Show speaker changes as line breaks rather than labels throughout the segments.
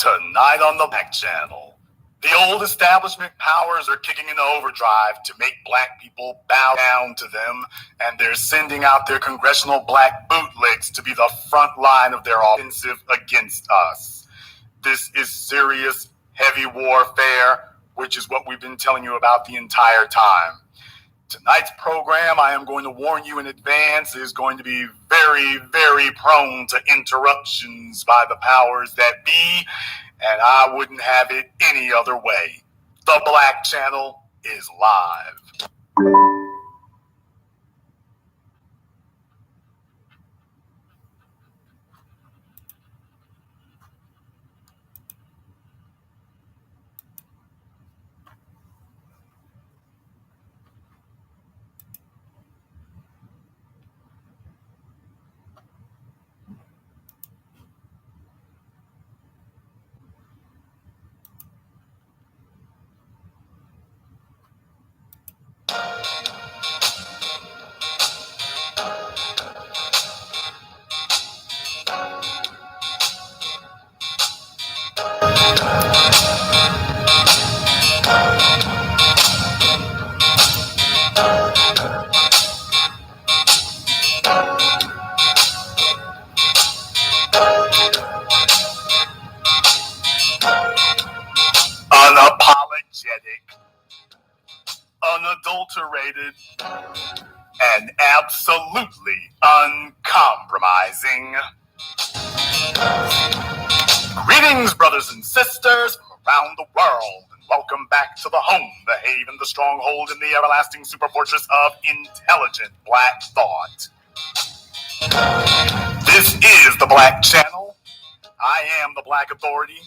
Tonight on the Black Channel, the old establishment powers are kicking into overdrive to make black people bow down to them, and they're sending out their congressional black bootlegs to be the front line of their offensive against us. This is serious, heavy warfare, which is what we've been telling you about the entire time. Tonight's program, I am going to warn you in advance, is going to be very, very prone to interruptions by the powers that be, and I wouldn't have it any other way. The Black Channel is live. Unapologetic, unadulterated, and absolutely uncompromising. Greetings, brothers and sisters from around the world, and welcome back to the home, the haven, the stronghold, and the everlasting superfortress of intelligent black thought. This is the Black Channel. I am the Black Authority,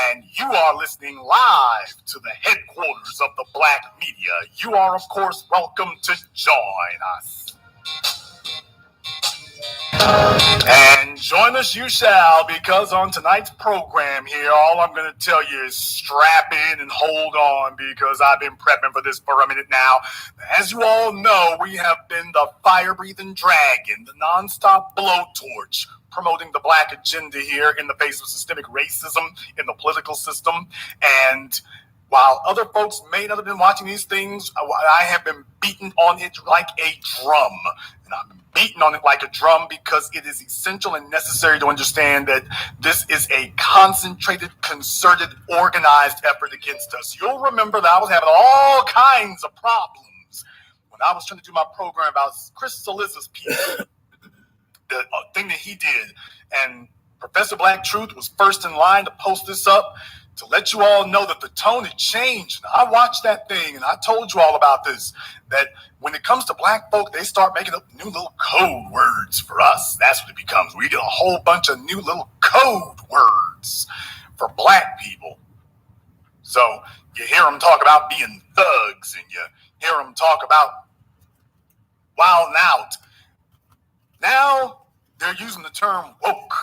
and you are listening live to the headquarters of the Black media. You are, of course, welcome to join us. And join us you shall, because on tonight's program here, all I'm going to tell you is strap in and hold on, because I've been prepping for this for a minute now. As you all know, we have been the fire-breathing dragon, the non-stop blowtorch, promoting the black agenda here in the face of systemic racism in the political system. And while other folks may not have been watching these things, I have been beating on it like a drum. And I've been beating on it like a drum because it is essential and necessary to understand that this is a concentrated, concerted, organized effort against us. You'll remember that I was having all kinds of problems when I was trying to do my program about Chris Saliza's piece, the thing that he did. And Professor Black Truth was first in line to post this up to let you all know that the tone had changed. I watched that thing and I told you all about this, that when it comes to black folk, they start making up new little code words for us. That's what it becomes. We get a whole bunch of new little code words for black people. So you hear them talk about being thugs, and you hear them talk about wilding out. Now they're using the term woke,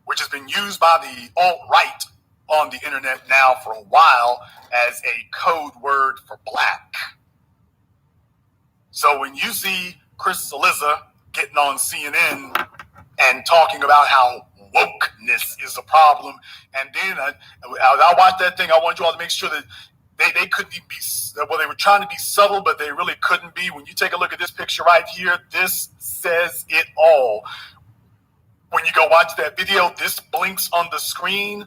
which has been used by the alt-right on the internet now for a while as a code word for black. So when you see Chris Saliza getting on CNN and talking about how wokeness is a problem, and then I watched that thing, I want you all to make sure that they couldn't even be, well, they were trying to be subtle, but they really couldn't be. When you take a look at this picture right here, this says it all. When you go watch that video, this blinks on the screen.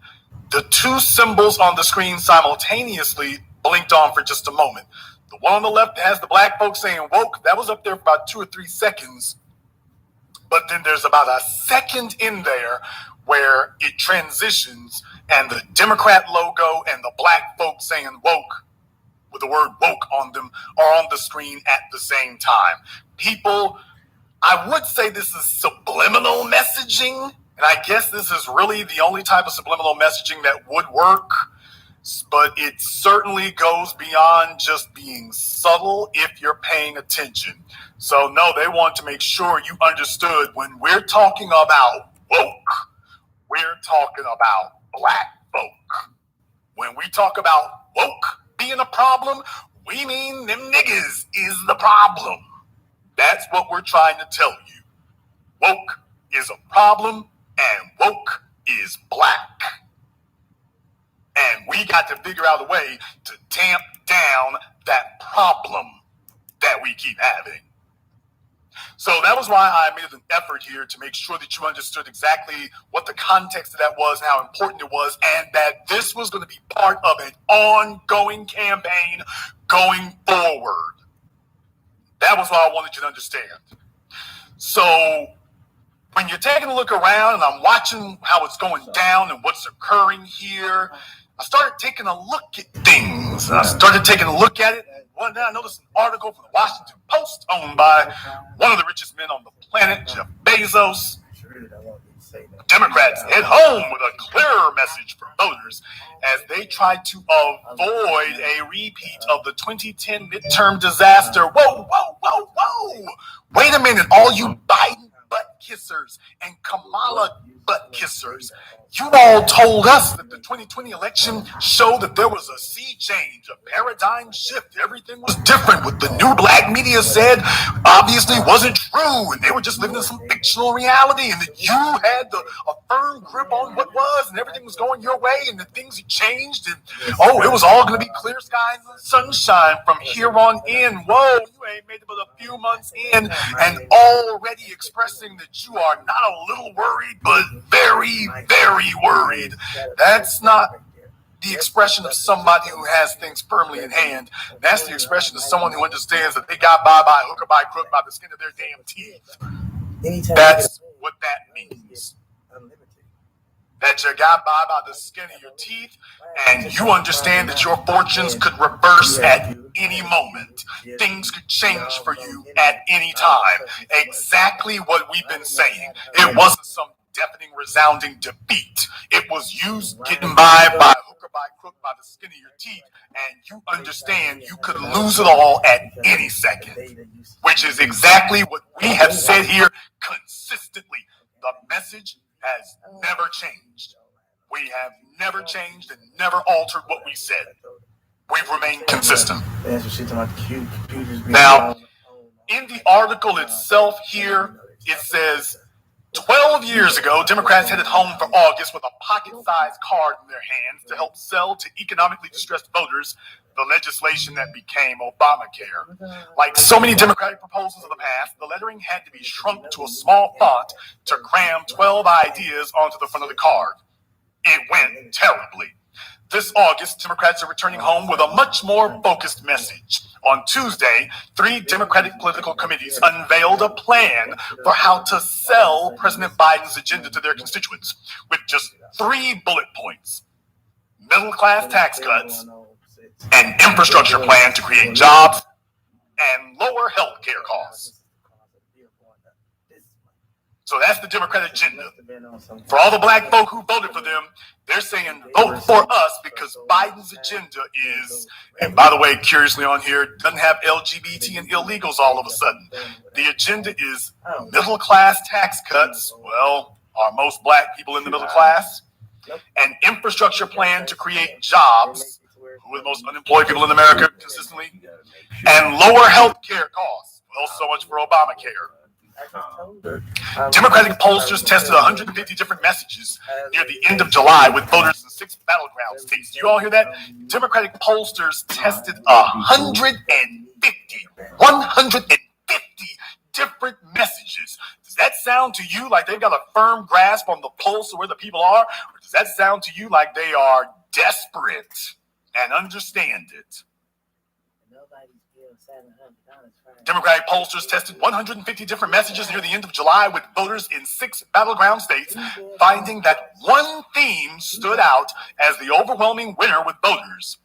The two symbols on the screen simultaneously blinked on for just a moment. The one on the left has the black folks saying woke. That was up there for about 2 or 3 seconds. But then there's about a second in there where it transitions, and the Democrat logo and the black folks saying woke with the word woke on them are on the screen at the same time. People, I would say this is subliminal messaging. And I guess this is really the only type of subliminal messaging that would work, but it certainly goes beyond just being subtle if you're paying attention. So no, they want to make sure you understood when we're talking about woke, we're talking about black folk. When we talk about woke being a problem, we mean them niggas is the problem. That's what we're trying to tell you. Woke is a problem, and woke is black. And we got to figure out a way to tamp down that problem that we keep having. So that was why I made an effort here to make sure that you understood exactly what the context of that was, how important it was, and that this was going to be part of an ongoing campaign going forward. That was what I wanted you to understand. So when you're taking a look around and I'm watching how it's going down and what's occurring here, I started taking a look at things. I started taking a look at it. One day I noticed an article from the Washington Post owned by one of the richest men on the planet, Jeff Bezos. Democrats head home with a clearer message for voters as they try to avoid a repeat of the 2010 midterm disaster. Whoa. Wait a minute, all you Biden butt kissers and Kamala butt kissers. You all told us that the 2020 election showed that there was a sea change, a paradigm shift. Everything was different. What the new black media said obviously wasn't true, and they were just living in some fictional reality, and that you had a firm grip on what was, and everything was going your way, and that things had changed, and it was all going to be clear skies and sunshine from here on in. Whoa, you ain't made it but a few months in, and already expressing that you are not a little worried, but very, very worried. That's not the expression of somebody who has things firmly in hand. That's the expression of someone who understands that they got by hook or by crook by the skin of their damn teeth. That's what that means. That you got by the skin of your teeth, and you understand that your fortunes could reverse at any moment. Things could change for you at any time. Exactly what we've been saying. It wasn't some deafening, resounding defeat. It was you getting by hook or by crook by the skin of your teeth, and you understand you could lose it all at any second, which is exactly what we have said here consistently. The message has never changed. We have never changed and never altered what we said. We've remained consistent. Now, in the article itself here, it says, 12 years ago, Democrats headed home for August with a pocket-sized card in their hands to help sell to economically distressed voters the legislation that became Obamacare. Like so many Democratic proposals of the past, the lettering had to be shrunk to a small font to cram 12 ideas onto the front of the card. It went terribly. This August, Democrats are returning home with a much more focused message. On Tuesday, 3 Democratic political committees unveiled a plan for how to sell President Biden's agenda to their constituents, with just 3 bullet points: middle-class tax cuts, an infrastructure plan to create jobs, and lower health care costs. So that's the Democratic agenda. For all the black folk who voted for them, they're saying vote for us because Biden's agenda is, and by the way, curiously on here, doesn't have LGBT and illegals all of a sudden. The agenda is middle class tax cuts. Well, are most black people in the middle class? An infrastructure plan to create jobs. Who are the most unemployed people in America consistently? And lower health care costs. Well, so much for Obamacare. Democratic pollsters tested 150 different messages near the end of July with voters in 6 battleground states. Do you all hear that? Democratic pollsters tested 150 different messages. Does that sound to you like they've got a firm grasp on the pulse of where the people are? Or does that sound to you like they are desperate and understand it? Democratic pollsters tested 150 different messages near the end of July with voters in 6 battleground states, finding that one theme stood out as the overwhelming winner with voters: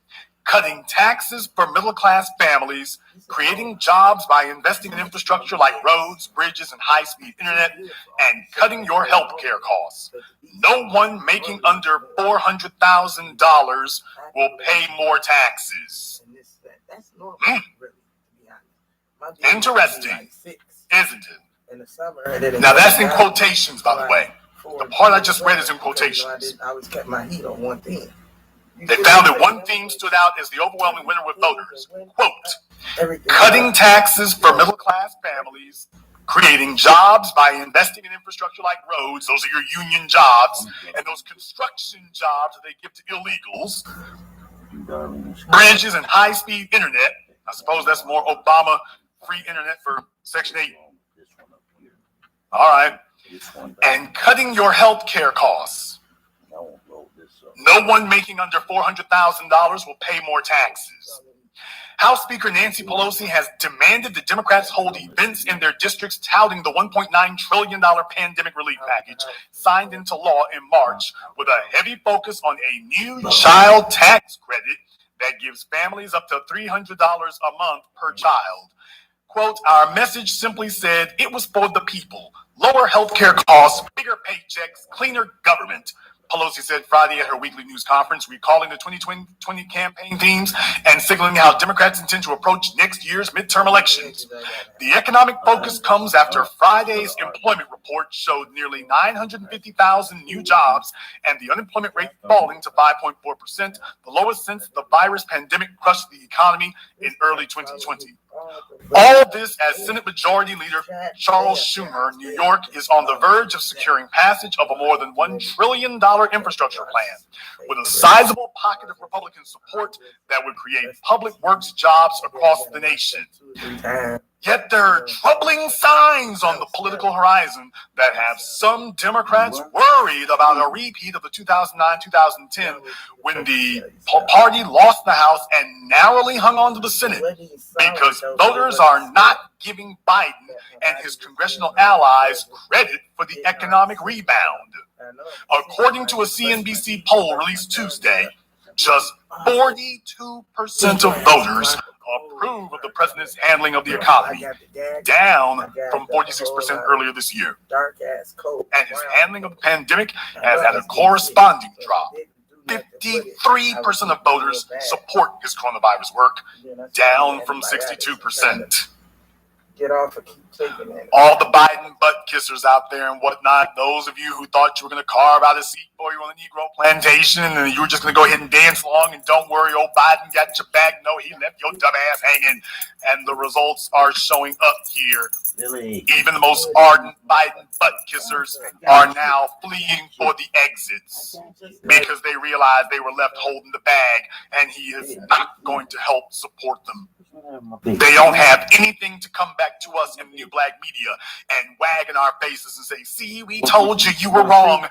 cutting taxes for middle-class families, creating jobs by investing in infrastructure like roads, bridges, and high-speed internet, and cutting your health care costs. No one making under $400,000 will pay more taxes. Interesting, isn't it? Now that's in quotations, by the way. The part I just read is in quotations.
I always kept my heat on one thing.
They found that one theme stood out as the overwhelming winner with voters. Quote, cutting taxes for middle-class families, creating jobs by investing in infrastructure like roads. Those are your union jobs, and those construction jobs that they give to illegals. Bridges and high-speed internet. I suppose that's more Obama free internet for Section 8. All right. And cutting your health care costs. No one making under $400,000 will pay more taxes. House Speaker Nancy Pelosi has demanded the Democrats hold events in their districts touting the $1.9 trillion pandemic relief package signed into law in March, with a heavy focus on a new child tax credit that gives families up to $300 a month per child. Quote, our message simply said it was for the people. Lower healthcare costs, bigger paychecks, cleaner government, Pelosi said Friday at her weekly news conference, recalling the 2020 campaign themes and signaling how Democrats intend to approach next year's midterm elections. The economic focus comes after Friday's employment report showed nearly 950,000 new jobs and the unemployment rate falling to 5.4%, the lowest since the virus pandemic crushed the economy in early 2020. All this as Senate Majority Leader Charles Schumer, New York, is on the verge of securing passage of a more than $1 trillion infrastructure plan, with a sizable pocket of Republican support that would create public works jobs across the nation. Yet there are troubling signs on the political horizon that have some Democrats worried about a repeat of the 2009-2010, when the party lost the House and narrowly hung on to the Senate, because voters are not giving Biden and his congressional allies credit for the economic rebound. According to a CNBC poll released Tuesday, just 42% of voters approve of the president's handling of the economy, down from 46% earlier this year. And his handling of the pandemic has had a corresponding drop. 53% of voters support his coronavirus work, down from 62%.
Get off and keep taking it.
All the Biden butt kissers out there and whatnot, those of you who thought you were going to carve out a seat for you on the Negro plantation and you were just going to go ahead and dance along and don't worry, old Biden got your back. No, he left your dumb ass hanging. And the results are showing up here. Really? Even the most ardent Biden butt kissers are now fleeing for the exits because they realize they were left holding the bag and he is not going to help support them. They don't have anything to come back to us in the new black media and wag in our faces and say, see, we told you were wrong.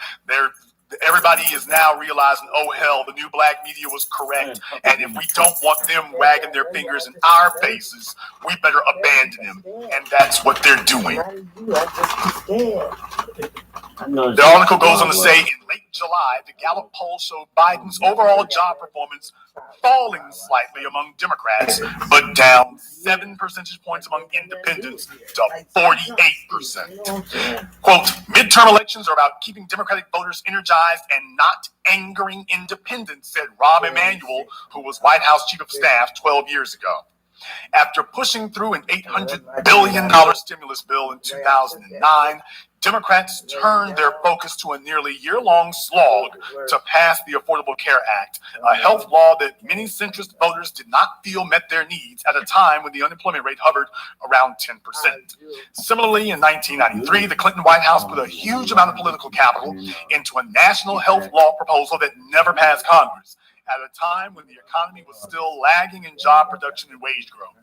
Everybody is now realizing, oh, hell, the new black media was correct. And if we don't want them wagging their fingers in our faces, we better abandon them. And that's what they're doing. The article goes on to say, in late July, the Gallup poll showed Biden's overall job performance falling slightly among Democrats, but down 7 percentage points among independents to 48%. Quote, midterm elections are about keeping Democratic voters energized and not angering independents, said Rahm Emanuel, who was White House Chief of Staff 12 years ago. After pushing through an $800 billion stimulus bill in 2009, Democrats turned their focus to a nearly year-long slog to pass the Affordable Care Act, a health law that many centrist voters did not feel met their needs at a time when the unemployment rate hovered around 10%. Similarly, in 1993, the Clinton White House put a huge amount of political capital into a national health law proposal that never passed Congress, at a time when the economy was still lagging in job production and wage growth.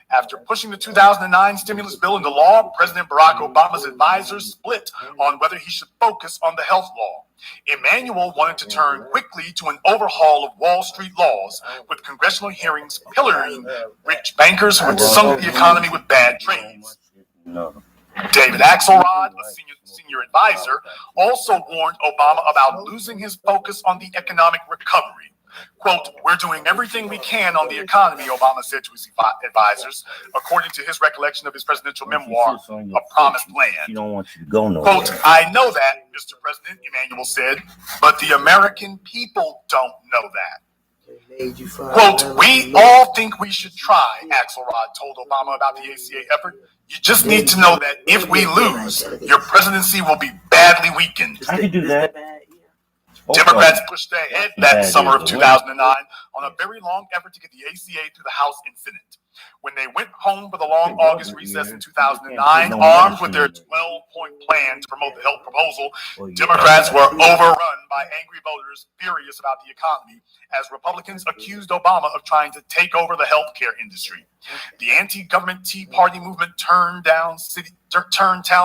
After pushing the 2009 stimulus bill into law, President Barack Obama's advisors split on whether he should focus on the health law. Emanuel wanted to turn quickly to an overhaul of Wall Street laws, with congressional hearings pillorying rich bankers who had sunk the economy with bad trades. David Axelrod, a senior advisor, also warned Obama about losing his focus on the economic recovery. Quote, we're doing everything we can on the economy, Obama said to his advisors, according to his recollection of his presidential memoir, A Promised Land.
She don't want you to go nowhere.
Quote, I know that, Mr. President, Emanuel said, but the American people don't know that. Quote, we all think we should try, Axelrod told Obama about the ACA effort. You just need to know that if we lose, your presidency will be badly weakened.
I can do that.
Democrats pushed ahead that summer of 2009 on a very long effort to get the ACA through the House and Senate. When they went home for the long August recess in 2009, armed with their 12-point plan to promote the health proposal, Democrats were overrun by angry voters furious about the economy as Republicans accused Obama of trying to take over the healthcare industry. The anti-government Tea Party movement turned town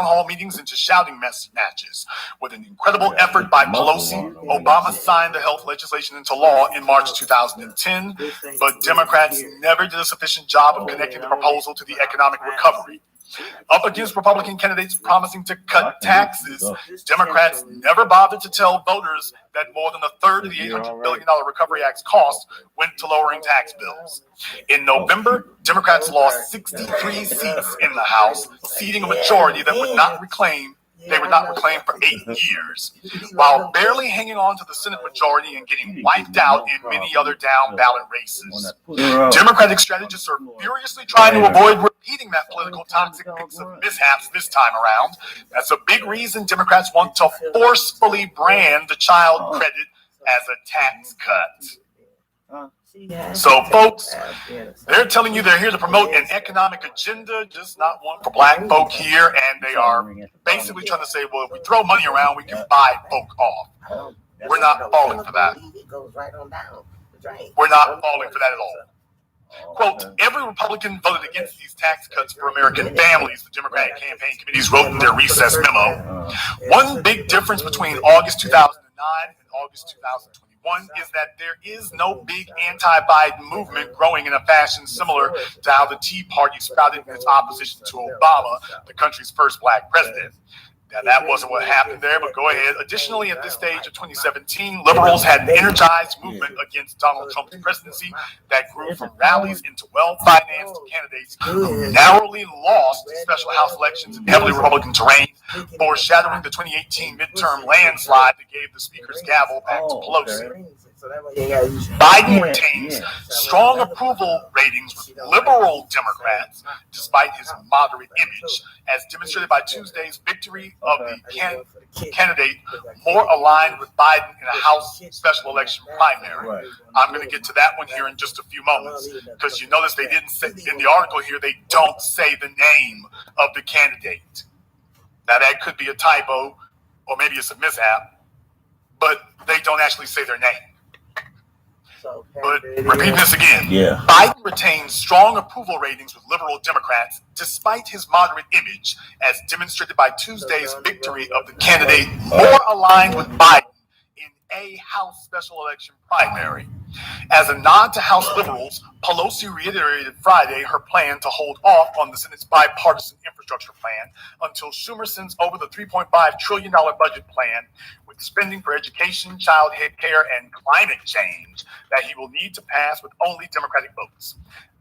hall meetings into shouting matches. With an incredible effort by Pelosi, Obama signed the health legislation into law in March 2010, but Democrats never did a sufficient job of connecting the proposal to the economic recovery. Up against Republican candidates promising to cut taxes, Democrats never bothered to tell voters that more than a third of the $800 billion Recovery Act's cost went to lowering tax bills. In November, Democrats lost 63 seats in the House, ceding a majority that they would not reclaim for 8 years, while barely hanging on to the Senate majority and getting wiped out in many other down-ballot races. Democratic strategists are furiously trying to avoid repeating that political toxic mix of mishaps this time around. That's a big reason Democrats want to forcefully brand the child credit as a tax cut. So, folks, they're telling you they're here to promote an economic agenda, just not one for black folk here, and they are basically trying to say, well, if we throw money around, we can buy folk off. We're not falling for that. We're not falling for that at all. Quote, every Republican voted against these tax cuts for American families, the Democratic campaign committees wrote in their recess memo. One big difference between August 2009 and August 2021 is that there is no big anti-Biden movement growing in a fashion similar to how the Tea Party sprouted in its opposition to Obama, the country's first black president. Now, that wasn't what happened there, but go ahead. Additionally, at this stage of 2017, liberals had an energized movement against Donald Trump's presidency that grew from rallies into well-financed candidates who narrowly lost special House elections in heavily Republican terrain, foreshadowing the 2018 midterm landslide that gave the Speaker's gavel back to Pelosi. Biden retains strong approval ratings with liberal Democrats, despite his moderate image, as demonstrated by Tuesday's victory of the candidate more aligned with Biden in a House special election primary. I'm going to get to that one here in just a few moments, because you notice they didn't say in the article here, they don't say the name of the candidate. Now, that could be a typo, or maybe it's a mishap, but they don't actually say their name. But repeating this again, Biden retains strong approval ratings with liberal Democrats despite his moderate image, as demonstrated by Tuesday's victory of the candidate more aligned with Biden in a House special election primary. As a nod to House liberals, Pelosi reiterated Friday her plan to hold off on the Senate's bipartisan infrastructure plan until Schumer sends over the $3.5 trillion budget plan with spending for education, child care, and climate change that he will need to pass with only Democratic votes.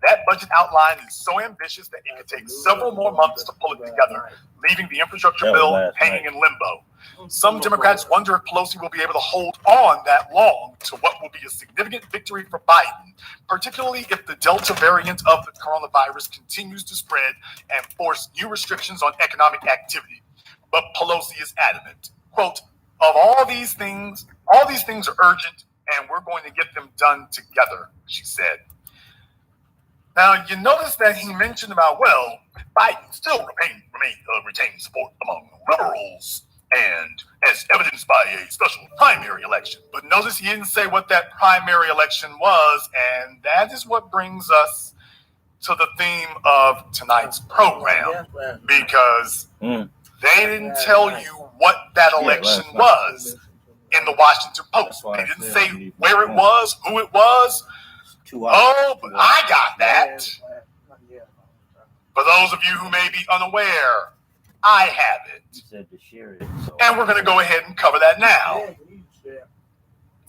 That budget outline is so ambitious that it could take several more months to pull it together, leaving the infrastructure bill hanging in limbo. Some Democrats wonder if Pelosi will be able to hold on that long to what will be a significant victory for Biden, particularly if the Delta variant of the coronavirus continues to spread and force new restrictions on economic activity. But Pelosi is adamant. Quote, of all these things are urgent, and we're going to get them done together, she said. Now, you notice that he mentioned about, well, Biden still retains support among liberals, and as evidenced by a special primary election. But notice he didn't say what that primary election was, and that is what brings us to the theme of tonight's program, because they didn't tell you what that election was in the Washington Post. They didn't say where it was, who it was. Oh, but I got that. For those of you who may be unaware, I have it. And we're going to go ahead and cover that now.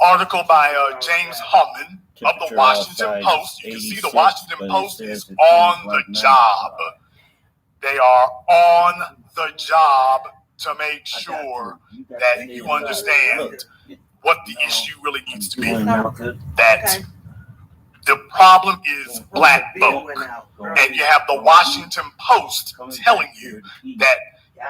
Article by James Humman of the Washington Post. You can see the Washington Post is on the job. They are on the job to make sure that you understand what the issue really needs to be. That the problem is black folk. And you have the Washington Post telling you that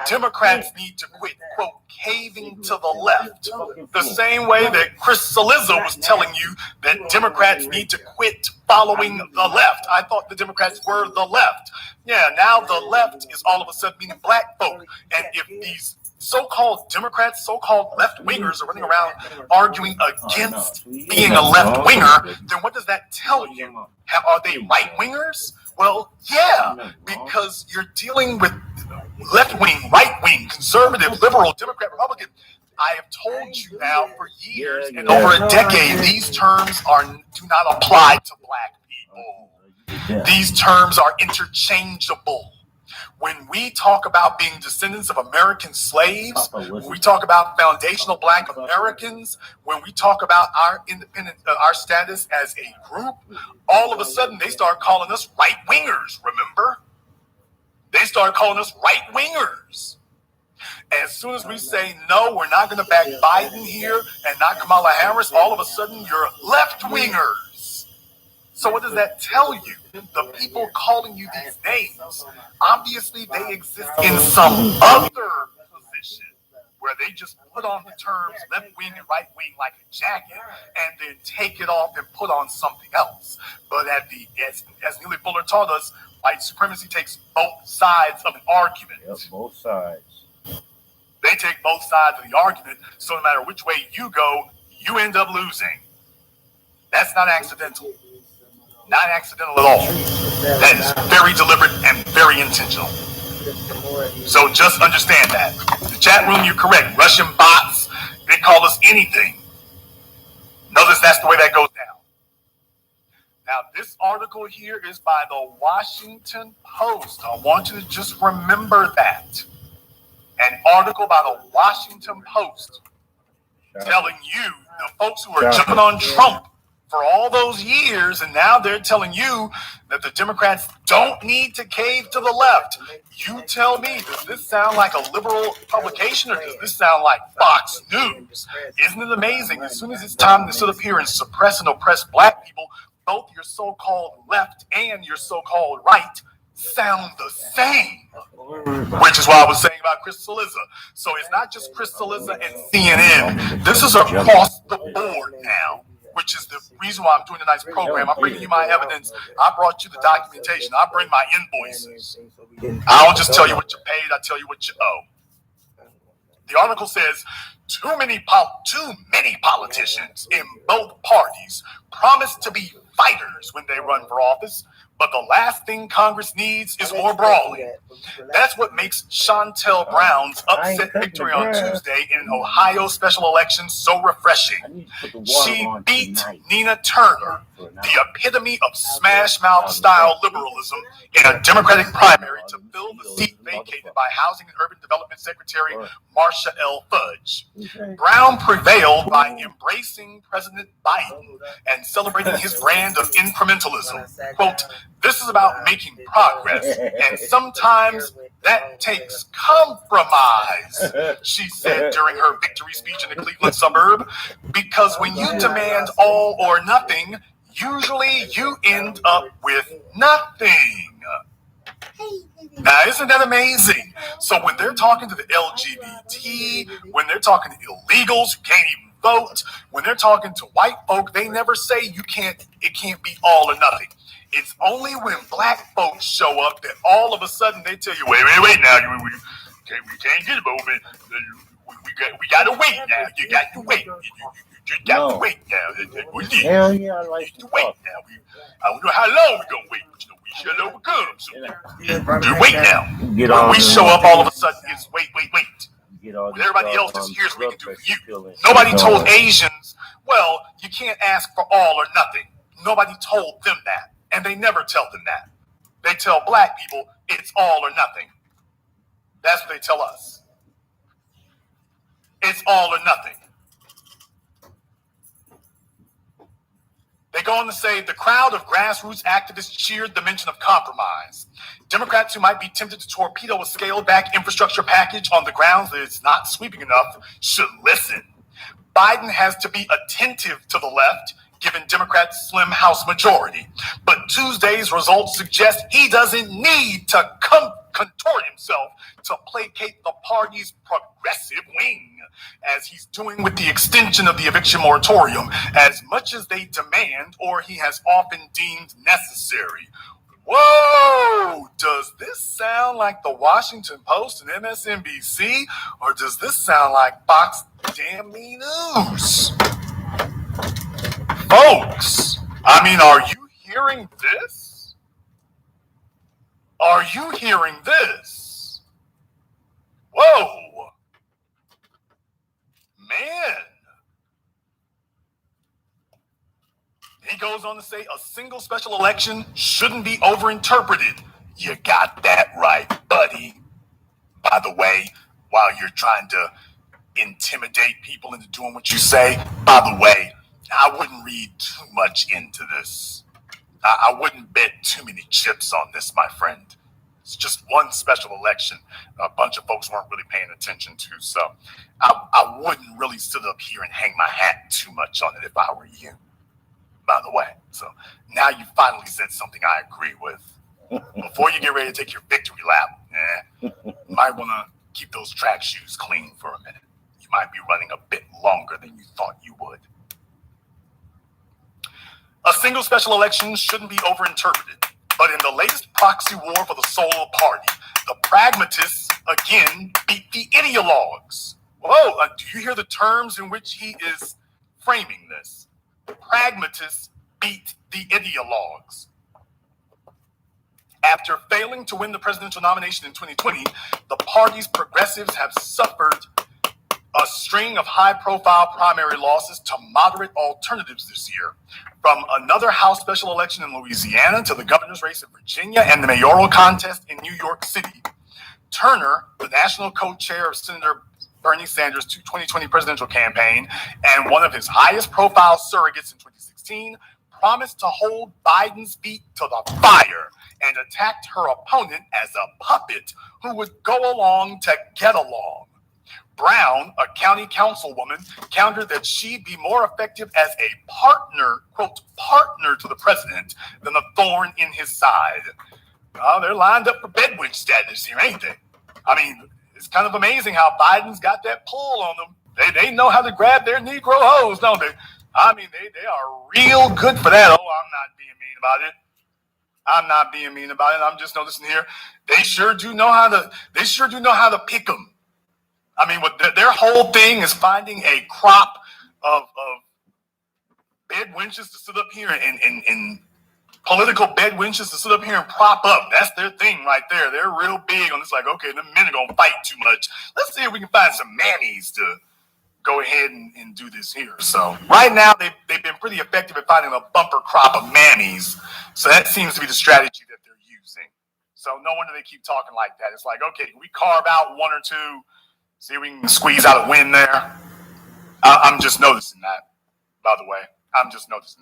Democrats need to quit, quote, caving to the left. The same way that Chris Cillizza was telling you that Democrats need to quit following the left. I thought the Democrats were the left. Yeah, now the left is all of a sudden meaning black folk. And if these so-called Democrats, so-called left-wingers are running around arguing against being a left-winger, then what does that tell you? Are they right-wingers? Well, yeah, because you're dealing with left-wing, right-wing, conservative, liberal, Democrat, Republican. I have told you now for years and over a decade, these terms do not apply to black people. These terms are interchangeable. When we talk about being descendants of American slaves, when we talk about foundational black Americans, when we talk about our independent, our status as a group, all of a sudden they start calling us right-wingers, remember? They start calling us right-wingers. As soon as we say, no, we're not going to back Biden here and not Kamala Harris, all of a sudden you're left-wingers. So what does that tell you? The people calling you these names, obviously they exist in some other position where they just put on the terms left wing and right wing like a jacket and then take it off and put on something else. But as Neely Fuller taught us, white supremacy takes both sides of an argument.
Yep, both sides.
They take both sides of the argument, so no matter which way you go, you end up losing. That's not accidental. Not accidental at all. That is very deliberate and very intentional. So just understand that. The chat room, you're correct. Russian bots, they call us anything. Notice that's the way that goes down. Now, this article here is by the Washington Post. I want you to just remember that. An article by the Washington Post telling you, the folks who are jumping on Trump for all those years, and now they're telling you that the Democrats don't need to cave to the left. You tell me, does this sound like a liberal publication or does this sound like Fox News? Isn't it amazing? As soon as it's time to sit up here and suppress and oppress black people, both your so-called left and your so-called right sound the same. Which is what I was saying about Chris Cillizza. So it's not just Chris Cillizza and CNN. This is across the board now, which is the reason why I'm doing tonight's program. I'm bringing you my evidence. I brought you the documentation. I bring my invoices. I don't just tell you what you paid. I tell you what you owe. The article says, too many politicians in both parties promise to be fighters when they run for office, but the last thing Congress needs is more brawling. That's what makes Shontel Brown's upset victory on Tuesday in an Ohio special election so refreshing. She beat Nina Turner, the epitome of smash-mouth style liberalism, in a Democratic primary to fill the seat vacated by Housing and Urban Development Secretary Marsha L. Fudge. Brown prevailed by embracing President Biden and celebrating his brand of incrementalism. Quote, this is about making progress, and sometimes that takes compromise, she said during her victory speech in the Cleveland suburb, because when you demand all or nothing, usually you end up with nothing. Now, isn't that amazing? So when they're talking to the LGBT, when they're talking to illegals who can't even vote, when they're talking to white folk, they never say it can't be all or nothing. It's only when black folks show up that all of a sudden they tell you, wait now, we can't get it over. We got to wait now. You got to wait. You got to wait now.
Hell yeah, I like
to wait now. I don't know how long we're going to wait, but we shall overcome. So you wait now. When we show up, all of a sudden, it's wait. When everybody else just hears we can do for you. Nobody told Asians, well, you can't ask for all or nothing. Nobody told them that. And they never tell them that. They tell black people it's all or nothing. That's what they tell us. It's all or nothing. They go on to say the crowd of grassroots activists cheered the mention of compromise. Democrats who might be tempted to torpedo a scaled-back infrastructure package on the grounds that it's not sweeping enough should listen. Biden has to be attentive to the left, given Democrats' slim House majority. But Tuesday's results suggest he doesn't need to contort himself to placate the party's progressive wing, as he's doing with the extension of the eviction moratorium, as much as they demand or he has often deemed necessary. Whoa! Does this sound like the Washington Post and MSNBC, or does this sound like Fox Damn Me News? Folks, I mean, are you hearing this? Are you hearing this? Whoa! Man! He goes on to say a single special election shouldn't be overinterpreted. You got that right, buddy. By the way, while you're trying to intimidate people into doing what you say, by the way, I wouldn't read too much into this. I wouldn't bet too many chips on this, my friend. It's just one special election a bunch of folks weren't really paying attention to, so I wouldn't really sit up here and hang my hat too much on it if I were you, by the way. So now you finally said something I agree with. Before you get ready to take your victory lap, you might want to keep those track shoes clean for a minute. You might be running a bit longer than you thought you would. A single special election shouldn't be overinterpreted, but in the latest proxy war for the soul of the party, the pragmatists again beat the ideologues. Whoa, do you hear the terms in which he is framing this? Pragmatists beat the ideologues. After failing to win the presidential nomination in 2020, the party's progressives have suffered a string of high-profile primary losses to moderate alternatives this year, from another House special election in Louisiana to the governor's race in Virginia and the mayoral contest in New York City. Turner, the national co-chair of Senator Bernie Sanders' 2020 presidential campaign and one of his highest-profile surrogates in 2016, promised to hold Biden's feet to the fire and attacked her opponent as a puppet who would go along to get along. Brown, a county councilwoman, countered that she'd be more effective as a partner, quote, partner to the president than a thorn in his side. They're lined up for bedwitch status here, ain't they? I mean, it's kind of amazing how Biden's got that pull on them. They know how to grab their Negro hoes, don't they? I mean, they are real good for that. Oh, I'm not being mean about it. I'm not being mean about it. I'm just noticing here, they sure do know how to pick them. I mean, what their whole thing is finding a crop of bed wenches to sit up here and political bed wenches to sit up here and prop up. That's their thing right there. They're real big on this. Like, okay, the men are gonna fight too much. Let's see if we can find some mammies to go ahead and do this here. So right now they've been pretty effective at finding a bumper crop of mammies. So that seems to be the strategy that they're using. So no wonder they keep talking like that. It's like, okay, can we carve out one or two? See if we can squeeze out a win there. I'm just noticing that, by the way. I'm just noticing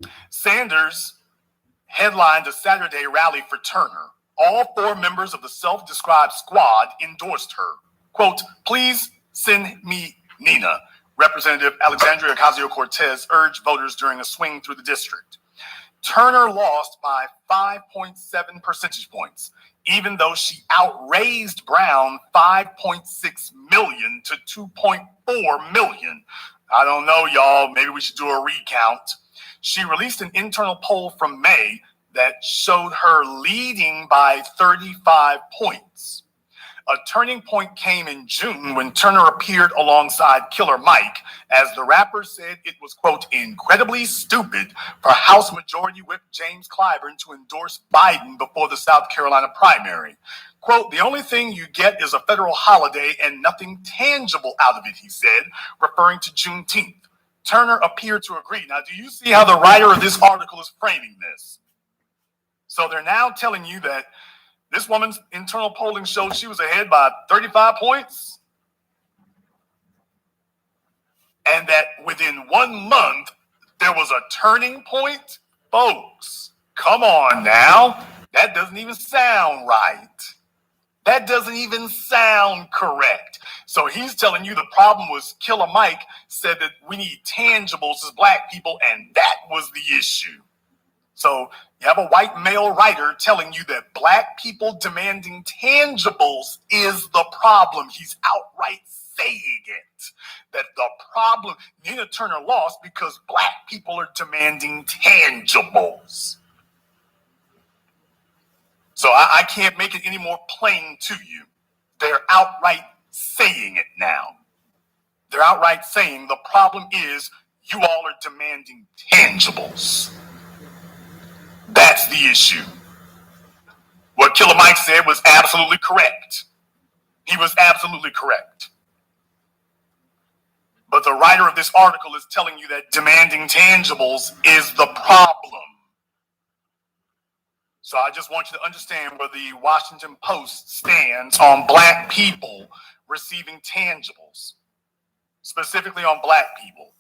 that. Sanders headlined a Saturday rally for Turner. All four members of the self-described squad endorsed her. Quote, please send me Nina, Representative Alexandria Ocasio-Cortez urged voters during a swing through the district. Turner lost by 5.7 percentage points, even though she outraised Brown 5.6 million to 2.4 million. I don't know, y'all. Maybe we should do a recount. She released an internal poll from May that showed her leading by 35 points. A turning point came in June when Turner appeared alongside Killer Mike, as the rapper said it was, quote, incredibly stupid for House Majority Whip James Clyburn to endorse Biden before the South Carolina primary. Quote, the only thing you get is a federal holiday and nothing tangible out of it, he said, referring to Juneteenth. Turner appeared to agree. Now, do you see how the writer of this article is framing this? So they're now telling you that this woman's internal polling showed she was ahead by 35 points. And that within 1 month, there was a turning point. Folks, come on now. That doesn't even sound right. That doesn't even sound correct. So he's telling you the problem was Killer Mike said that we need tangibles as black people, and that was the issue. So you have a white male writer telling you that black people demanding tangibles is the problem. He's outright saying it. That the problem, Nina Turner lost because black people are demanding tangibles. So I can't make it any more plain to you. They're outright saying it now. They're outright saying the problem is you all are demanding tangibles. That's the issue. What Killer Mike said was absolutely correct. He was absolutely correct. But the writer of this article is telling you that demanding tangibles is the problem. So I just want you to understand where the Washington Post stands on black people receiving tangibles, specifically on black people.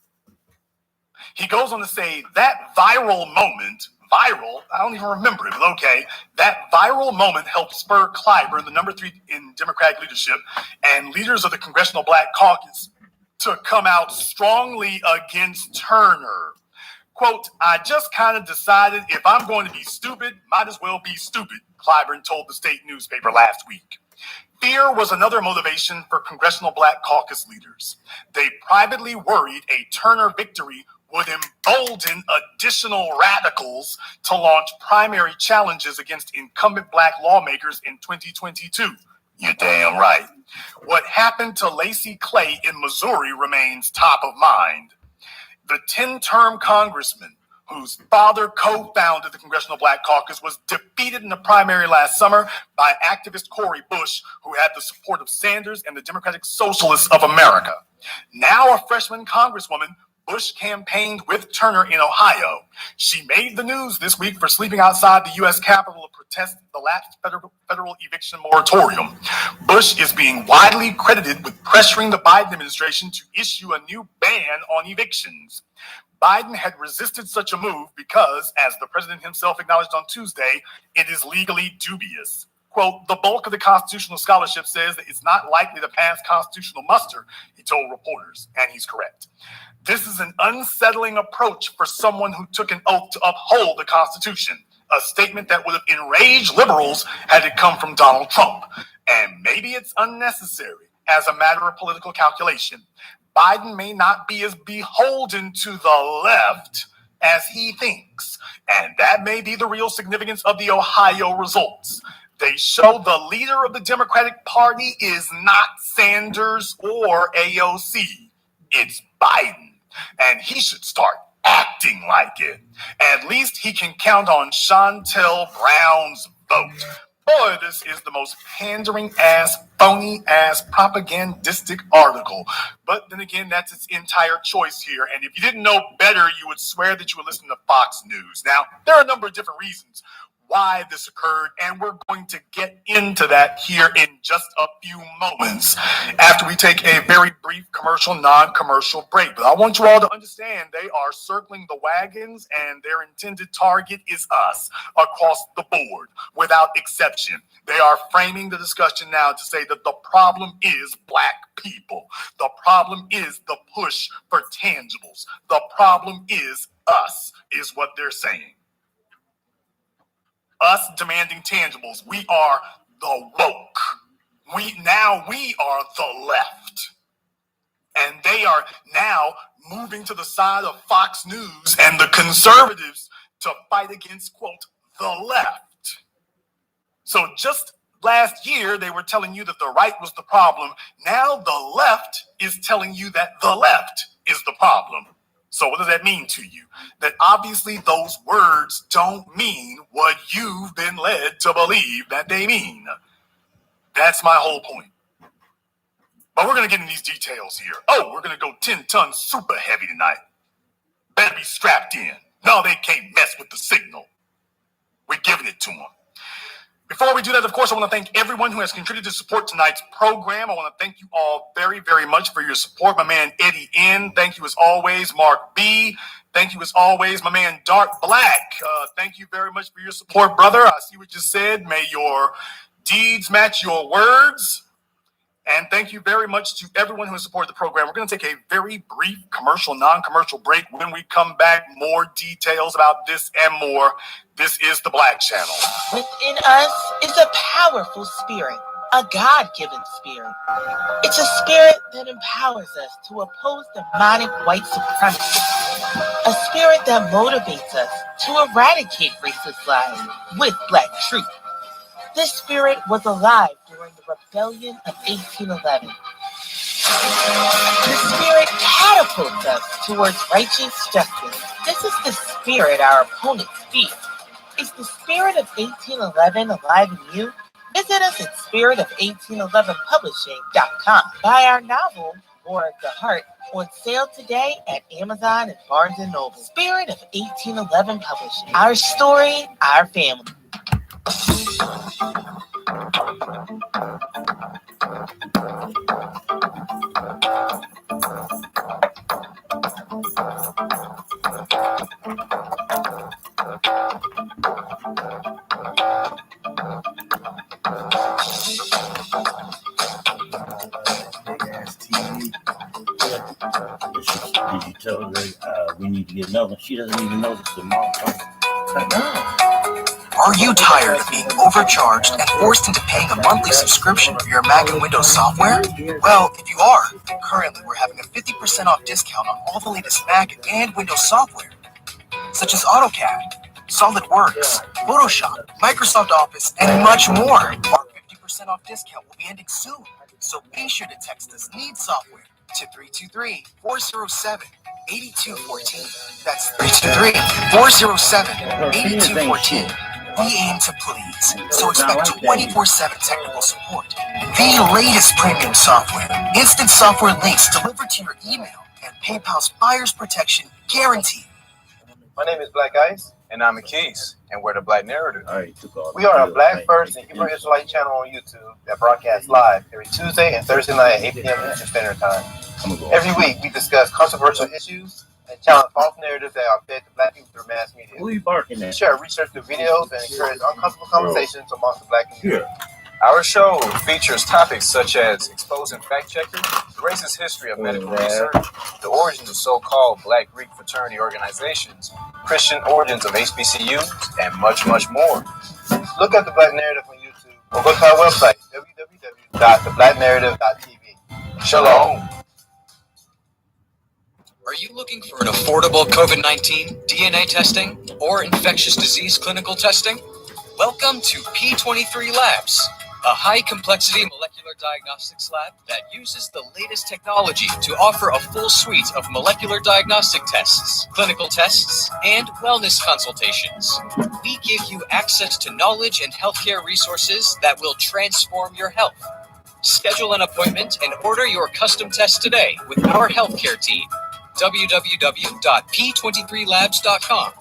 He goes on to say that viral moment, I don't even remember it, but okay, that viral moment helped spur Clyburn, the number 3 in Democratic leadership, and leaders of the Congressional Black Caucus to come out strongly against Turner. Quote, I just kind of decided if I'm going to be stupid, might as well be stupid, Clyburn told the state newspaper last week. Fear was another motivation for Congressional Black Caucus leaders. They privately worried a Turner victory would embolden additional radicals to launch primary challenges against incumbent black lawmakers in 2022. You're damn right. What happened to Lacey Clay in Missouri remains top of mind. The 10-term congressman whose father co-founded the Congressional Black Caucus was defeated in the primary last summer by activist Cori Bush, who had the support of Sanders and the Democratic Socialists of America. Now a freshman congresswoman, Bush campaigned with Turner in Ohio. She made the news this week for sleeping outside the U.S. Capitol to protest the lapsed federal eviction moratorium. Bush is being widely credited with pressuring the Biden administration to issue a new ban on evictions. Biden had resisted such a move because, as the president himself acknowledged on Tuesday, it is legally dubious. Quote, the bulk of the constitutional scholarship says that it's not likely to pass constitutional muster, he told reporters, and he's correct. This is an unsettling approach for someone who took an oath to uphold the Constitution, a statement that would have enraged liberals had it come from Donald Trump. And maybe it's unnecessary as a matter of political calculation. Biden may not be as beholden to the left as he thinks, and that may be the real significance of the Ohio results. They show the leader of the Democratic Party is not Sanders or AOC. It's Biden, and he should start acting like it. At least he can count on Shontel Brown's vote. Boy, this is the most pandering-ass, phony-ass, propagandistic article. But then again, that's its entire choice here. And if you didn't know better, you would swear that you were listening to Fox News. Now, there are a number of different reasons why this occurred, and we're going to get into that here in just a few moments after we take a very brief commercial, non-commercial break. But I want you all to understand they are circling the wagons, and their intended target is us across the board, without exception. They are framing the discussion now to say that the problem is black people. The problem is the push for tangibles. The problem is us, is what they're saying. Us demanding tangibles. We are the woke. We are the left. And they are now moving to the side of Fox News and the conservatives to fight against, quote, the left. So just last year, they were telling you that the right was the problem. Now the left is telling you that the left is the problem. So what does that mean to you? That obviously those words don't mean what you've been led to believe that they mean. That's my whole point. But we're going to get into these details here. Oh, we're going to go 10-ton super heavy tonight. Better be strapped in. No, they can't mess with the signal. We're giving it to them. Before we do that, of course, I want to thank everyone who has contributed to support tonight's program. I want to thank you all very, very much for your support. My man, Eddie N. Thank you as always. Mark B. Thank you as always. My man, Dark Black. Thank you very much for your support, brother. I see what you said. May your deeds match your words. And thank you very much to everyone who has supported the program. We're going to take a very brief non-commercial break. When we come back, more details about this and more. This is the Black Channel.
Within us is a powerful spirit, a God-given spirit. It's a spirit that empowers us to oppose demonic white supremacy. A spirit that motivates us to eradicate racist lies with Black truth. This spirit was alive during the rebellion of 1811. The spirit catapults us towards righteous justice. This is the spirit our opponents fear. Is the spirit of 1811 alive in you? Visit us at spiritof1811publishing.com. Buy our novel, War of the Heart, on sale today at Amazon and Barnes & Noble. Spirit of 1811 Publishing. Our story, our family.
Did you tell her we need to get another one? She doesn't even know this is the mom.
Are you tired of being overcharged and forced into paying a monthly subscription for your Mac and Windows software? Well, if you are, currently we're having a 50% off discount on all the latest Mac and Windows software, such as AutoCAD, SolidWorks, Photoshop, Microsoft Office, and much more. Our 50% off discount will be ending soon, so be sure to text us Need Software to 323-407-8214. That's 323-407-8214. We aim to please, so expect 24/7 technical support. The latest premium software, instant software links delivered to your email, and PayPal's buyer's protection guarantee.
My name is Black Ice, and I'm Keys, and we're the Black Narrative.
We are a Black First and Hebrew Israelite channel on YouTube that broadcasts live every Tuesday and Thursday night at 8 p.m. Eastern Standard Time. Every week, we discuss controversial issues and challenge false narratives that are fed to Black people through mass media.
Who are you barking
We
at?
share research through videos and encourage uncomfortable conversations amongst the Black community.
Our show features topics such as exposing fact-checking, the racist history of medical research, the origins of so-called Black Greek fraternity organizations, Christian origins of HBCUs, and much, much more.
Look at the Black Narrative on YouTube or go to our website, www.theblacknarrative.tv.
Shalom.
Are you looking for an affordable COVID-19 DNA testing or infectious disease clinical testing? Welcome to P23 Labs, a high-complexity molecular diagnostics lab that uses the latest technology to offer a full suite of molecular diagnostic tests, clinical tests, and wellness consultations. We give you access to knowledge and healthcare resources that will transform your health. Schedule an appointment and order your custom test today with our healthcare team. www.p23labs.com.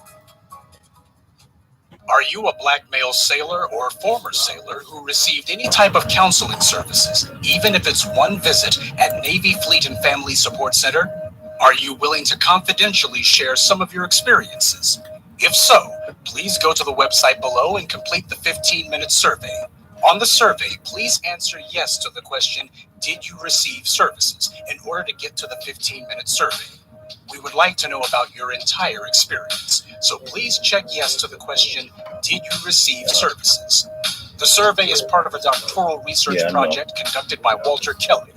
Are you a Black male sailor or former sailor who received any type of counseling services, even if it's one visit at Navy Fleet and Family Support Center? Are you willing to confidentially share some of your experiences? If so, please go to the website below and complete the 15-minute survey. On the survey, please answer yes to the question, did you receive services, in order to get to the 15-minute survey. We would like to know about your entire experience, so please check yes to the question, did you receive services? The survey is part of a doctoral research project conducted by Walter Kelly.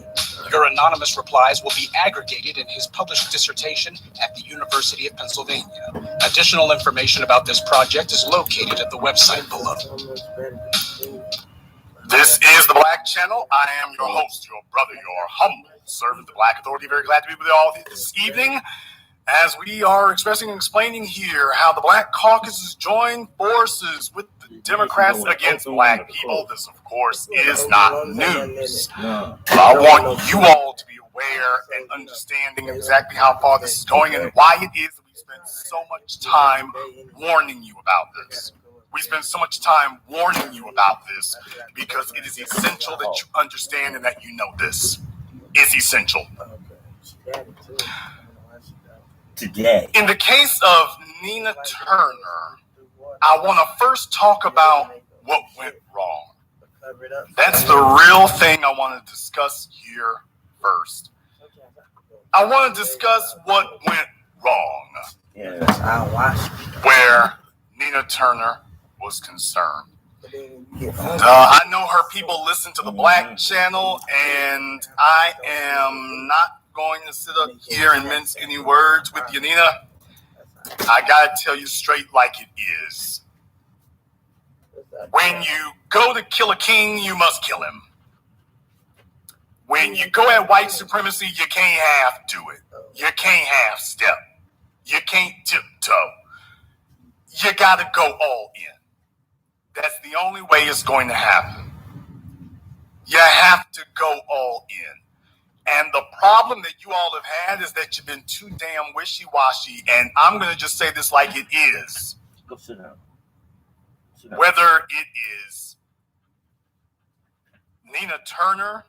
Your anonymous replies will be aggregated in his published dissertation at the University of Pennsylvania. Additional information about this project is located at the website below. This is the Black Channel. I am your host, your brother, your humble servant, the Black Authority. Very glad to be with you all this evening as we are expressing and explaining here how the Black Caucus has joined forces with the Democrats against Black people. This, of course, is not news. I want you all to be aware and understanding exactly how far this is going and why it is that we spend so much time warning you about this. We spend so much time warning you about this because it is essential that you understand and that you know this is essential.
Today.
In the case of Nina Turner, I want to first talk about what went wrong. That's the real thing I want to discuss here first. I want to discuss what went wrong. Where Nina Turner was concerned. I know her people listen to the Black channel, and I am not going to sit up here and mince any words with you, Nina. I gotta tell you straight like it is. When you go to kill a king, you must kill him. When you go at white supremacy, you can't half do it. You can't half step. You can't tiptoe. You gotta go all in. That's the only way it's going to happen. You have to go all in. And the problem that you all have had is that you've been too damn wishy-washy. And I'm going to just say this like it is.
Go sit down.
Whether it is Nina Turner,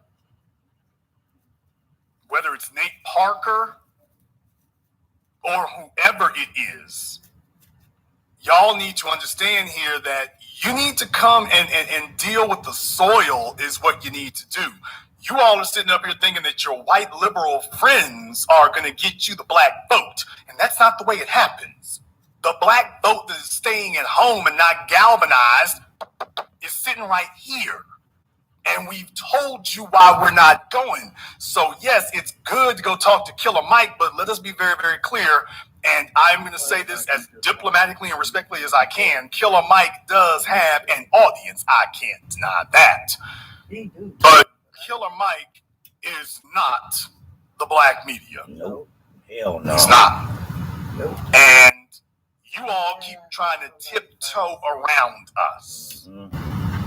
whether it's Nate Parker, or whoever it is, y'all need to understand here that you need to come and deal with the soil is what you need to do. You all are sitting up here thinking that your white liberal friends are going to get you the black vote. And that's not the way it happens. The black vote that is staying at home and not galvanized is sitting right here. And we've told you why we're not going. So yes, it's good to go talk to Killer Mike, but let us be very, very clear. And I'm going to say this as diplomatically and respectfully as I can. Killer Mike does have an audience. I can't deny that. But Killer Mike is not the black media.
Nope. Hell no.
He's not. Nope. And you all keep trying to tiptoe around us.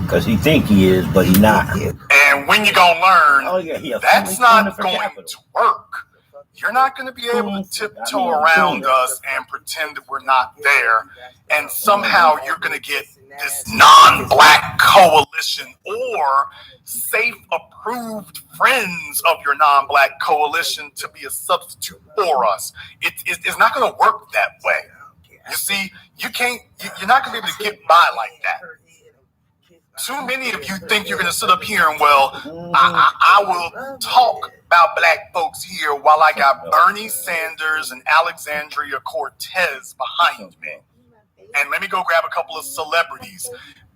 Because he think he is, but he not.
And when you gonna learn, that's not going to work. You're not going to be able to tiptoe around us and pretend that we're not there. And somehow you're going to get this non-black coalition or safe approved friends of your non-black coalition to be a substitute for us. It's not going to work that way. You see, you're not going to be able to get by like that. Too many of you think you're going to sit up here and, I will talk about black folks here while I got Bernie Sanders and Alexandria Cortez behind me. And let me go grab a couple of celebrities.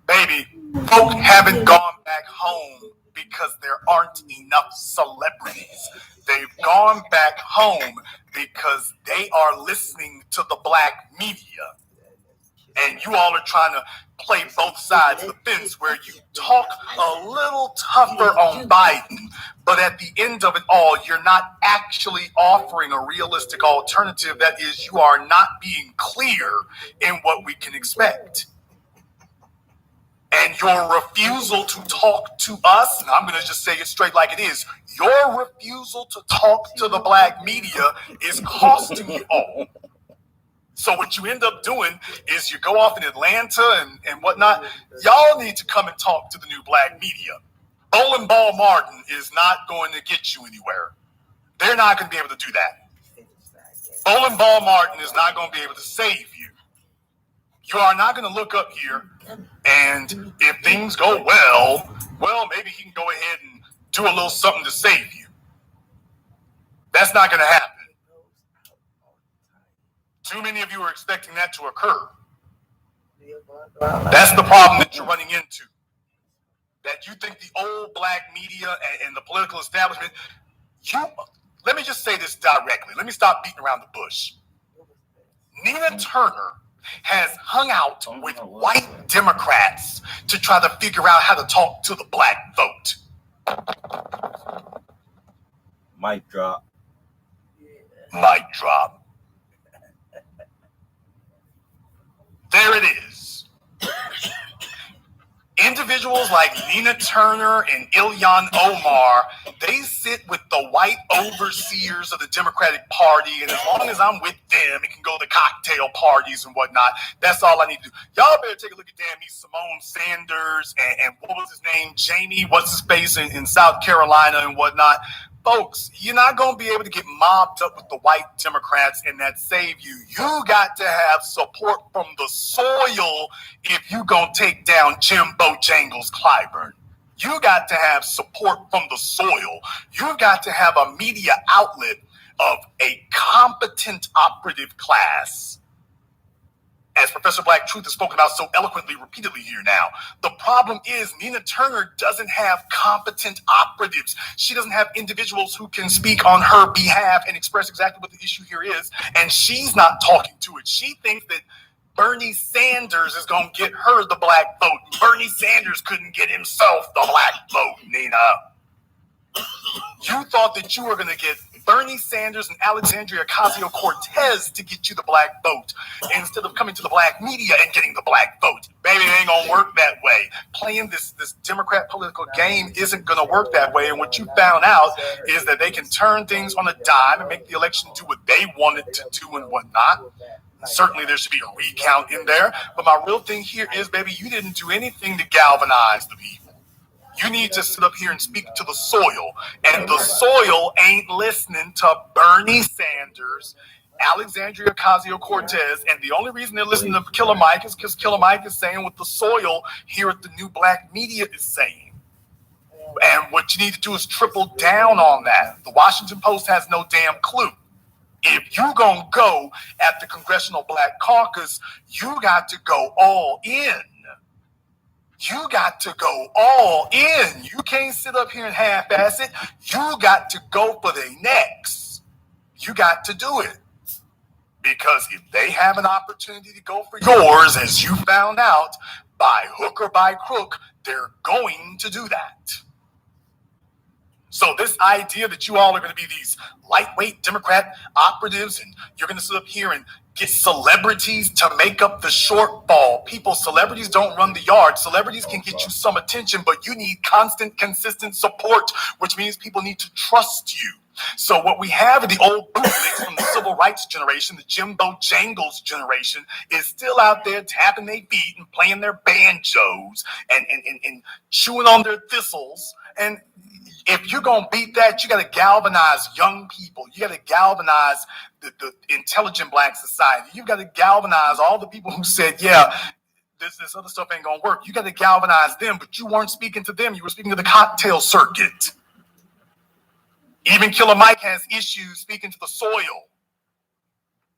Baby, folk haven't gone back home because there aren't enough celebrities. They've gone back home because they are listening to the black media. And you all are trying to play both sides of the fence where you talk a little tougher on Biden, but at the end of it all, you're not actually offering a realistic alternative. That is, you are not being clear in what we can expect. And your refusal to talk to us, and I'm going to just say it straight like it is, your refusal to talk to the black media is costing you all. So what you end up doing is you go off in Atlanta and whatnot. Y'all need to come and talk to the new black media. Bowling Ball Martin is not going to get you anywhere. They're not going to be able to do that. Bowling Ball Martin is not going to be able to save you. You are not going to look up here and if things go well, maybe he can go ahead and do a little something to save you. That's not going to happen. Too many of you are expecting that to occur. That's the problem that you're running into. That you think the old black media and the political establishment, let me just say this directly. Let me stop beating around the bush. Nina Turner has hung out with white Democrats to try to figure out how to talk to the black vote.
Mic drop.
Mic drop. There it is. Individuals like Nina Turner and Ilhan Omar, they sit with the white overseers of the Democratic Party, and as long as I'm with them, it can go to cocktail parties and whatnot. That's all I need to do. Y'all better take a look at damn me Simone Sanders and what was his name? Jamie, what's his face in South Carolina and whatnot. Folks, you're not going to be able to get mobbed up with the white Democrats and that save you. You got to have support from the soil if you going to take down Jim Bojangles Clyburn. You got to have support from the soil. You've got to have a media outlet of a competent operative class, as Professor Black Truth has spoken about so eloquently repeatedly here now. The problem is Nina Turner doesn't have competent operatives. She doesn't have individuals who can speak on her behalf and express exactly what the issue here is, and she's not talking to it. She thinks that Bernie Sanders is going to get her the black vote. Bernie Sanders couldn't get himself the black vote, Nina. You thought that you were going to get Bernie Sanders and Alexandria Ocasio-Cortez to get you the black vote instead of coming to the black media and getting the black vote. Baby, it ain't going to work that way. Playing this Democrat political game isn't going to work that way. And what you found out is that they can turn things on a dime and make the election do what they want it to do and whatnot. Certainly there should be a recount in there. But my real thing here is, baby, you didn't do anything to galvanize the people. You need to sit up here and speak to the soil. And the soil ain't listening to Bernie Sanders, Alexandria Ocasio-Cortez. And the only reason they're listening to Killer Mike is because Killer Mike is saying what the soil here at the New Black Media is saying. And what you need to do is triple down on that. The Washington Post has no damn clue. If you're going to go at the Congressional Black Caucus, you got to go all in. You got to go all in. You can't sit up here and half-ass it. You got to go for the necks. You got to do it. Because if they have an opportunity to go for yours, as you found out, by hook or by crook, they're going to do that. So this idea that you all are going to be these lightweight Democrat operatives and you're going to sit up here and get celebrities to make up the shortfall. Celebrities don't run the yard. Celebrities can get you some attention, but you need constant, consistent support, which means people need to trust you. So what we have in the old bootlegs from the civil rights generation, the Jimbo Jangles generation, is still out there tapping their feet and playing their banjos and chewing on their thistles. And if you're going to beat that, you got to galvanize young people. You got to galvanize the intelligent black society. You've got to galvanize all the people who said, yeah, this other stuff ain't going to work. You got to galvanize them, but you weren't speaking to them. You were speaking to the cocktail circuit. Even Killer Mike has issues speaking to the soil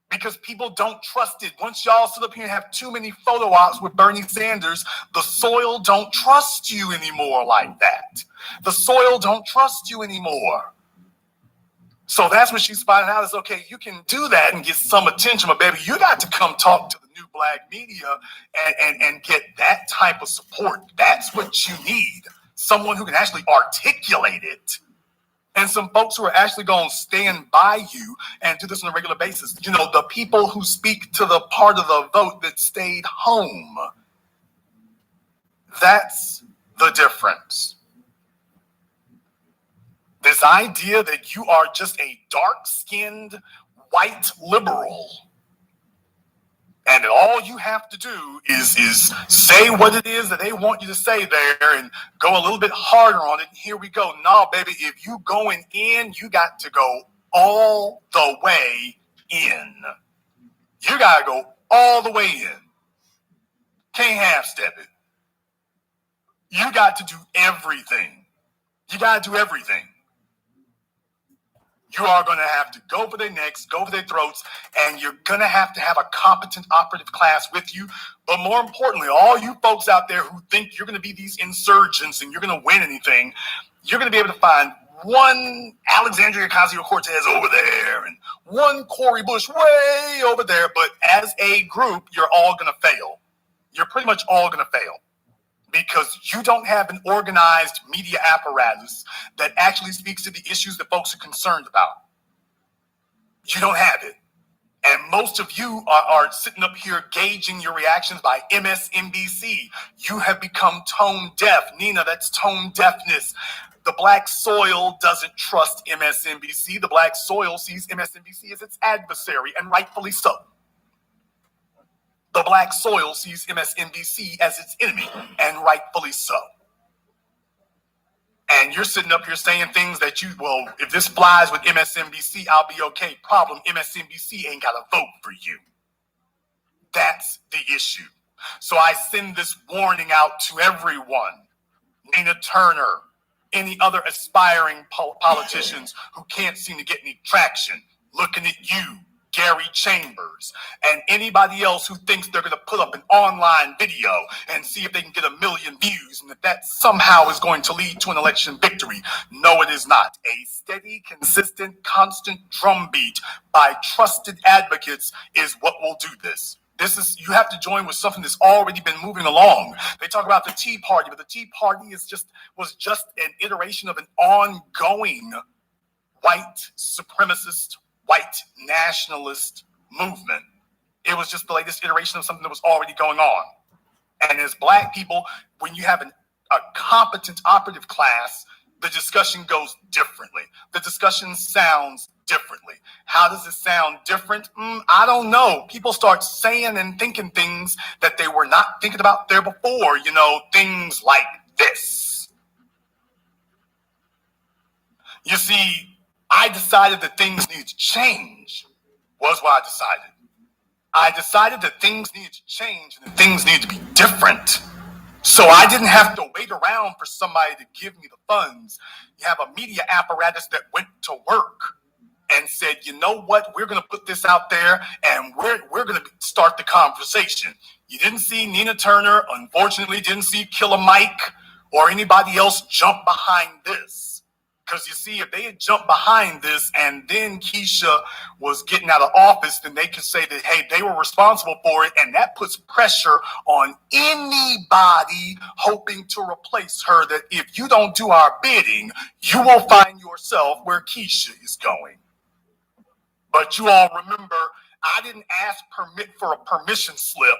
because people don't trust it. Once y'all sit up here and have too many photo ops with Bernie Sanders, the soil don't trust you anymore like that. The soil don't trust you anymore. So that's what she's finding out is, okay, you can do that and get some attention, but baby, you got to come talk to the New Black Media and get that type of support. That's what you need. Someone who can actually articulate it. And some folks who are actually going to stand by you and do this on a regular basis. You know, the people who speak to the part of the vote that stayed home. That's the difference. This idea that you are just a dark-skinned white liberal and that all you have to do is say what it is that they want you to say there and go a little bit harder on it. Here we go. No, baby, if you going in, you got to go all the way in. You got to go all the way in. Can't half-step it. You got to do everything. You got to do everything. You are going to have to go for their necks, go for their throats, and you're going to have a competent operative class with you. But more importantly, all you folks out there who think you're going to be these insurgents and you're going to win anything, you're going to be able to find one Alexandria Ocasio-Cortez over there and one Cori Bush way over there. But as a group, you're all going to fail. You're pretty much all going to fail. Because you don't have an organized media apparatus that actually speaks to the issues that folks are concerned about. You don't have it. And most of you are sitting up here gauging your reactions by MSNBC. You have become tone deaf. Nina, that's tone deafness. The black soil doesn't trust MSNBC. The black soil sees MSNBC as its adversary, and rightfully so. The black soil sees MSNBC as its enemy, and rightfully so. And you're sitting up here saying things that if this flies with MSNBC, I'll be okay. Problem, MSNBC ain't got a vote for you. That's the issue. So I send this warning out to everyone. Nina Turner, any other aspiring politicians who can't seem to get any traction, looking at you, Gary Chambers, and anybody else who thinks they're going to put up an online video and see if they can get 1 million views and that somehow is going to lead to an election victory. No, it is not. A steady, consistent, constant drumbeat by trusted advocates is what will do this. You have to join with something that's already been moving along. They talk about the Tea Party, but the Tea Party was just an iteration of an ongoing white supremacist, white nationalist movement. It was just the latest iteration of something that was already going on. And as Black people, when you have a competent operative class, the discussion goes differently. The discussion sounds differently. How does it sound different? I don't know. People start saying and thinking things that they were not thinking about there before. Things like this. You see, I decided that things need to change was what I decided. I decided that things need to change and that things need to be different. So I didn't have to wait around for somebody to give me the funds. You have a media apparatus that went to work and said, you know what, we're going to put this out there and we're going to start the conversation. You didn't see Nina Turner, unfortunately didn't see Killer Mike or anybody else jump behind this. Because you see, if they had jumped behind this and then Keisha was getting out of office, then they could say that, hey, they were responsible for it. And that puts pressure on anybody hoping to replace her, that if you don't do our bidding, you will find yourself where Keisha is going. But you all remember, I didn't ask permit for a permission slip.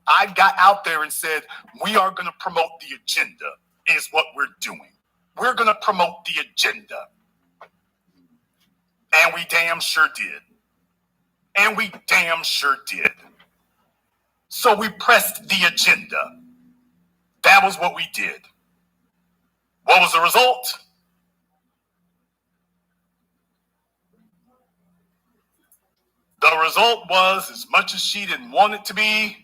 I got out there and said, we are going to promote the agenda is what we're doing. We're going to promote the agenda. And we damn sure did. And we damn sure did. So we pressed the agenda. That was what we did. What was the result? The result was, as much as she didn't want it to be,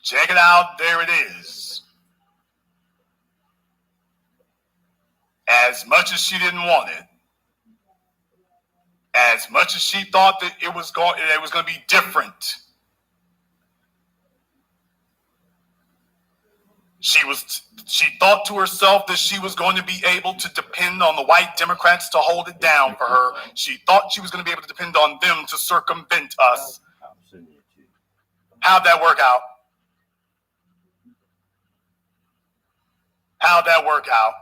check it out, there it is. As much as she didn't want it, as much as she thought that it was going to be different, she thought to herself that she was going to be able to depend on the white Democrats to hold it down for her. She thought she was going to be able to depend on them to circumvent us. How'd that work out? How'd that work out?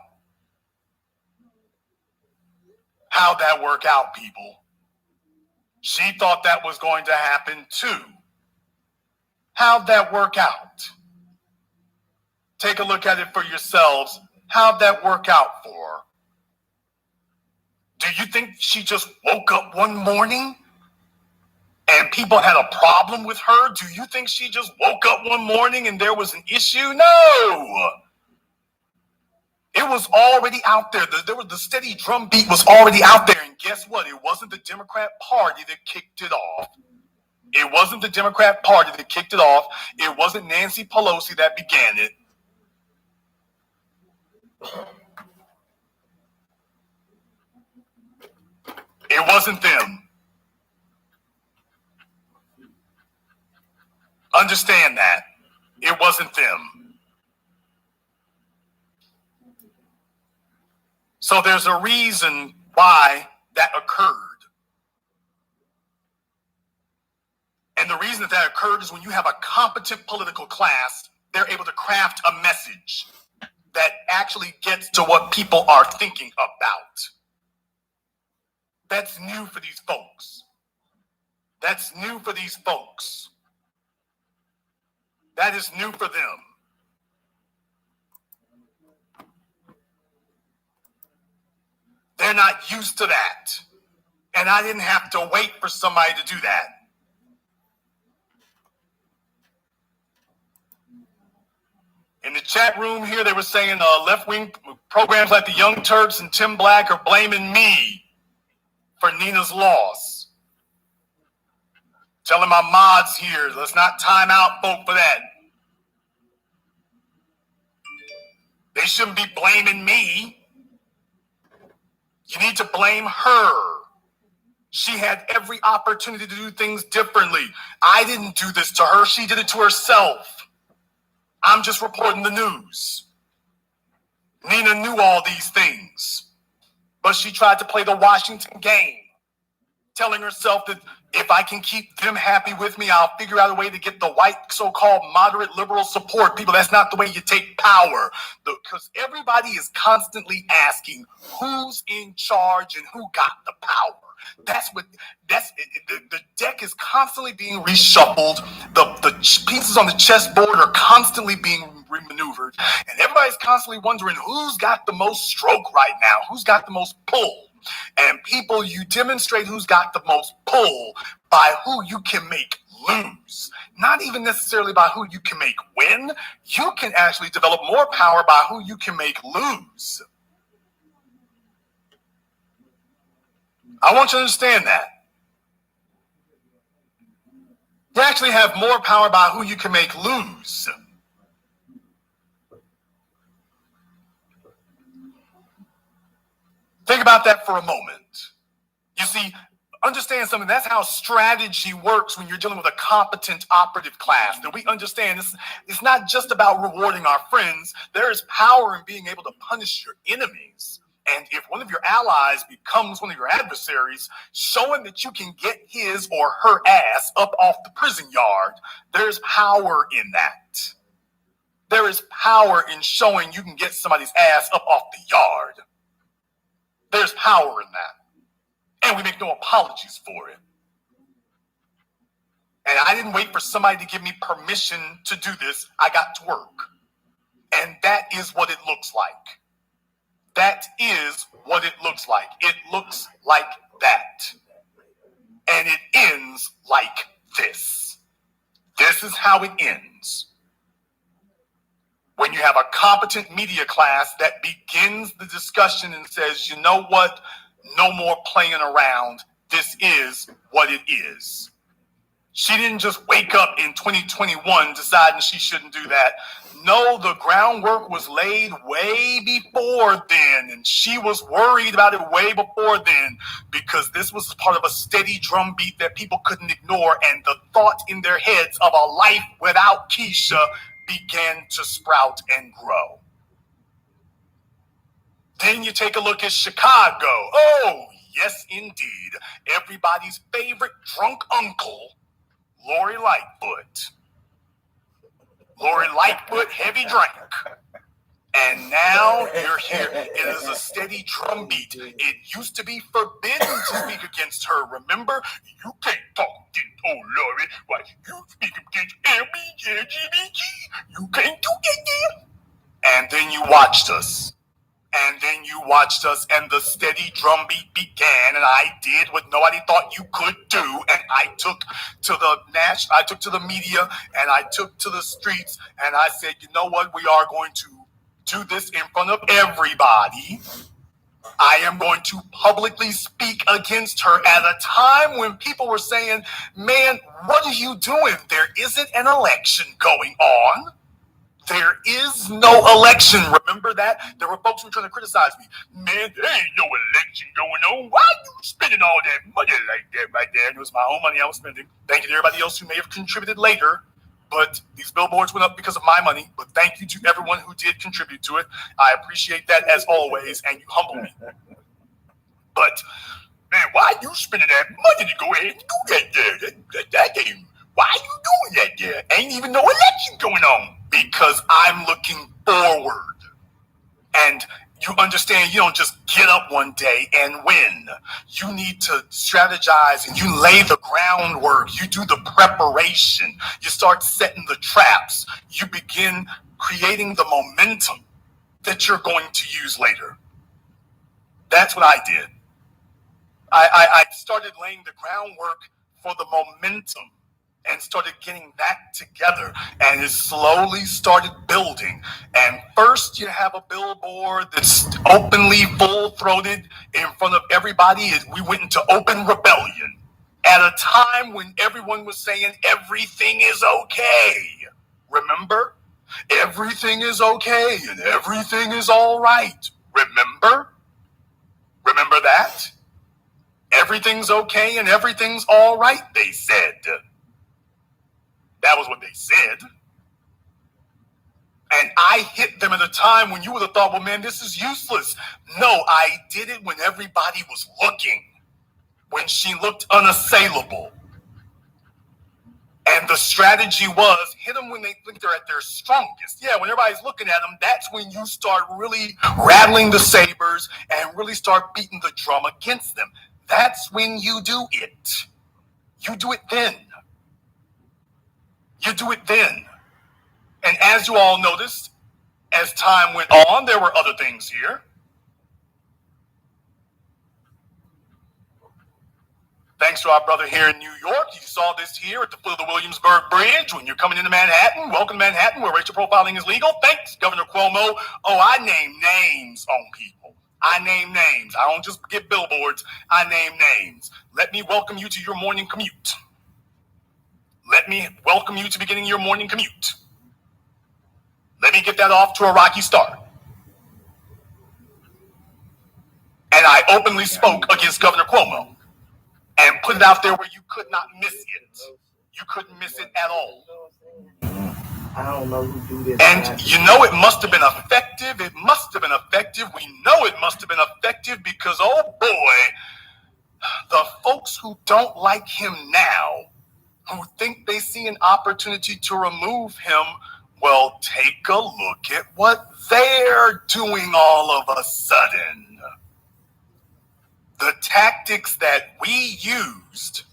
How'd that work out, people? She thought that was going to happen too. How'd that work out? Take a look at it for yourselves. How'd that work out for her? Do you think she just woke up one morning and people had a problem with her? Do you think she just woke up one morning and there was an issue? No! It was already out there. The steady drumbeat was already out there. And guess what? It wasn't the Democrat Party that kicked it off. It wasn't the Democrat Party that kicked it off. It wasn't Nancy Pelosi that began it. It wasn't them. Understand that. It wasn't them. So there's a reason why that occurred. And the reason that occurred is when you have a competent political class, they're able to craft a message that actually gets to what people are thinking about. That's new for these folks. That's new for these folks. That is new for them. They're not used to that. And I didn't have to wait for somebody to do that. In the chat room here, they were saying left-wing programs like the Young Turks and Tim Black are blaming me for Nina's loss. Telling my mods here, let's not time out folk for that. They shouldn't be blaming me. You need to blame her. She had every opportunity to do things differently. I didn't do this to her. She did it to herself. I'm just reporting the news. Nina knew all these things, but she tried to play the Washington game, telling herself that if I can keep them happy with me, I'll figure out a way to get the white so-called moderate liberal support. People, that's not the way you take power. Because everybody is constantly asking who's in charge and who got the power. The deck is constantly being reshuffled. The pieces on the chessboard are constantly being remaneuvered. And everybody's constantly wondering who's got the most stroke right now, who's got the most pull. And people, you demonstrate who's got the most pull by who you can make lose. Not even necessarily by who you can make win. You can actually develop more power by who you can make lose. I want you to understand that. You actually have more power by who you can make lose. Think about that for a moment. You see, understand something. That's how strategy works when you're dealing with a competent operative class. That we understand this. It's not just about rewarding our friends. There is power in being able to punish your enemies. And if one of your allies becomes one of your adversaries, showing that you can get his or her ass up off the prison yard, there's power in that. There is power in showing you can get somebody's ass up off the yard. There's power in that. And we make no apologies for it. And I didn't wait for somebody to give me permission to do this. I got to work. And that is what it looks like. That is what it looks like. It looks like that. And it ends like this. This is how it ends. When you have a competent media class that begins the discussion and says, you know what? No more playing around. This is what it is. She didn't just wake up in 2021 deciding she shouldn't do that. No, the groundwork was laid way before then, and she was worried about it way before then because this was part of a steady drumbeat that people couldn't ignore, and the thought in their heads of a life without Keisha began to sprout and grow. Then you take a look at Chicago. Oh, yes, indeed. Everybody's favorite drunk uncle, Lori Lightfoot. Lori Lightfoot, heavy drink. And now you're here. It is a steady drumbeat. It used to be forbidden to speak against her. Remember? You can't talk against Lori. Why, you speak against LGBT. You can't do that. And then you watched us. And then you watched us, and the steady drumbeat began, and I did what nobody thought you could do, and I took to the media, and I took to the streets, and I said, you know what, we are going to do this in front of everybody. I am going to publicly speak against her at a time when people were saying, man, what are you doing? There isn't an election going on. There is no election. Remember that? There were folks who were trying to criticize me. Man, there ain't no election going on. Why are you spending all that money like that right there? And it was my own money I was spending. Thank you to everybody else who may have contributed later. But these billboards went up because of my money. But thank you to everyone who did contribute to it. I appreciate that as always, and you humble me. But, man, why are you spending that money to go ahead and do that there? Why are you doing that there? Ain't even no election going on. Because I'm looking forward. And you understand, you don't just get up one day and win. You need to strategize and you lay the groundwork. You do the preparation. You start setting the traps. You begin creating the momentum that you're going to use later. That's what I did. I started laying the groundwork for the momentum and started getting that together, and it slowly started building. And first you have a billboard that's openly full-throated in front of everybody. We went into open rebellion at a time when everyone was saying everything is okay. Remember? Everything is okay and everything is all right. Remember? Remember that? Everything's okay and everything's all right, they said. That was what they said. And I hit them at a time when you would have thought, well, man, this is useless. No, I did it when everybody was looking, when she looked unassailable. And the strategy was hit them when they think they're at their strongest. Yeah, when everybody's looking at them, that's when you start really rattling the sabers and really start beating the drum against them. That's when you do it. You do it then. You do it then. And as you all noticed, as time went on, there were other things here. Thanks to our brother here in New York. You saw this here at the foot of the Williamsburg Bridge when you're coming into Manhattan. Welcome to Manhattan, where racial profiling is legal. Thanks, Governor Cuomo. Oh, I name names on people. I name names. I don't just get billboards. I name names. Let me welcome you to your morning commute. Let me welcome you to beginning your morning commute. Let me get that off to a rocky start. And I openly spoke against Governor Cuomo and put it out there where you could not miss it. You couldn't miss it at all.
I don't know who do this.
And you know it must have been effective. It must have been effective. We know it must have been effective because, oh boy, the folks who don't like him now, who think they see an opportunity to remove him, well, take a look at what they're doing all of a sudden. The tactics that we used,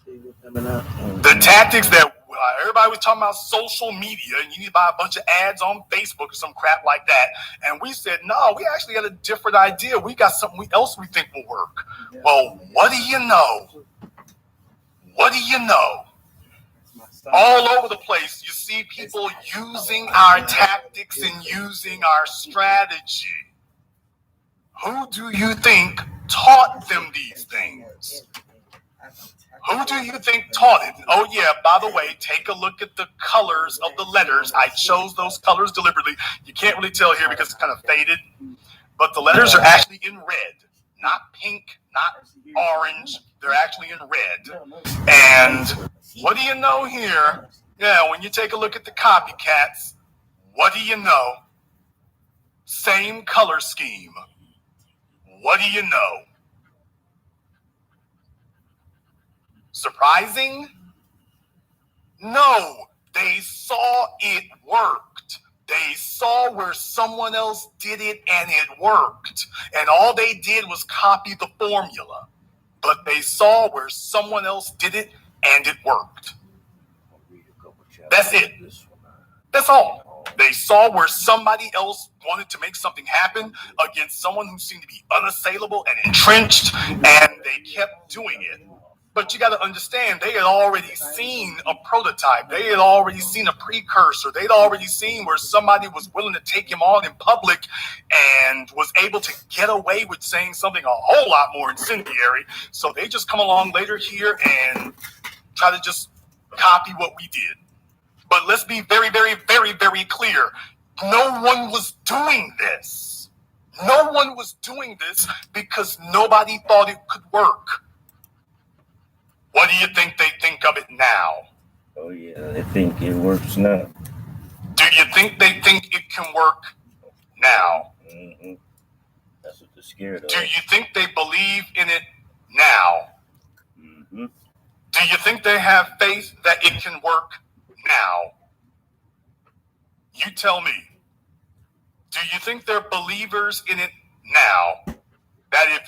the tactics that everybody was talking about social media, and you need to buy a bunch of ads on Facebook or some crap like that. And we said, no, we actually got a different idea. We got something else we think will work. Well, what do you know? What do you know? All over the place, you see people using our tactics and using our strategy. Who do you think taught them these things? Who do you think taught it? Oh, yeah, by the way, take a look at the colors of the letters. I chose those colors deliberately. You can't really tell here because it's kind of faded, but the letters are actually in red, not pink, not orange. They're actually in red. And what do you know here? Yeah, when you take a look at the copycats, what do you know? Same color scheme. What do you know? Surprising? No, they saw it worked. They saw where someone else did it and it worked. And all they did was copy the formula. But they saw where someone else did it and it worked. That's it. That's all. They saw where somebody else wanted to make something happen against someone who seemed to be unassailable and entrenched, and they kept doing it. But you got to understand, they had already seen a prototype. They had already seen a precursor. They'd already seen where somebody was willing to take him on in public and was able to get away with saying something a whole lot more incendiary. So they just come along later here and try to just copy what we did. But let's be very, very, very, very clear. No one was doing this. No one was doing this because nobody thought it could work. What do you think they think of it now?
Oh, yeah, they think it works now.
Do you think they think it can work now?
Mm-hmm. That's what they're scared of.
Do you think they believe in it now?
Mm-hmm.
Do you think they have faith that it can work now? You tell me. Do you think they're believers in it now? That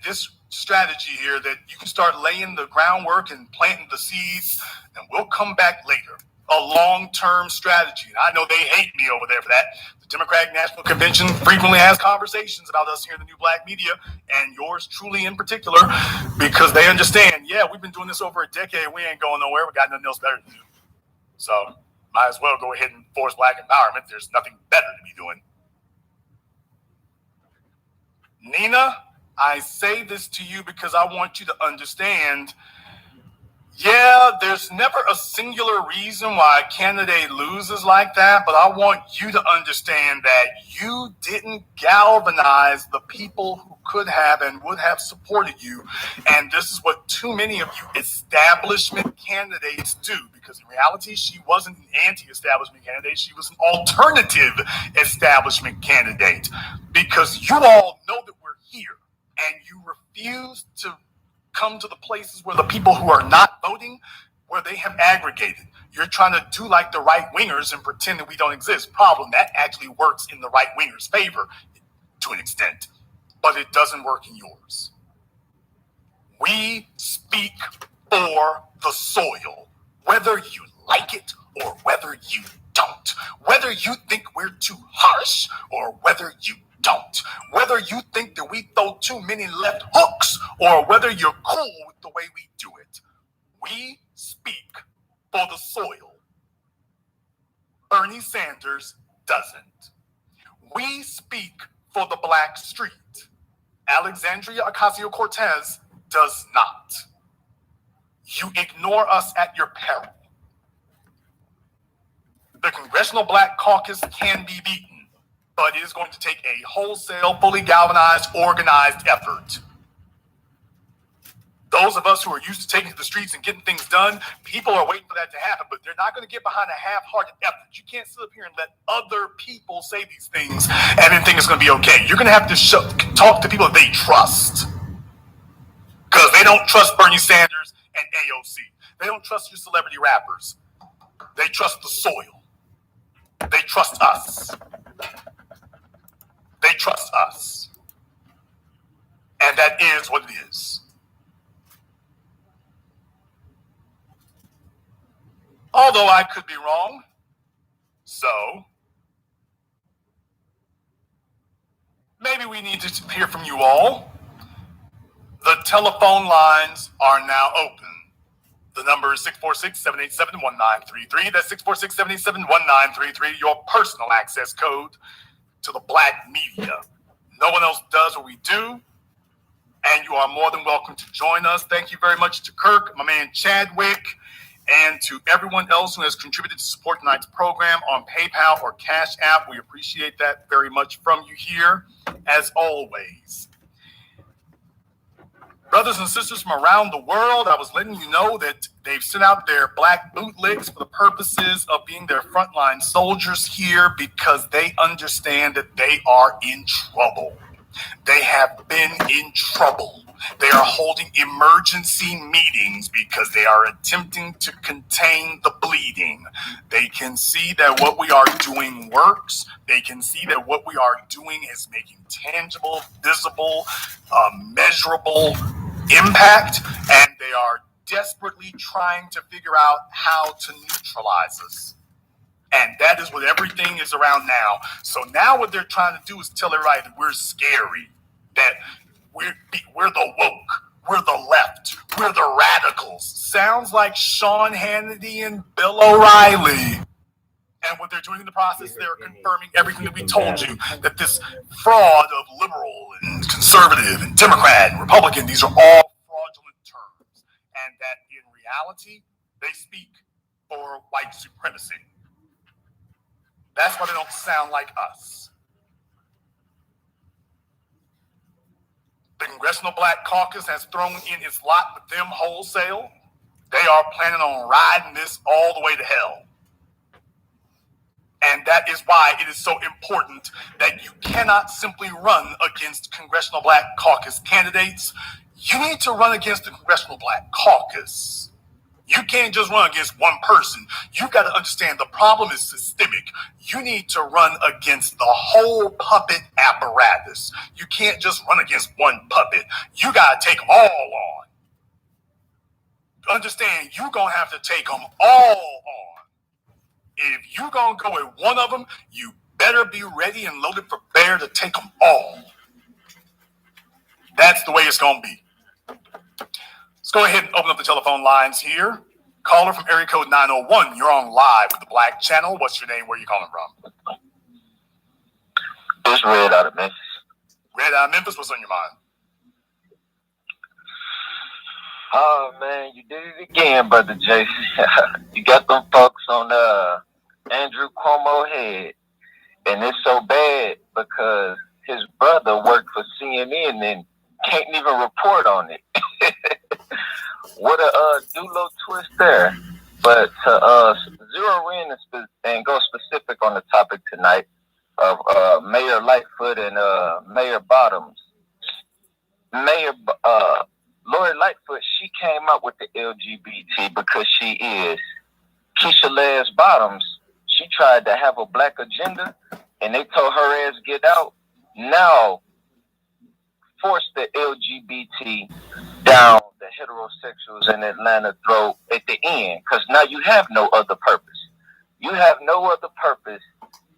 this strategy here, that you can start laying the groundwork and planting the seeds, and we'll come back later. A long-term strategy. And I know they hate me over there for that. The Democratic National Convention frequently has conversations about us here in the New Black Media, and yours truly in particular, because they understand, yeah, we've been doing this over a decade. We ain't going nowhere. We got nothing else better to do. So might as well go ahead and force Black empowerment. There's nothing better to be doing. Nina, I say this to you because I want you to understand Yeah, there's never a singular reason why a candidate loses like that, but I want you to understand that you didn't galvanize the people who could have and would have supported you. And this is what too many of you establishment candidates do, because in reality, she wasn't an anti-establishment candidate. She was an alternative establishment candidate, because you all know that we're here and you refuse to come to the places where the people who are not voting, where they have aggregated. You're trying to do like the right wingers and pretend that we don't exist. Problem, that actually works in the right wingers' favor to an extent, but it doesn't work in yours. We speak for the soil, whether you like it or whether you don't, whether you think we're too harsh or whether you don't, whether you think that we throw too many left hooks or whether you're cool with the way we do it. We speak for the soil. Bernie Sanders doesn't. We speak for the black street. Alexandria Ocasio-Cortez does not. You ignore us at your peril. The Congressional Black Caucus can be beaten, but it is going to take a wholesale, fully galvanized, organized effort. Those of us who are used to taking to the streets and getting things done, people are waiting for that to happen, but they're not going to get behind a half-hearted effort. You can't sit up here and let other people say these things and then think it's going to be okay. You're going to have to talk to people that they trust, because they don't trust Bernie Sanders and AOC. They don't trust your celebrity rappers. They trust the soil. They trust us. They trust us. And that is what it is. Although I could be wrong. So, maybe we need to hear from you all. The telephone lines are now open. The number is 646-787-1933. That's 646-787-1933, your personal access code to the black media. No one else does what we do, and you are more than welcome to join us. Thank you very much to Kirk, my man Chadwick, and to everyone else who has contributed to support tonight's program on PayPal or Cash App. We appreciate that very much from you here, as always. Brothers and sisters from around the world, I was letting you know that they've sent out their black bootlegs for the purposes of being their frontline soldiers here, because they understand that they are in trouble. They have been in trouble. They are holding emergency meetings because they are attempting to contain the bleeding. They can see that what we are doing works. They can see that what we are doing is making tangible, visible, measurable impact, and they are desperately trying to figure out how to neutralize us. And that is what everything is around now. So now what they're trying to do is tell everybody that we're scary, that we're the woke, we're the left, we're the radicals. Sounds like Sean Hannity and Bill O'Reilly. And what they're doing in the process, they're confirming everything that we told you, that this fraud of liberal and conservative and Democrat and Republican, these are all fraudulent terms. And that in reality, they speak for white supremacy. That's why they don't sound like us. The Congressional Black Caucus has thrown in its lot with them wholesale. They are planning on riding this all the way to hell. And that is why it is so important that you cannot simply run against Congressional Black Caucus candidates. You need to run against the Congressional Black Caucus. You can't just run against one person. You got to understand the problem is systemic. You need to run against the whole puppet apparatus. You can't just run against one puppet. You got to take them all on. Understand, you're going to have to take them all on. If you're going to go with one of them, you better be ready and loaded for bear to take them all. That's the way it's going to be. Let's go ahead and open up the telephone lines here. Caller from area code 901. You're on live with the Black Channel. What's your name? Where are you calling from?
It's Red out of Memphis.
Red out of Memphis. What's on your mind?
Oh man, you did it again, brother Jason. You got them folks on Andrew Cuomo head, and it's so bad because his brother worked for CNN and can't even report on it. What a do-lo twist there. But to zero in and go specific on the topic tonight of Mayor Lightfoot and Mayor Bottoms. Mayor Lori Lightfoot, she came up with the LGBT because she is. Keisha Les Bottoms, she tried to have a black agenda, and they told her ass get out. Now, force the LGBT down the heterosexuals in Atlanta throat at the end, because now you have no other purpose. You have no other purpose,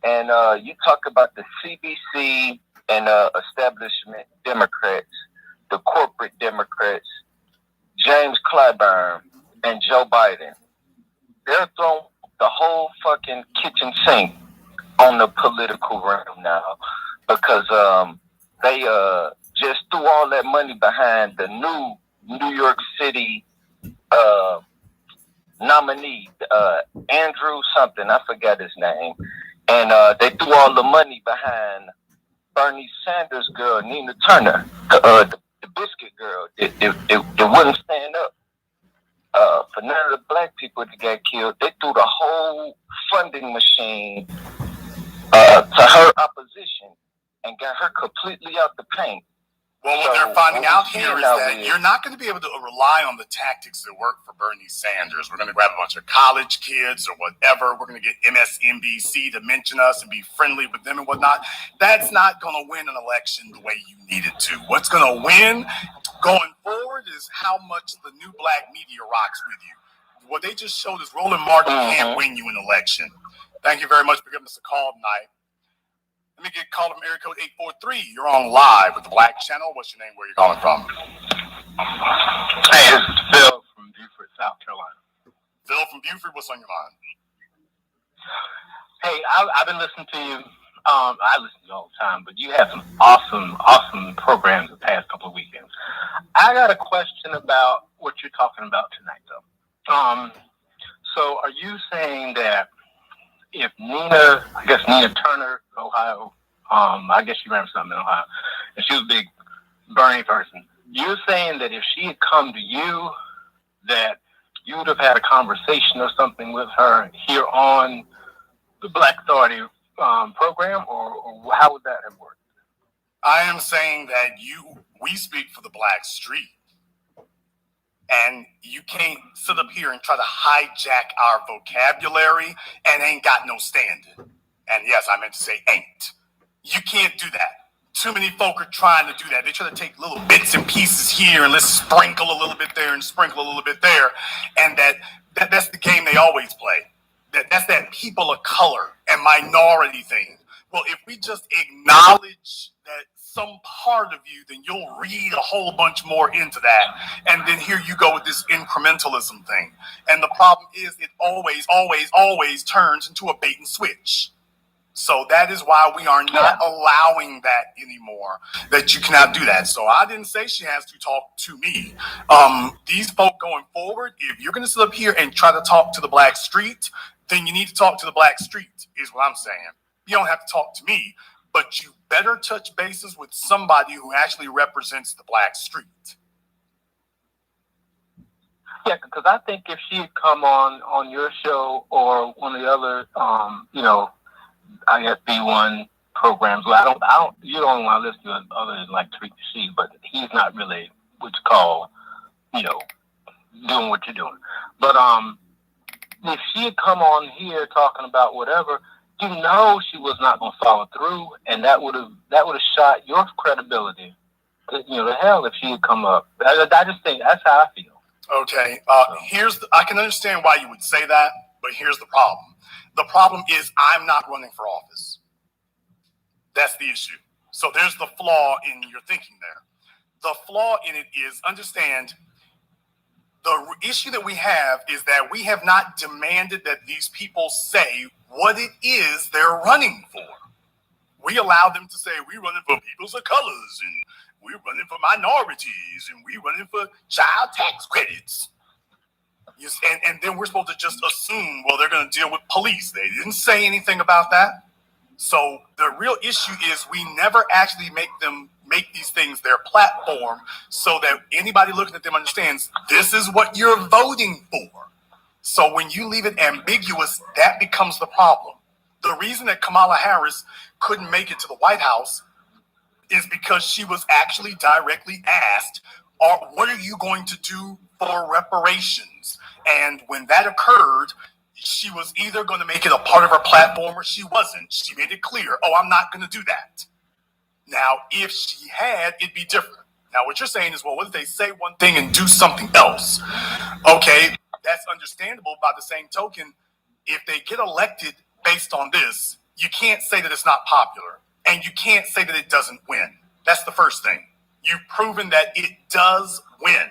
and you talk about the CBC and establishment Democrats, the corporate Democrats, James Clyburn and Joe Biden. They're throwing the whole fucking kitchen sink on the political realm now because they just threw all that money behind the new New York City nominee, Andrew something, I forgot his name, and they threw all the money behind Bernie Sanders' girl, Nina Turner, the biscuit girl, it wouldn't stand up for none of the black people that got killed. They threw the whole funding machine to her opposition and got her completely out the paint.
Well, what they're finding out here is that you're not going to be able to rely on the tactics that work for Bernie Sanders. We're going to grab a bunch of college kids or whatever. We're going to get MSNBC to mention us and be friendly with them and whatnot. That's not going to win an election the way you need it to. What's going to win going forward is how much the new black media rocks with you. What they just showed is Roland Martin can't win you an election. Thank you very much for giving us a call tonight. Let me get called from area code 843. You're on live with the Black Channel. What's your name? Where are you calling from?
Hey, this is Phil from Beaufort, South Carolina.
Phil from Beaufort, what's on your mind?
Hey, I've been listening to you. I listen to you all the time, but you have some awesome programs the past couple of weekends. I got a question about what you're talking about tonight, though. So are you saying that if Nina Turner, Ohio, I guess she ran for something in Ohio, and she was a big Bernie person, you're saying that if she had come to you, that you would have had a conversation or something with her here on the Black Authority program, or how would that have worked?
I am saying that we speak for the Black street. And you can't sit up here and try to hijack our vocabulary and ain't got no standing. And yes, I meant to say ain't. You can't do that. Too many folk are trying to do that. They try to take little bits and pieces here and let's sprinkle a little bit there and sprinkle a little bit there. And that's the game they always play. That's that people of color and minority thing. Well, if we just acknowledge that some part of you, then you'll read a whole bunch more into that. And then here you go with this incrementalism thing. And the problem is it always turns into a bait and switch. So that is why we are not allowing that anymore, that you cannot do that. So I didn't say she has to talk to me. These folk going forward, if you're going to sit up here and try to talk to the Black street, then you need to talk to the Black street, is what I'm saying. You don't have to talk to me, but you better touch bases with somebody who actually represents the Black street.
Yeah, because I think if she had come on your show or one of the other, I guess B1 programs. Well, I don't. You don't want to listen to other than like Tariq Nasheed, but he's not really what you call, doing what you're doing. But if she had come on here talking about whatever, she was not going to follow through, and that would have shot your credibility. To hell if she had come up. I just think that's how I feel.
Okay. I can understand why you would say that, but here's the problem. The problem is I'm not running for office. That's the issue. So there's the flaw in your thinking there. The flaw in it is, understand, the issue that we have is that we have not demanded that these people say what it is they're running for. We allow them to say, we're running for peoples of colors we're running for minorities, and we're running for child tax credits. And then we're supposed to just assume, well, they're going to deal with police. They didn't say anything about that. So the real issue is we never actually make these things their platform so that anybody looking at them understands this is what you're voting for. So when you leave it ambiguous, that becomes the problem. The reason that Kamala Harris couldn't make it to the White House is because she was actually directly asked, what are you going to do for reparations? And when that occurred, she was either going to make it a part of her platform or she wasn't. She made it clear, I'm not going to do that. Now, if she had, it'd be different. Now, what you're saying is, well, what if they say one thing and do something else? Okay, that's understandable. By the same token, if they get elected based on this, you can't say that it's not popular. And you can't say that it doesn't win. That's the first thing. You've proven that it does win.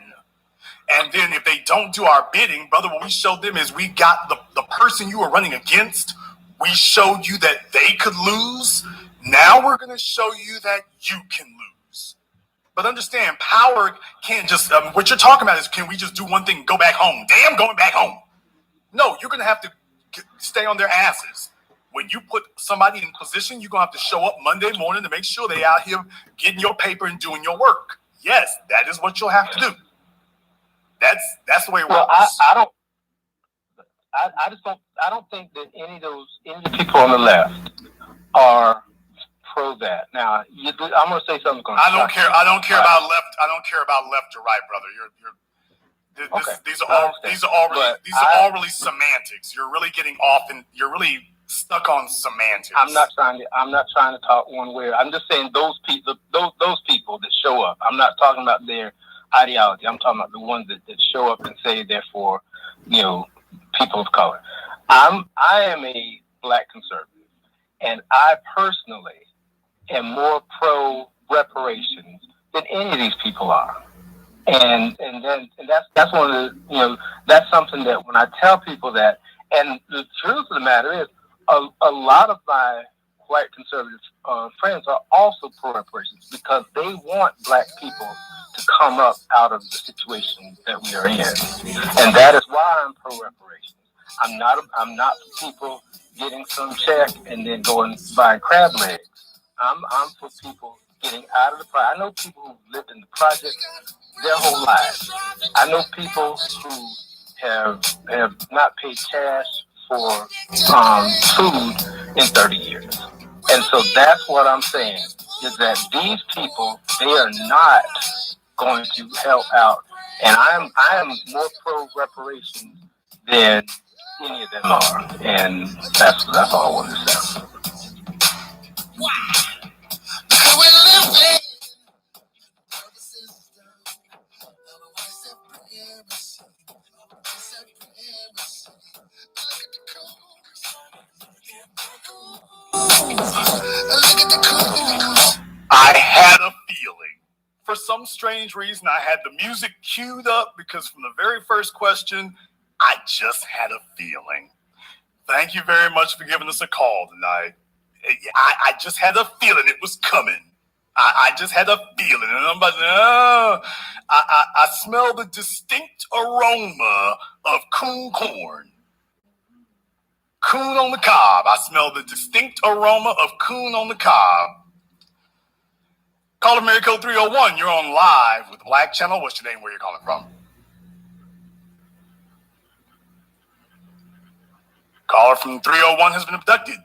And then if they don't do our bidding, brother, what we showed them is we got the person you were running against. We showed you that they could lose. Now we're going to show you that you can lose. But understand, power can't just, what you're talking about is, can we just do one thing and go back home? Damn, going back home. No, you're going to have to stay on their asses. When you put somebody in position, you're going to have to show up Monday morning to make sure they out here getting your paper and doing your work. Yes, that is what you'll have to do. That's the way it works.
I don't think that any of the people on the left are pro that. Now, I'm going to say something.
I don't care about left. I don't care about left or right, brother. These are all really semantics. You're really getting off, and you're really stuck on semantics.
I'm not trying to talk one way. I'm just saying those people that show up. I'm not talking about their ideology. I'm talking about the ones that show up and say they're for, people of color. I am a black conservative, and I personally am more pro reparations than any of these people are. And that's one of the, that's something that when I tell people that, and the truth of the matter is, a lot of my white conservative friends are also pro reparations because they want black people to come up out of the situation that we are in, and that is why I'm pro reparations. I'm not for people getting some check and then going buying crab legs. I'm for people getting out of the project. I know people who lived in the project their whole lives. I know people who have not paid cash for food in 30 years. And so that's what I'm saying, is that these people, they are not going to help out. And I am more pro reparations than any of them are. And that's all I wanted to say.
I had a feeling. For some strange reason, I had the music queued up because from the very first question, I just had a feeling. Thank you very much for giving us a call tonight. I just had a feeling it was coming. I just had a feeling. And I'm about to, I smell the distinct aroma of coon corn. Coon on the cob. I smell the distinct aroma of coon on the cob. Caller from area code 301. You're on live with the Black Channel. What's your name? Where you calling from? Caller from 301 has been abducted.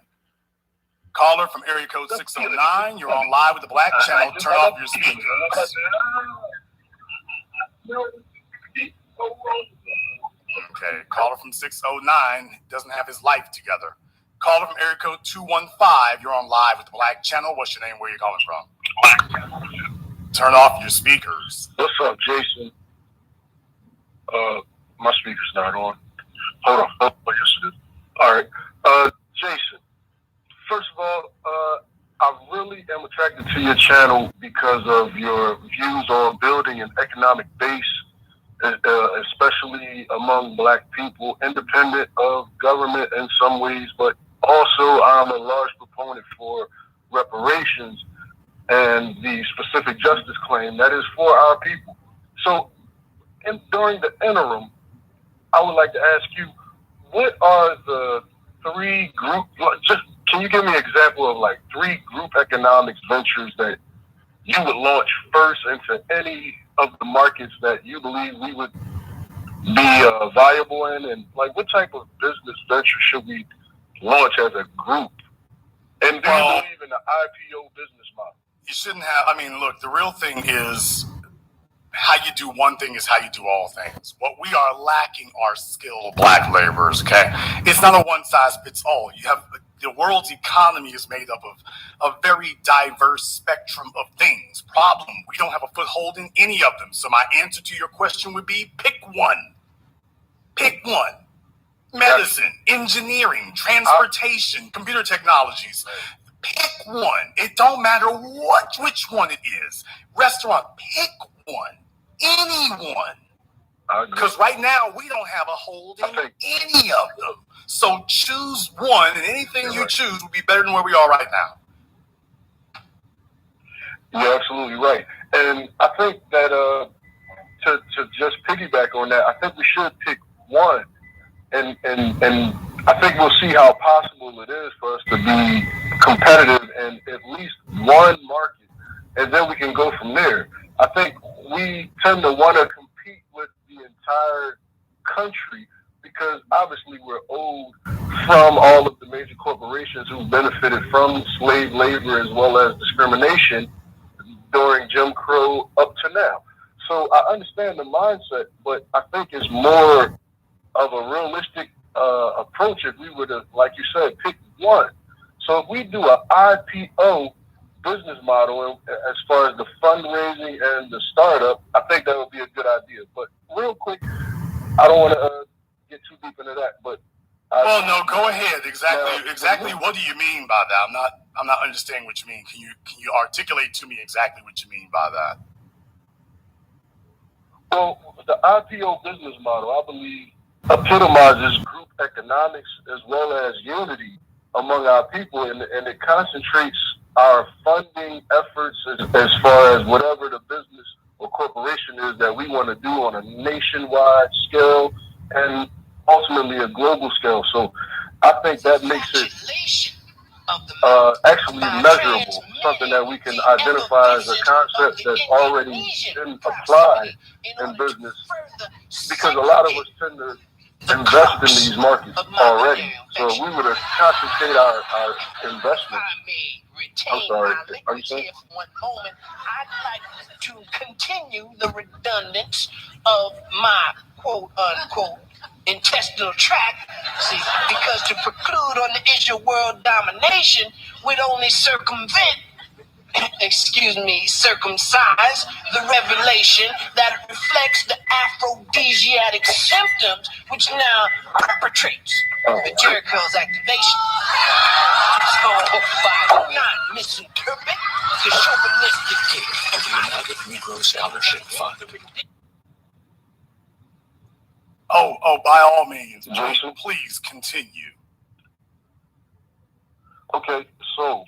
Caller from area code 609. You're on live with the Black Channel. Turn off your speakers. Okay. Caller from 609 doesn't have his life together. Caller from area code 215. You're on live with the Black Channel. What's your name? Where you calling from? Turn off your speakers.
What's up, Jason? My speaker's not on. Hold on. Oh, yes, it is. All right. Jason, first of all, I really am attracted to your channel because of your views on building an economic base, especially among black people, independent of government in some ways, but also I'm a large proponent for reparations. and the specific justice claim that is for our people. So during the interim, I would like to ask you, what are the three group, can you give me an example of like three group economics ventures that you would launch first into any of the markets that you believe we would be viable in, and like what type of business venture should we launch as a group? And do you believe in the IPO business model?
You shouldn't have, I mean, look, the real thing is how you do one thing is how you do all things. What we are lacking are skilled black laborers, okay? It's not a one size fits all. You have the world's economy is made up of a very diverse spectrum of things. Problem, we don't have a foothold in any of them. So my answer to your question would be pick one. Pick one. Medicine, engineering, transportation, computer technologies. Pick one. It don't matter which one it is. Restaurant, pick one. Anyone. Because right now we don't have a hold in any of them. So choose one, and anything you choose will be better than where we are right now.
You're absolutely right. And I think that to just piggyback on that, I think we should pick one. And I think we'll see how possible it is for us to be competitive in at least one market, and then we can go from there. I think we tend to want to compete with the entire country because obviously we're owed from all of the major corporations who benefited from slave labor as well as discrimination during Jim Crow up to now. So I understand the mindset, but I think it's more of a realistic approach if we were to, like you said, pick one. So if we do an IPO business model as far as the fundraising and the startup, I think that would be a good idea. But real quick, I don't want to get too deep into that. But
no, go ahead. Exactly. What do you mean by that? I'm not understanding what you mean. Can you articulate to me exactly what you mean by that?
Well, the IPO business model, I believe, epitomizes group economics as well as unity among our people, and it concentrates our funding efforts as far as whatever the business or corporation is that we want to do on a nationwide scale and ultimately a global scale. So I think that makes it actually measurable, something that we can identify as a concept that's already been applied in business, because a lot of us tend to invest in these markets already. So if we were to concentrate our investments, I'm sorry, are you saying?
One moment, I'd like to continue the redundance of my quote unquote intestinal tract. See, because to preclude on the issue of world domination would only circumsize the revelation that reflects the aphrodisiac symptoms which now perpetrates the Jericho's activation. So, do not misinterpret the chauvinistic
Another Negro scholarship fund.
Oh, by all means, Jason, please continue.
Okay, so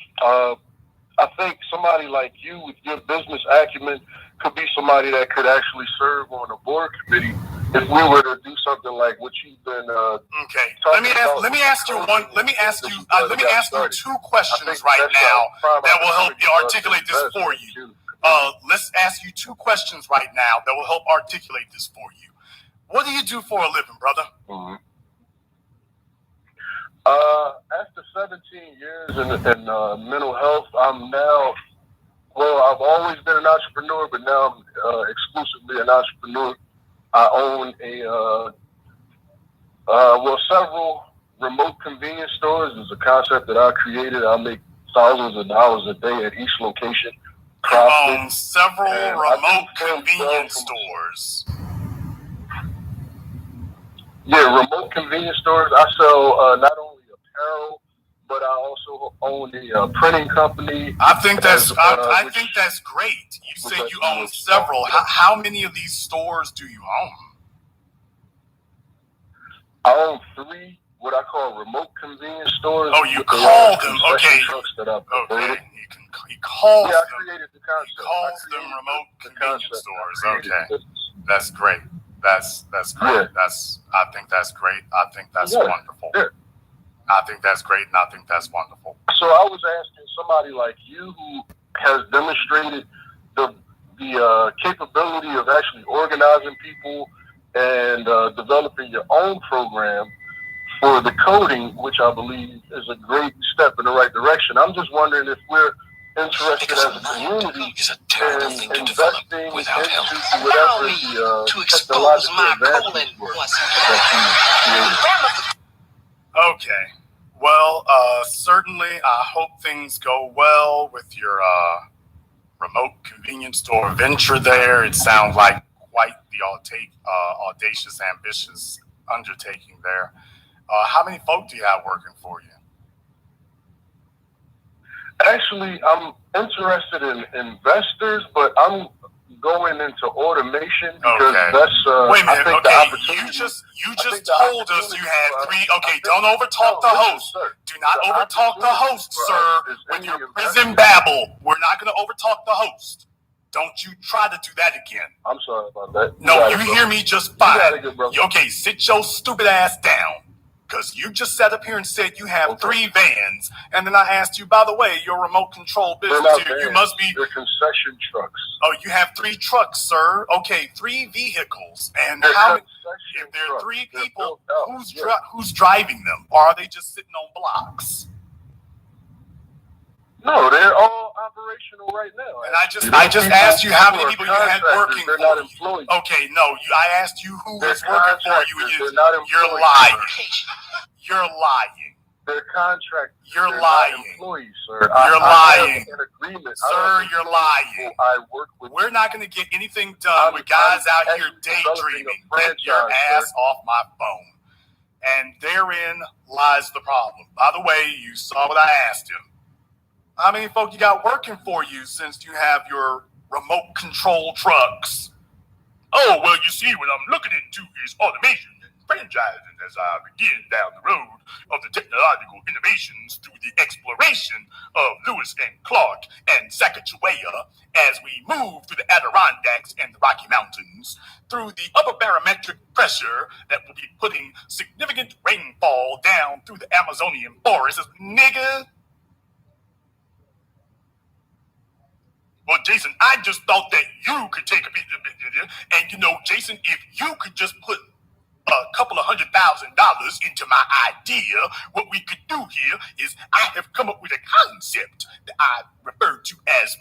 I think somebody like you with your business acumen could be somebody that could actually serve on a board committee if we were to do something like what you've been.
Okay, let me ask you two questions right now that will help you articulate this for you. Let's ask you two questions right now that will help articulate this for you. What do you do for a living, brother?
Mm-hmm. After 17 years in mental health, I'm now, I've always been an entrepreneur, but now I'm exclusively an entrepreneur. I own several remote convenience stores. It's a concept that I created. I make thousands of dollars a day at each location.
You own several remote convenience stores.
Yeah, remote convenience stores. I sell not only apparel, but I also own a printing company.
I think that's great. You say you own several. How many of these stores do you own?
I own 3 what I call remote convenience stores.
Oh, you call them? Okay.
Trucks that I've
okay. You can calls
Yeah, I
them.
created the concept.
He calls them remote convenience stores. Okay, that's great. That's great.
Yeah.
I think that's great. I think that's
Yeah.
wonderful.
Yeah.
I think that's great, and I think that's wonderful.
So I was asking somebody like you who has demonstrated the capability of actually organizing people and developing your own program for the coding, which I believe is a great step in the right direction. I'm just wondering if we're interested as a community in investing into whatever the technological advancements were that you created.
Okay. Well, certainly, I hope things go well with your remote convenience store venture there. It sounds like quite the audacious, ambitious undertaking there. How many folk do you have working for you?
Actually, I'm interested in investors, but I'm going into automation because that's
wait a minute. Okay,
you
just told us you had three. Okay, don't overtalk the host. Do not overtalk the host, sir. With your prison babble, we're not going to overtalk the host. Don't you try to do that again.
I'm sorry about that.
No, you hear me just fine. Okay, sit your stupid ass down. Because you just sat up here and said you have 3 vans, and then I asked you, by the way, your remote control business here, you must be...
They're concession trucks.
Oh, you have 3 trucks, sir. Okay, 3 vehicles. And how many... If there are 3 people, who's driving them? Or are they just sitting on blocks?
No, they're all operational right now.
And I just asked you how many people you had working for you.
They're not employees.
Okay, no, I asked you who was working for you.
They're not employees.
You're lying. You're lying.
They're contractors.
You're
they're
lying.
Not employees, sir.
You're lying.
An agreement.
Sir, you're lying.
I work with.
We're not going to get anything done with guys out here daydreaming. Get your ass off my phone. And therein lies the problem. By the way, you saw what I asked him. How many folk you got working for you since you have your remote control trucks? Oh, well, you see, what I'm looking into is automation and franchising as I begin down the road of the technological innovations through the exploration of Lewis and Clark and Sacagawea as we move through the Adirondacks and the Rocky Mountains through the upper barometric pressure that will be putting significant rainfall down through the Amazonian forests. Nigga. Well, Jason, I just thought that you could take a bit of it, and Jason, if you could just put a couple of $100,000 into my idea, what we could do here is I have come up with a concept that I refer to as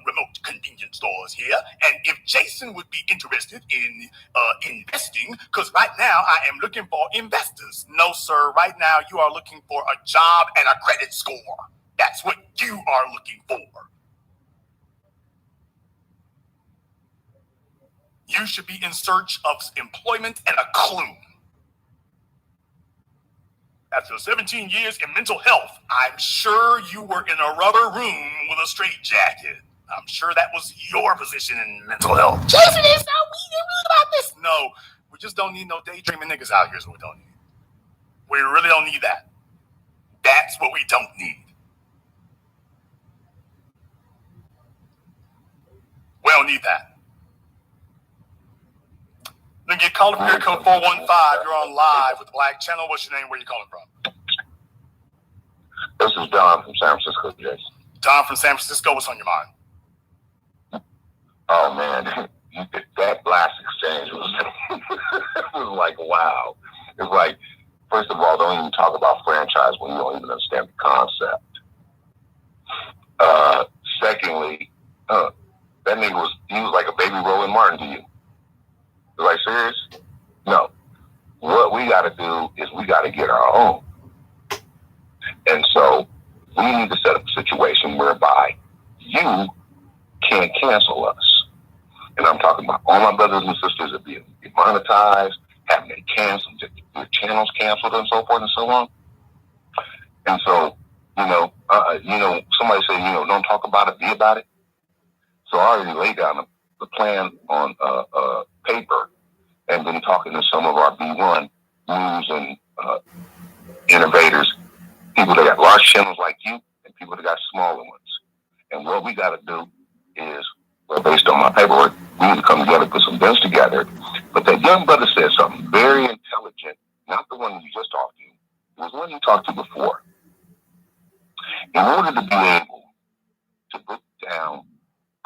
remote convenience stores here, and if Jason would be interested in investing, because right now I am looking for investors. No, sir, right now you are looking for a job and a credit score. That's what you are looking for. You should be in search of employment and a clue. After 17 years in mental health, I'm sure you were in a rubber room with a straitjacket. I'm sure that was your position in mental health. Jason, we didn't read about this. No, we just don't need no daydreaming niggas out here, so we don't need. We really don't need that. That's what we don't need. We don't need that. Then get called up here, code 415. You're on live with the Black Channel. What's your name? Where are you calling from?
This is Don from San Francisco, Jason.
Don from San Francisco. What's on your mind?
Oh, man. That blast exchange was, it was like, wow. It's like, first of all, don't even talk about franchise when you don't even understand the concept. Secondly, that nigga was like a baby Roland Martin to you. Like, serious? No. What we got to do is we got to get our own. And so we need to set up a situation whereby you can't cancel us. And I'm talking about all my brothers and sisters that be monetized, having it canceled, their channels canceled and so forth and so on. And so, somebody said, don't talk about it, be about it. So I already laid down the plan on paper and been talking to some of our B1 news and innovators, people that got large channels like you and people that got smaller ones. And what we got to do is, well, based on my paperwork, we need to come together, put some guns together. But that young brother said something very intelligent, not the one you just talked to. It was the one you talked to before. In order to be able to put down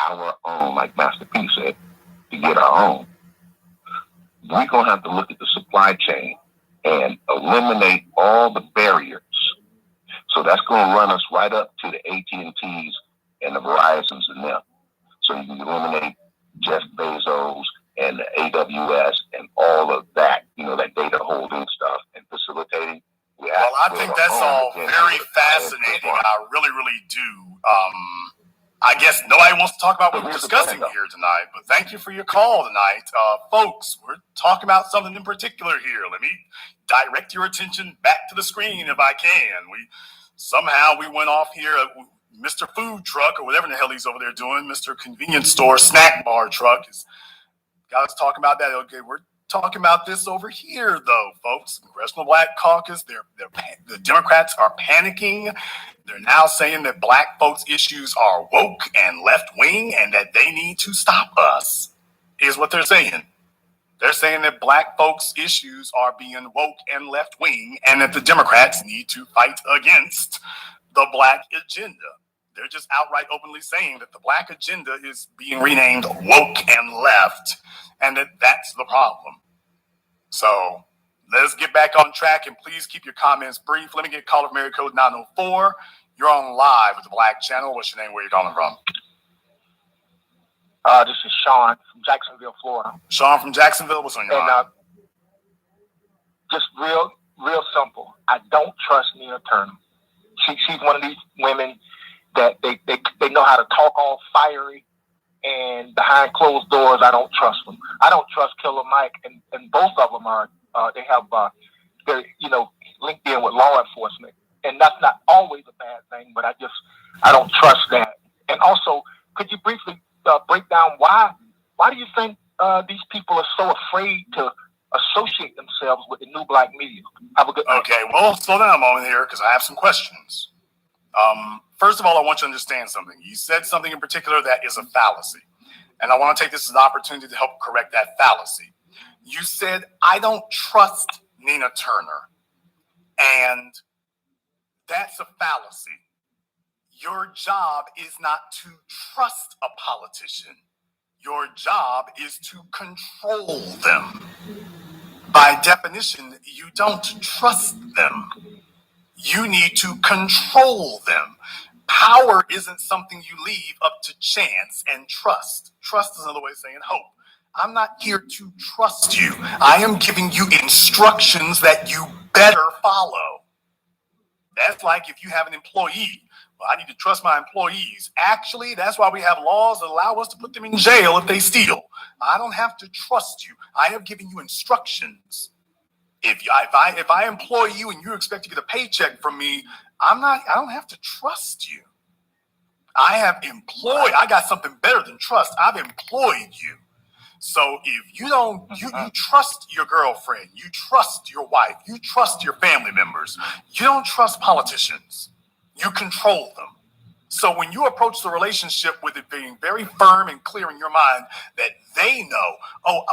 our own, like Master P said, to get our own, we're going to have to look at the supply chain and eliminate all the barriers. So that's going to run us right up to the AT&Ts and the Verizons and them. So you can eliminate Jeff Bezos and the AWS and all of that, that data holding stuff and facilitating.
Well, I think that's all very fascinating. I really, really do. I guess nobody wants to talk about what we're discussing here tonight, but thank you for your call tonight. Folks, we're talking about something in particular here. Let me direct your attention back to the screen if I can. Somehow we went off here, Mr. Food Truck or whatever the hell he's over there doing, Mr. Convenience Store Snack Bar Truck is got us talking about that. Okay, we're talking about this over here, though, folks. Congressional Black Caucus, the Democrats are panicking. They're now saying that black folks' issues are woke and left-wing and that they need to stop us, is what they're saying. They're saying that black folks' issues are being woke and left-wing and that the Democrats need to fight against the black agenda. They're just outright openly saying that the black agenda is being renamed woke and left and that that's the problem. So let's get back on track and please keep your comments brief. Let me get caller from area code 904. You're on live with the Black Channel. What's your name? Where are you calling from?
This is Sean from Jacksonville, Florida.
Sean from Jacksonville. What's on your mind?
Just real simple. I don't trust Nina Turner. She's one of these women that they know how to talk all fiery, and behind closed doors, I don't trust them. I don't trust Killer Mike, and both of them are. They're linked in with law enforcement, and that's not always a bad thing. But I don't trust that. And also, could you briefly break down why do you think these people are so afraid to associate themselves with the new black media? Have a good night.
Okay, well, slow down a moment here because I have some questions. First of all, I want you to understand something. You said something in particular that is a fallacy, and I want to take this as an opportunity to help correct that fallacy. You said, I don't trust Nina Turner, and that's a fallacy. Your job is not to trust a politician. Your job is to control them. By definition, you don't trust them. You need to control them. Power isn't something you leave up to chance and trust. Trust is another way of saying hope. I'm not here to trust you. I am giving you instructions that you better follow. That's like if you have an employee. Well, I need to trust my employees. Actually, that's why we have laws that allow us to put them in jail if they steal. I don't have to trust you. I have given you instructions. If I employ you and you expect to get a paycheck from me, I don't have to trust you. I got something better than trust. I've employed you. So if you don't, you trust your girlfriend, you trust your wife, you trust your family members. You don't trust politicians. You control them. So when you approach the relationship with it being very firm and clear in your mind that they know,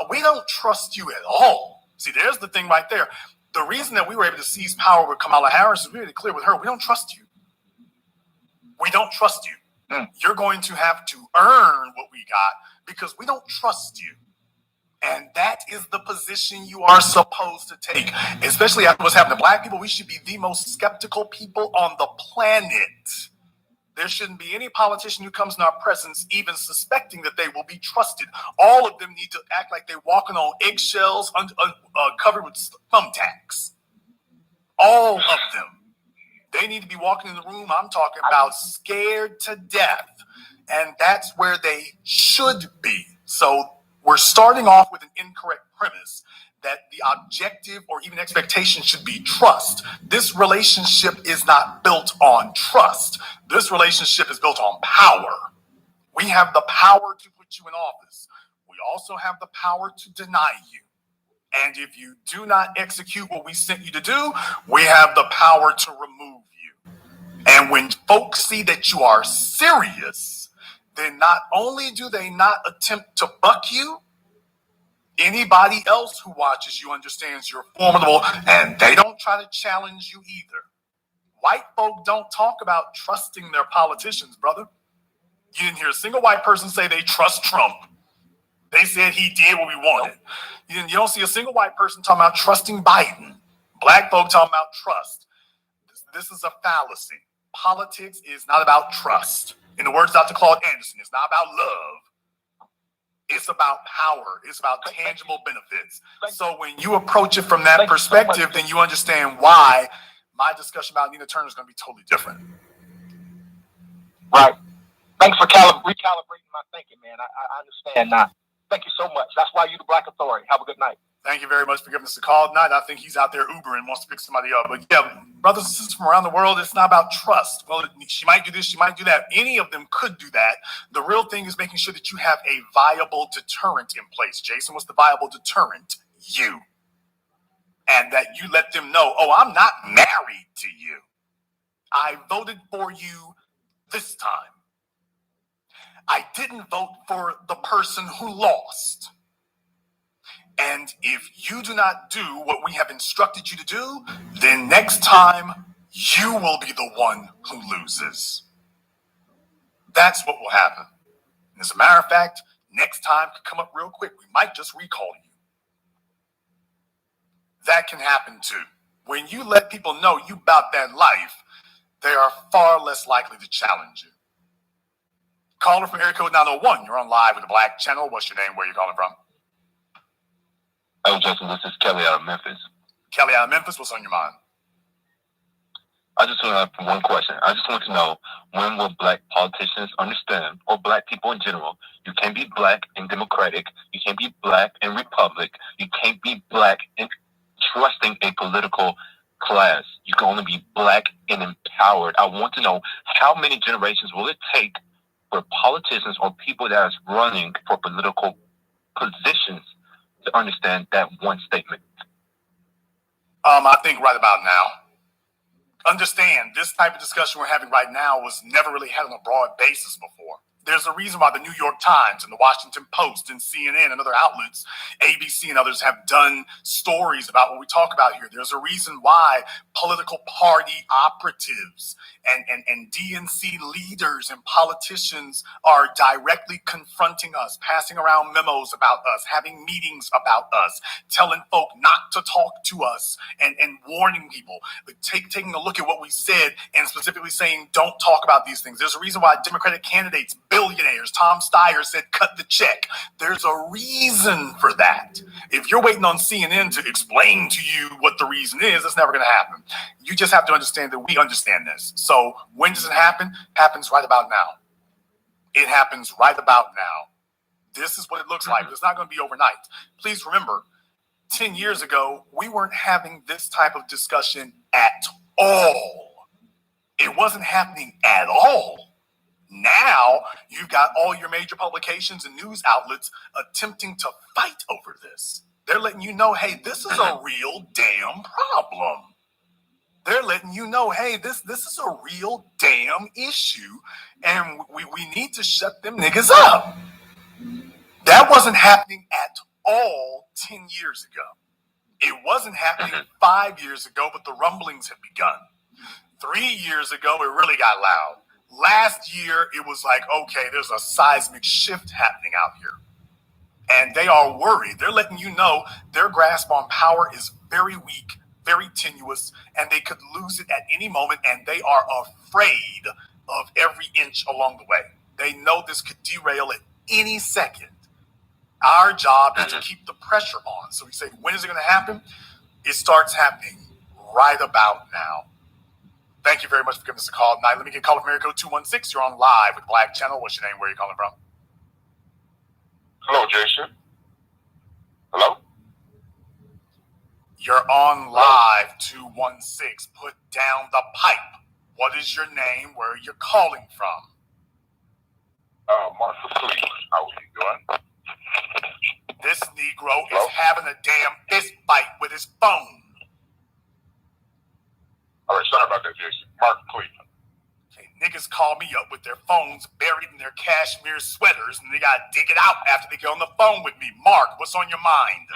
we don't trust you at all. See, there's the thing right there. The reason that we were able to seize power with Kamala Harris is we made it clear with her, we don't trust you. We don't trust you. You're going to have to earn what we got because we don't trust you. And that is the position you are supposed to take. Especially after what's happened to black people, we should be the most skeptical people on the planet. There shouldn't be any politician who comes in our presence even suspecting that they will be trusted. All of them need to act like they're walking on eggshells covered with thumbtacks. All of them. They need to be walking in the room, I'm talking about, scared to death. And that's where they should be. So we're starting off with an incorrect premise that the objective or even expectation should be trust. This relationship is not built on trust. This relationship is built on power. We have the power to put you in office. We also have the power to deny you. And if you do not execute what we sent you to do, we have the power to remove you. And when folks see that you are serious, then not only do they not attempt to buck you, anybody else who watches you understands you're formidable, and they don't try to challenge you either. White folk don't talk about trusting their politicians, brother. You didn't hear a single white person say they trust Trump. They said he did what we wanted. You don't see a single white person talking about trusting Biden. Black folk talking about trust. This is a fallacy. Politics is not about trust. In the words of Dr. Claude Anderson, it's not about love. It's about power. It's about tangible benefits. So when you approach it from that perspective, then you understand why my discussion about Nina Turner is going to be totally different.
Right. Thanks for recalibrating my thinking, man. I understand now. Thank you so much. That's why you're the Black Authority. Have a good night.
Thank you very much for giving us a call tonight. I think he's out there Uber and wants to pick somebody up. But yeah, brothers and sisters from around the world, it's not about trust. Well, she might do this, she might do that. Any of them could do that. The real thing is making sure that you have a viable deterrent in place. Jason, what's the viable deterrent? You. And that you let them know, oh, I'm not married to you. I voted for you this time. I didn't vote for the person who lost. And if you do not do what we have instructed you to do, then next time you will be the one who loses. That's what will happen. And as a matter of fact, next time could come up real quick. We might just recall you. That can happen too. When you let people know you about that life, they are far less likely to challenge you. Caller from area code 901. You're on live with the Black Channel. What's your name? Where are you calling from?
Oh, Justin, this is Kelly out of Memphis.
Kelly out of Memphis, what's on your mind?
I just want to have one question. I just want to know, when will Black politicians understand, or Black people in general, you can't be Black and Democratic, you can't be Black and Republic, you can't be Black and trusting a political class. You can only be Black and empowered. I want to know, how many generations will it take for politicians or people that are running for political positions to understand that one statement?
I think right about now. Understand, this type of discussion we're having right now was never really had on a broad basis before. There's a reason why the New York Times and the Washington Post and CNN and other outlets, ABC and others, have done stories about what we talk about here. There's a reason why political party operatives and DNC leaders and politicians are directly confronting us, passing around memos about us, having meetings about us, telling folk not to talk to us, and warning people, taking a look at what we said and specifically saying don't talk about these things. There's a reason why Democratic candidates, billionaires, Tom Steyer said cut the check. There's a reason for that. If you're waiting on CNN to explain to you what the reason is, it's never going to happen. You just have to understand that we understand this. So when does it happen? Happens right about now. It happens right about now. This is what it looks like. It's not going to be overnight. Please remember, 10 years ago, we weren't having this type of discussion at all. It wasn't happening at all. Now, you've got all your major publications and news outlets attempting to fight over this. They're letting you know, hey, this is a real damn problem. They're letting you know, hey, this is a real damn issue, and we need to shut them niggas up. That wasn't happening at all 10 years ago. It wasn't happening 5 years ago, but the rumblings had begun. 3 years ago, it really got loud. Last year, it was like, okay, there's a seismic shift happening out here. And they are worried. They're letting you know their grasp on power is very weak, very tenuous, and they could lose it at any moment, and they are afraid of every inch along the way. They know this could derail at any second. Our job is to keep the pressure on. So we say, when is it going to happen? It starts happening right about now. Thank you very much for giving us a call tonight. Let me get a call from area code 216. You're on live with Black Channel. What's your name? Where are you calling from?
Hello, Jason. Hello?
You're on live, 216. Put down the pipe. What is your name? Where are you calling from?
Martha Cleveland. How are you doing?
This Negro is having a damn fist fight with his phone.
All right, sorry about that, Jason. Mark Cleveland.
niggas call me up with their phones buried in their cashmere sweaters, and they gotta dig it out after they get on the phone with me. Mark, what's on your mind?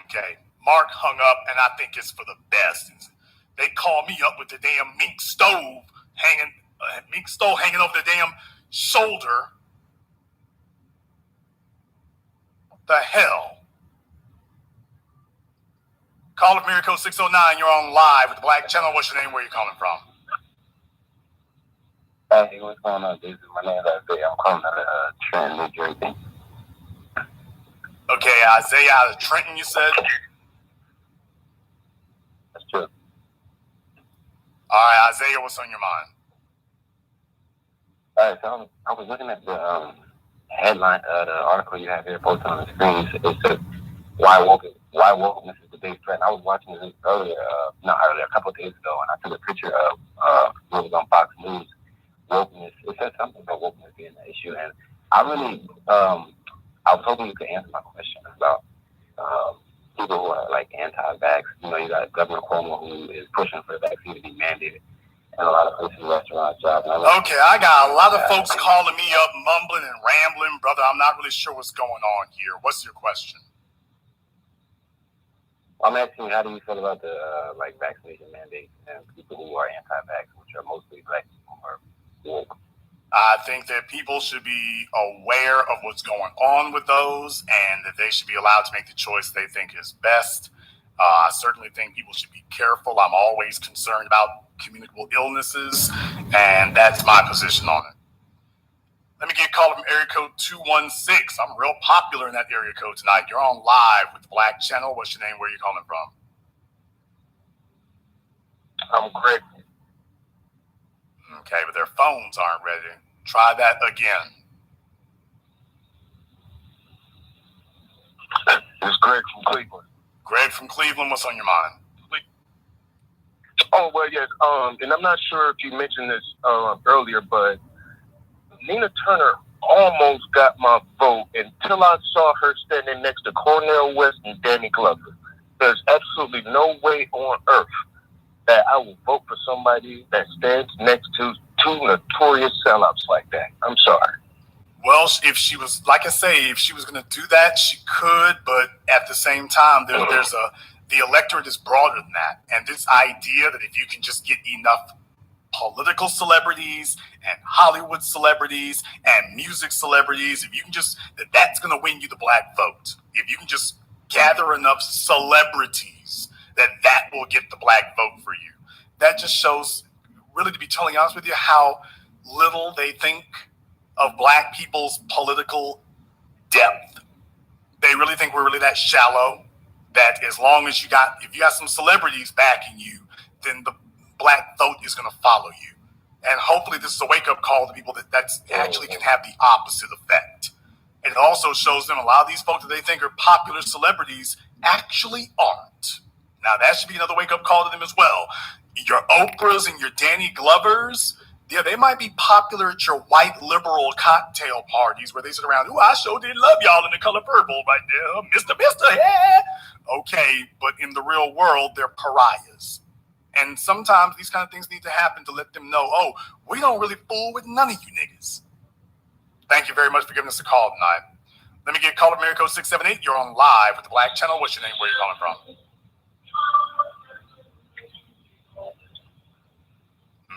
Okay, Mark hung up, and I think it's for the best. They call me up with the damn mink stove hanging over the damn shoulder. What the hell? Call of Miracle 609, you're on live with the Black Channel. What's your name? Where are you calling from?
Hey, what's going on, Jason? My name is Isaiah. I'm calling out of Trenton, New Jersey.
Okay, Isaiah out of Trenton, you said?
That's true.
All right, Isaiah, what's on your mind?
All right, so I was looking at the headline, the article you have here posted on the screen. It said, why wokeness is the big threat. And I was watching this earlier, a couple of days ago, and I took a picture of what was on Fox News, wokeness. It said something about wokeness being an issue, and I was hoping you could answer my question about people who are like anti-vax. You know, you got Governor Cuomo who is pushing for the vaccine to be mandated, and a lot of places, restaurants, jobs.
Okay, I got a lot of folks calling me up, mumbling and rambling, brother. I'm not really sure what's going on here. What's your question?
I'm asking you, how do you feel about the vaccination mandates and people who are anti-vax, which are mostly black people who are woke?
I think that people should be aware of what's going on with those, and that they should be allowed to make the choice they think is best. I certainly think people should be careful. I'm always concerned about communicable illnesses, and that's my position on it. Let me get a call from area code 216. I'm real popular in that area code tonight. You're on live with the Black Channel. What's your name? Where are you calling from?
I'm Greg.
Okay, but their phones aren't ready. Try that again.
It's Greg from Cleveland.
Greg from Cleveland, what's on your mind?
Oh, well, yes. And I'm not sure if you mentioned this earlier, but Nina Turner almost got my vote until I saw her standing next to Cornel West and Danny Glover. There's absolutely no way on earth that I will vote for somebody that stands next to two notorious sellouts like that. I'm sorry.
Well, if she was, like I say, if she was going to do that, she could, but at the same time, the electorate is broader than that. And this idea that if you can just get enough political celebrities and Hollywood celebrities and music celebrities, if you can just, that's going to win you the black vote. If you can just gather enough celebrities, that will get the black vote for you. That just shows, really, to be totally honest with you, how little they think of black people's political depth. They really think we're really that shallow, that as long as if you got some celebrities backing you, then the black vote is going to follow you. And hopefully this is a wake-up call to people that actually can have the opposite effect. It also shows them a lot of these folks that they think are popular celebrities actually aren't. Now that should be another wake-up call to them as well. Your Oprahs and your Danny Glovers, yeah, they might be popular at your white liberal cocktail parties where they sit around, ooh, I sure did love y'all in the color purple right there, Mr. yeah. Okay, but in the real world, they're pariahs. And sometimes these kind of things need to happen to let them know, oh, we don't really fool with none of you niggas. Thank you very much for giving us a call tonight. Let me get call of Miracle 678. You're on live with the Black Channel. What's your name? Where are you calling from?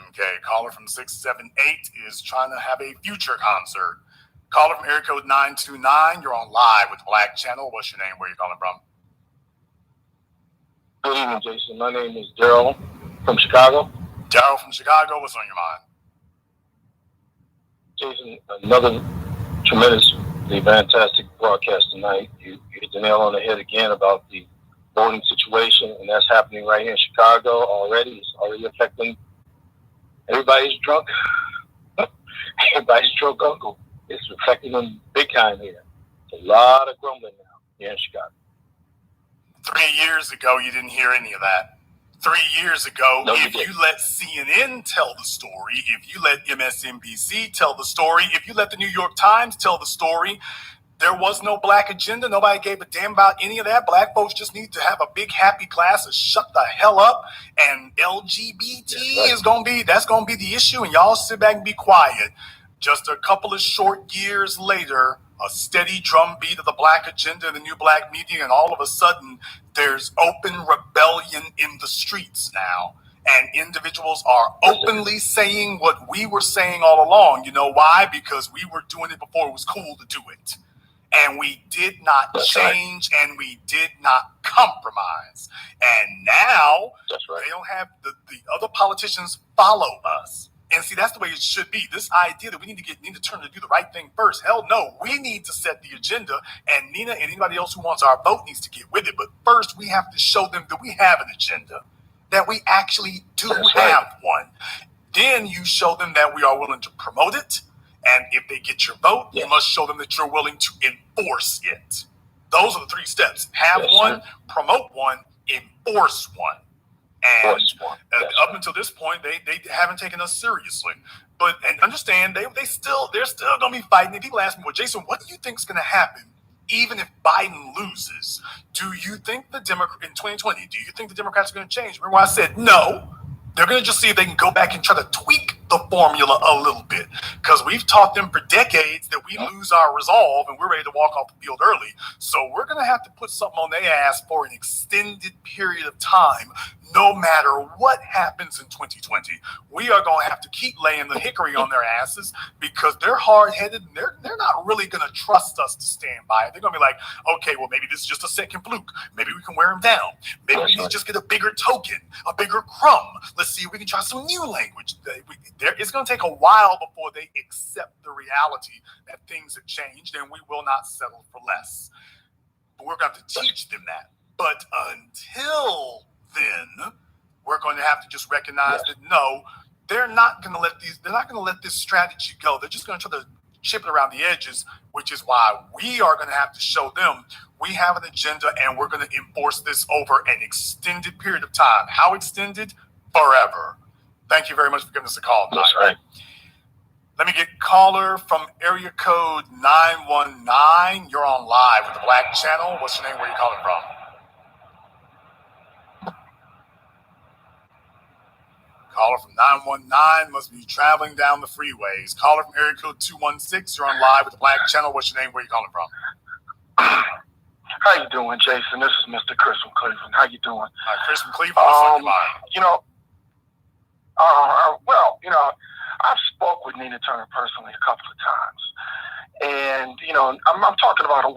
Okay, caller from 678 is trying to have a future concert. Caller from area code 929. You're on live with the Black Channel. What's your name? Where are you calling from?
Good evening, Jason. My name is Daryl from Chicago.
Daryl from Chicago. What's on your mind?
Jason, another tremendously fantastic broadcast tonight. You hit the nail on the head again about the voting situation, and that's happening right here in Chicago already. It's already affecting everybody's drunk. Everybody's drunk uncle. It's affecting them big time here. It's a lot of grumbling now here in Chicago.
3 years ago, you didn't hear any of that. 3 years ago,
no,
if you let CNN tell the story, if you let MSNBC tell the story, if you let the New York Times tell the story, There was no black agenda. Nobody gave a damn about any of that. Black folks just need to have a big happy class and shut the hell up. And LGBT is going to be the issue. And y'all sit back and be quiet. Just a couple of short years later, a steady drumbeat of the black agenda and the new black media, and all of a sudden there's open rebellion in the streets now. And individuals are openly saying what we were saying all along. You know why? Because we were doing it before it was cool to do it. And we did not change, and we did not compromise. And now they don't have the other politicians follow us. And see, that's the way it should be. This idea that we need to turn to do the right thing first. Hell no, we need to set the agenda, and Nina and anybody else who wants our vote needs to get with it. But first, we have to show them that we have an agenda, that we actually do have one. Then you show them that we are willing to promote it. And if they get your vote, you must show them that you're willing to enforce it. Those are the three steps. Have one, promote one, enforce one. And up until this point, they haven't taken us seriously. But and understand, they're still going to be fighting. And people ask me, well, Jason, what do you think is going to happen even if Biden loses? Do you think in 2020, do you think the Democrats are going to change? Remember when I said no? They're going to just see if they can go back and try to tweak the formula a little bit. Because we've taught them for decades that we lose our resolve and we're ready to walk off the field early. So we're going to have to put something on their ass for an extended period of time, no matter what happens in 2020. We are going to have to keep laying the hickory on their asses because they're hard-headed and they're not really going to trust us to stand by it. They're going to be like, okay, well, maybe this is just a second fluke. Maybe we can wear them down. Maybe we can just get a bigger token, a bigger crumb. Let's see if we can try some new language. It's going to take a while before they accept the reality that things have changed and we will not settle for less. But we're going to have to teach them that. But until then, we're going to have to just recognize that no, they're not going to let this strategy go. They're just going to try to chip it around the edges, which is why we are going to have to show them we have an agenda and we're going to enforce this over an extended period of time. How extended? Forever. Thank you very much for giving us a call tonight.
That's right.
Let me get caller from area code 919. You're on live with the Black Channel. What's your name? Where are you calling from? Caller from 919 must be traveling down the freeways. Caller from area code 216. You're on live with the Black Channel. What's your name? Where are you calling from?
How you doing, Jason? This is Mr. Chris from Cleveland. How you doing?
Chris from Cleveland. What's on your mind?
I've spoke with Nina Turner personally a couple of times, and I'm talking about a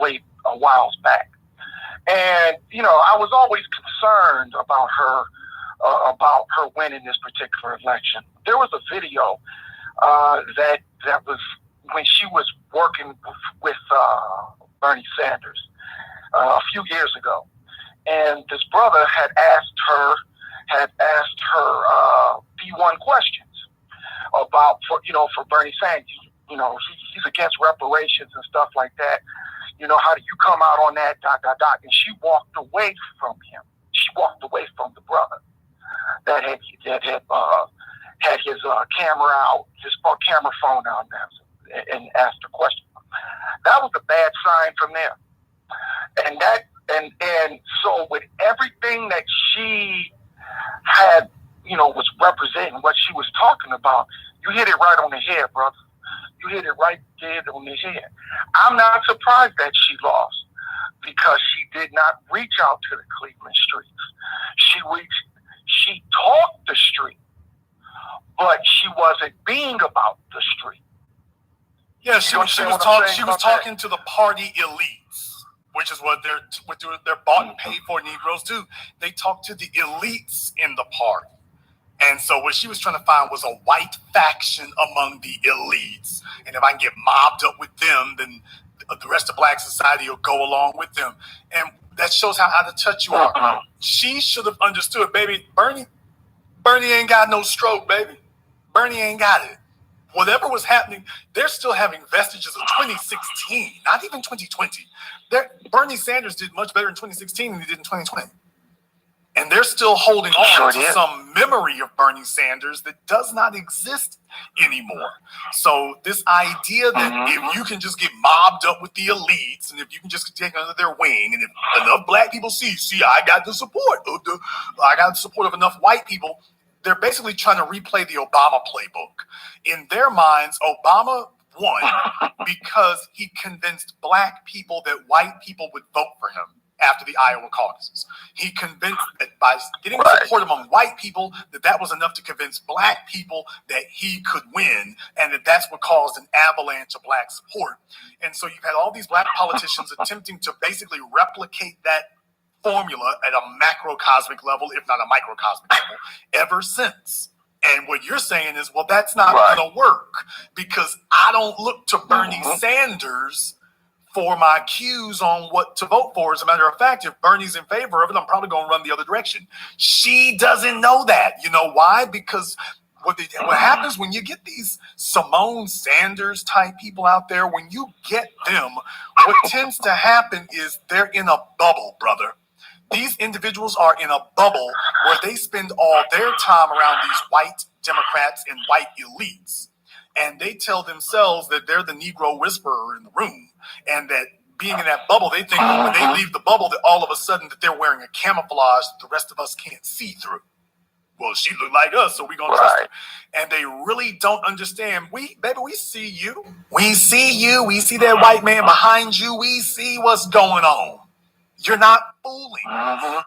while back, and I was always concerned about her winning this particular election. There was a video that was when she was working with Bernie Sanders a few years ago, and this brother had asked her D1 questions about for Bernie Sanders. He's against reparations and stuff like that. How do you come out on that? ... And she walked away from him. She walked away from the brother that had his camera out, his camera phone out, and asked a question. That was a bad sign from there. And so with everything that she had, was representing what she was talking about, you hit it right on the head, brother. You hit it right dead on the head. I'm not surprised that she lost because she did not reach out to the Cleveland streets. She talked the street, but she wasn't being about the street.
Yeah, she was talking to the party elites, which is what they're bought and paid for Negroes do. They talk to the elites in the party. And so what she was trying to find was a white faction among the elites. And if I can get mobbed up with them, then the rest of black society will go along with them. And that shows how out of touch you are. She should have understood, baby, Bernie ain't got no stroke, baby. Bernie ain't got it. Whatever was happening, they're still having vestiges of 2016, not even 2020. Bernie Sanders did much better in 2016 than he did in 2020. And they're still holding on to some memory of Bernie Sanders that does not exist anymore. So this idea that if you can just get mobbed up with the elites and if you can just take under their wing and if enough black people see, I got the support of enough white people, they're basically trying to replay the Obama playbook. In their minds, Obama won because he convinced black people that white people would vote for him after the Iowa caucuses. He convinced that by getting support among white people, that was enough to convince black people that he could win, and that's what caused an avalanche of black support. And so you've had all these black politicians attempting to basically replicate that formula at a macrocosmic level, if not a microcosmic level, ever since. And what you're saying is, well, that's not going to work because I don't look to Bernie Sanders for my cues on what to vote for. As a matter of fact, if Bernie's in favor of it, I'm probably going to run the other direction. She doesn't know that. You know why? Because what happens when you get these Simone Sanders type people out there, when you get them, what tends to happen is they're in a bubble, brother. These individuals are in a bubble where they spend all their time around these white Democrats and white elites. And they tell themselves that they're the Negro whisperer in the room. And that being in that bubble, they think that when they leave the bubble, that all of a sudden that they're wearing a camouflage that the rest of us can't see through. Well, she looked like us, so we're going to trust her. And they really don't understand. We see you. We see you. We see that white man behind you. We see what's going on. You're not fooling us.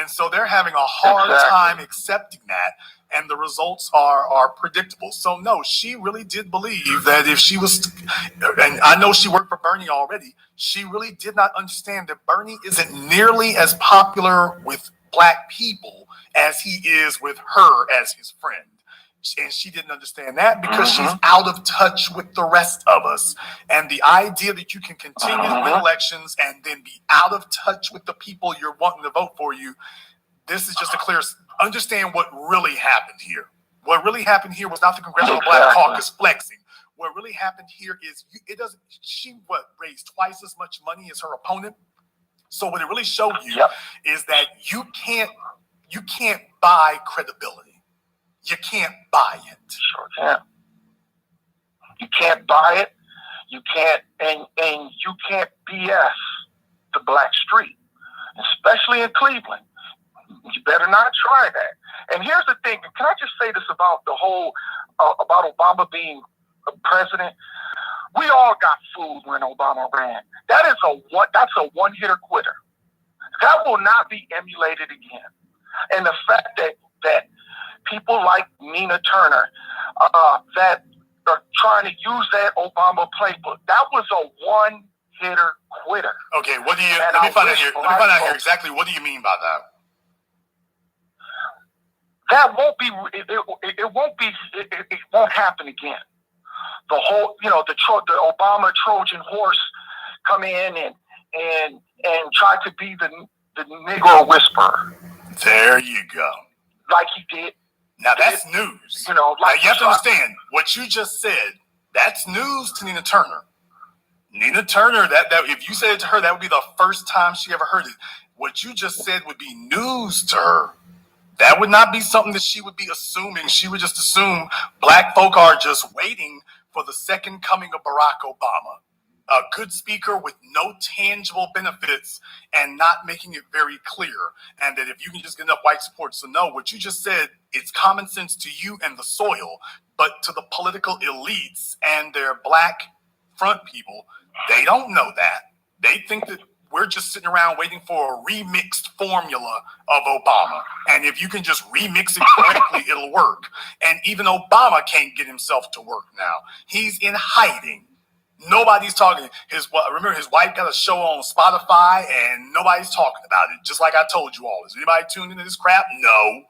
And so they're having a hard time accepting that. And the results are predictable. So no, she really did believe that if she was, and I know she worked for Bernie already, she really did not understand that Bernie isn't nearly as popular with black people as he is with her as his friend. And she didn't understand that because she's out of touch with the rest of us. And the idea that you can continue to win elections and then be out of touch with the people you're wanting to vote for you, this is just a clear. Understand what really happened here. What really happened here was not the Congressional Black Caucus flexing. What really happened here is she raised twice as much money as her opponent. So what it really showed you is that you can't buy credibility. You can't buy it.
Sure can. You can't buy it. You can't and you can't BS the black street, especially in Cleveland. You better not try that. And here's the thing. Can I just say this about the whole, about Obama being a president? We all got fooled when Obama ran. That's a one-hitter quitter. That will not be emulated again. And the fact that people like Nina Turner that are trying to use that Obama playbook, that was a one-hitter quitter.
Okay, what do you, let me find out here exactly what do you mean by that?
That won't be. It won't happen again. The whole, the Obama Trojan horse come in and try to be the Negro whisperer.
There you go.
Like he did.
Now that's news. Now you have to understand what you just said. That's news to Nina Turner. Nina Turner. That if you said it to her, that would be the first time she ever heard it. What you just said would be news to her. That would not be something that she would be assuming. She would just assume black folk are just waiting for the second coming of Barack Obama. A good speaker with no tangible benefits and not making it very clear. And that if you can just get enough white support. So no, what you just said, it's common sense to you and the soil, but to the political elites and their black front people, they don't know that. They think that we're just sitting around waiting for a remixed formula of Obama. And if you can just remix it correctly, it'll work. And even Obama can't get himself to work now. He's in hiding. Nobody's talking. Remember, his wife got a show on Spotify and nobody's talking about it. Just like I told you all. Is anybody tuned into this crap? No.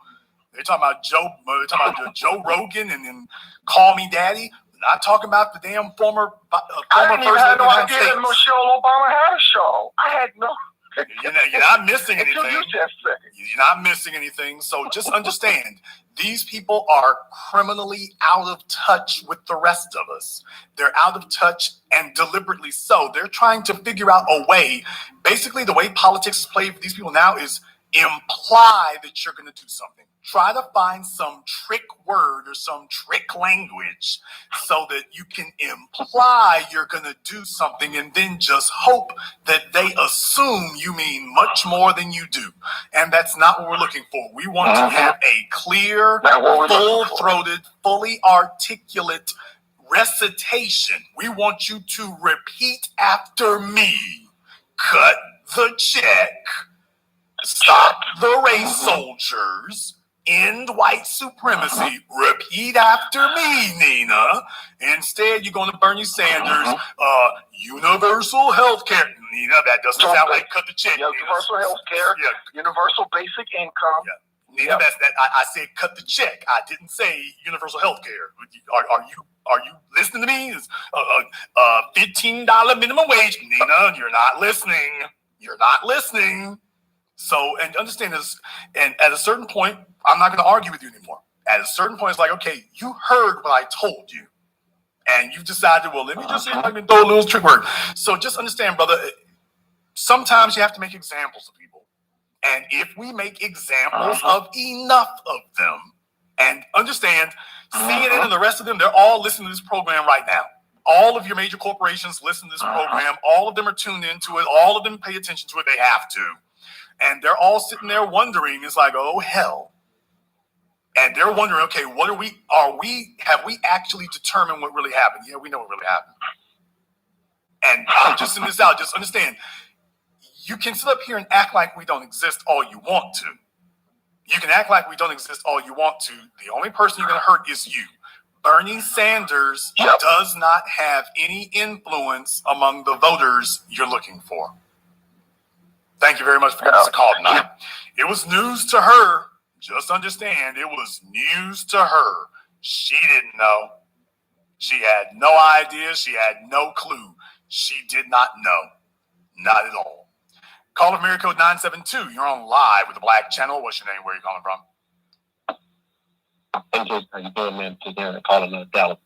They're talking about Joe Rogan and then Call Me Daddy. Not talking about the damn former
I didn't even have no idea that Michelle Obama had a show. I had no.
You're not missing anything.
You just said it.
You're not missing anything. So just understand, these people are criminally out of touch with the rest of us. They're out of touch, and deliberately so. They're trying to figure out a way. Basically, the way politics is played for these people now is imply that you're going to do something. Try to find some trick word or some trick language so that you can imply you're going to do something and then just hope that they assume you mean much more than you do. And that's not what we're looking for. We want to have a clear, full-throated, fully articulate recitation. We want you to repeat after me. Cut the check. Stop the race soldiers. End white supremacy. Repeat after me, Nina. Instead, you're going to Bernie Sanders. Universal health care. Nina, that doesn't sound like cut the check.
Yeah, universal health care. Yeah. Universal basic income.
Yeah. Nina, that's that. I said cut the check. I didn't say universal health care. Are you listening to me? It's $15 minimum wage. Nina, you're not listening. You're not listening. So, and understand this, and at a certain point, I'm not going to argue with you anymore. At a certain point, it's like, okay, you heard what I told you, and you've decided, well, let me just see if I can throw a little trick word. So just understand, brother, sometimes you have to make examples of people. And if we make examples of enough of them, and understand, CNN and the rest of them, they're all listening to this program right now. All of your major corporations listen to this program. All of them are tuned into it. All of them pay attention to it. They have to. And they're all sitting there wondering, it's like, oh, hell. And they're wondering, okay, have we actually determined what really happened? Yeah, we know what really happened. And I'm just in this out, just understand, you can sit up here and act like we don't exist all you want to. You can act like we don't exist all you want to. The only person you're going to hurt is you. Bernie Sanders does not have any influence among the voters you're looking for. Thank you very much for giving us a call tonight. It was news to her. Just understand, it was news to her. She didn't know. She had no idea. She had no clue. She did not know. Not at all. Call of Mary Code 972. You're on live with the Black Channel. What's your name? Where are you calling from?
Hey, Jason, how you doing, man? Today, calling Dallas.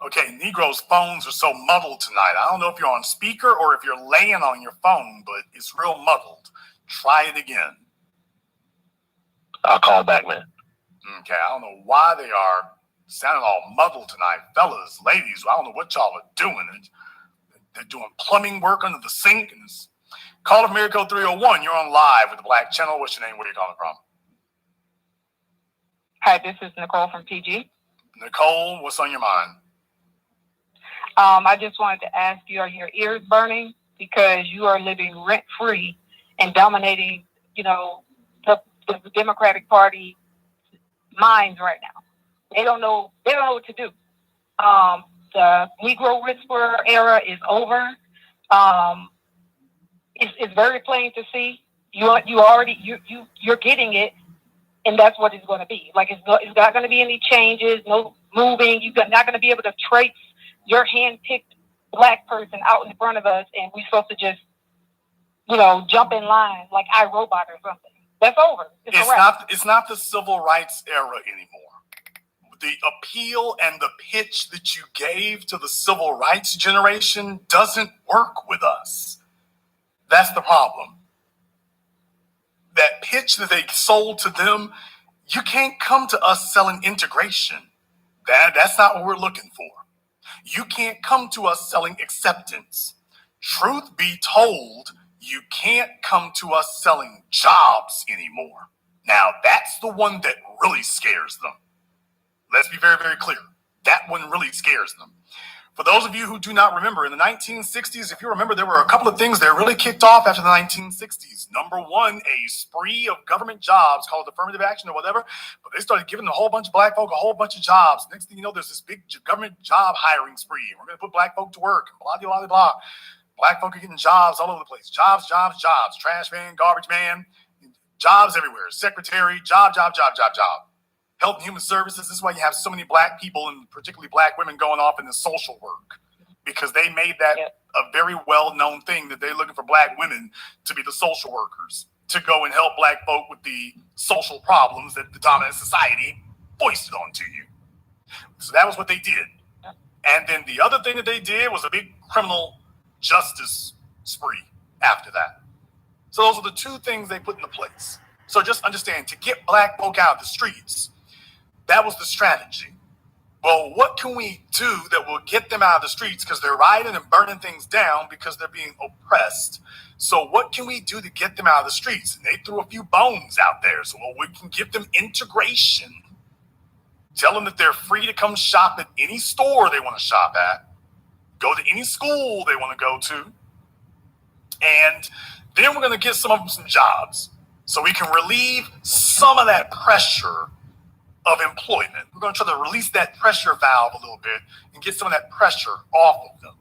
Okay, Negroes' phones are so muddled tonight. I don't know if you're on speaker or if you're laying on your phone, but it's real muddled. Try it again.
I'll call back, man.
Okay, I don't know why they are sounding all muddled tonight. Fellas, ladies, I don't know what y'all are doing. They're doing plumbing work under the sink. And Call of Miracle 301, you're on live with the Black Channel. What's your name? Where are you calling from?
Hi, this is Nicole from PG.
Nicole, what's on your mind?
I just wanted to ask you, are your ears burning? Because you are living rent-free and dominating, the Democratic Party minds right now. They don't know what to do. The Negro Whisperer era is over. It's very plain to see. You're getting it, and that's what it's going to be. Like it's not going to be any changes, no moving. You're not going to be able to trace your hand-picked black person out in front of us, and we're supposed to just, jump in line like iRobot or something. That's over.
It's not the civil rights era anymore. The appeal and the pitch that you gave to the civil rights generation doesn't work with us. That's the problem. That pitch that they sold to them, you can't come to us selling integration. That's not what we're looking for. You can't come to us selling acceptance. Truth be told, you can't come to us selling jobs anymore. Now, that's the one that really scares them. Let's be very, very clear. That one really scares them. For those of you who do not remember, in the 1960s, if you remember, there were a couple of things that really kicked off after the 1960s. Number one, a spree of government jobs called affirmative action or whatever, but they started giving a whole bunch of black folk a whole bunch of jobs. Next thing you know, there's this big government job hiring spree. We're going to put black folk to work, blah, blah, blah, blah. Black folk are getting jobs all over the place. Jobs, jobs, jobs. Trash man, garbage man, jobs everywhere. Secretary, job. Health and Human Services. This is why you have so many black people, and particularly black women, going off into social work, because they made that a very well-known thing that they're looking for black women to be the social workers, to go and help black folk with the social problems that the dominant society foisted onto you. So that was what they did. And then the other thing that they did was a big criminal justice spree after that. So those are the two things they put into place. So just understand, to get black folk out of the streets, that was the strategy. Well, what can we do that will get them out of the streets? Because they're rioting and burning things down because they're being oppressed. So what can we do to get them out of the streets? And they threw a few bones out there. So we can give them integration. Tell them that they're free to come shop at any store they want to shop at. Go to any school they want to go to. And then we're going to get some of them some jobs. So we can relieve some of that pressure of employment. We're going to try to release that pressure valve a little bit and get some of that pressure off of them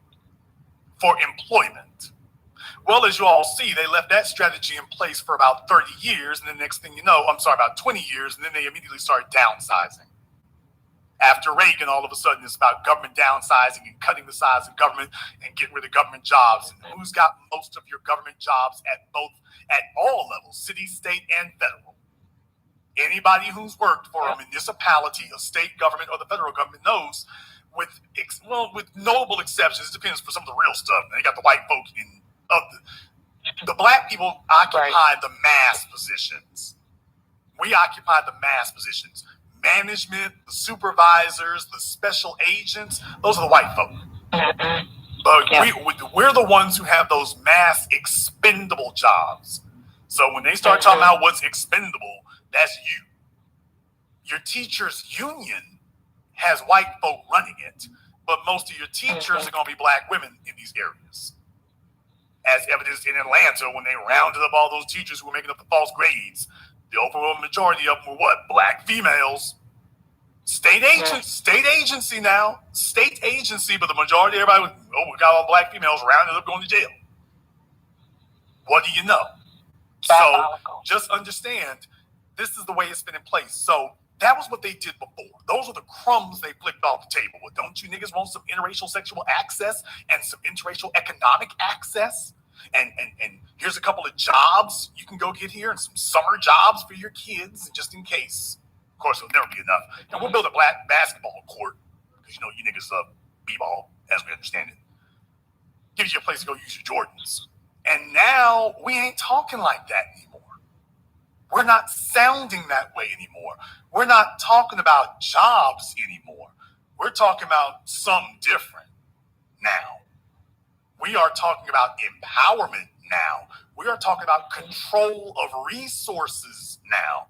for employment. Well, as you all see, they left that strategy in place for about 30 years. And the next thing you know, about 20 years. And then they immediately started downsizing. After Reagan, all of a sudden, it's about government downsizing and cutting the size of government and getting rid of government jobs. And who's got most of your government jobs at all levels, city, state, and federal? Anybody who's worked for a municipality, a state government, or the federal government knows, with notable exceptions, it depends for some of the real stuff. They got the white folk the black people occupy the mass positions. We occupy the mass positions. Management, the supervisors, the special agents, those are the white folk. But we're the ones who have those mass expendable jobs. So when they start talking about what's expendable, that's you. Your teachers' union has white folk running it, but most of your teachers are going to be black women in these areas. As evidenced in Atlanta when they rounded up all those teachers who were making up the false grades. The overwhelming majority of them were what? Black females. State agency now. State agency, but the majority of everybody was, we got all black females rounded up going to jail. What do you know? So just understand, this is the way it's been in place. So that was what they did before. Those are the crumbs they flicked off the table. Well, don't you niggas want some interracial sexual access and some interracial economic access? And here's a couple of jobs you can go get here and some summer jobs for your kids, just in case. Of course, it'll never be enough. And we'll build a black basketball court because, you niggas love b-ball, as we understand it. Gives you a place to go use your Jordans. And now we ain't talking like that anymore. We're not sounding that way anymore. We're not talking about jobs anymore. We're talking about something different now. We are talking about empowerment now. We are talking about control of resources now.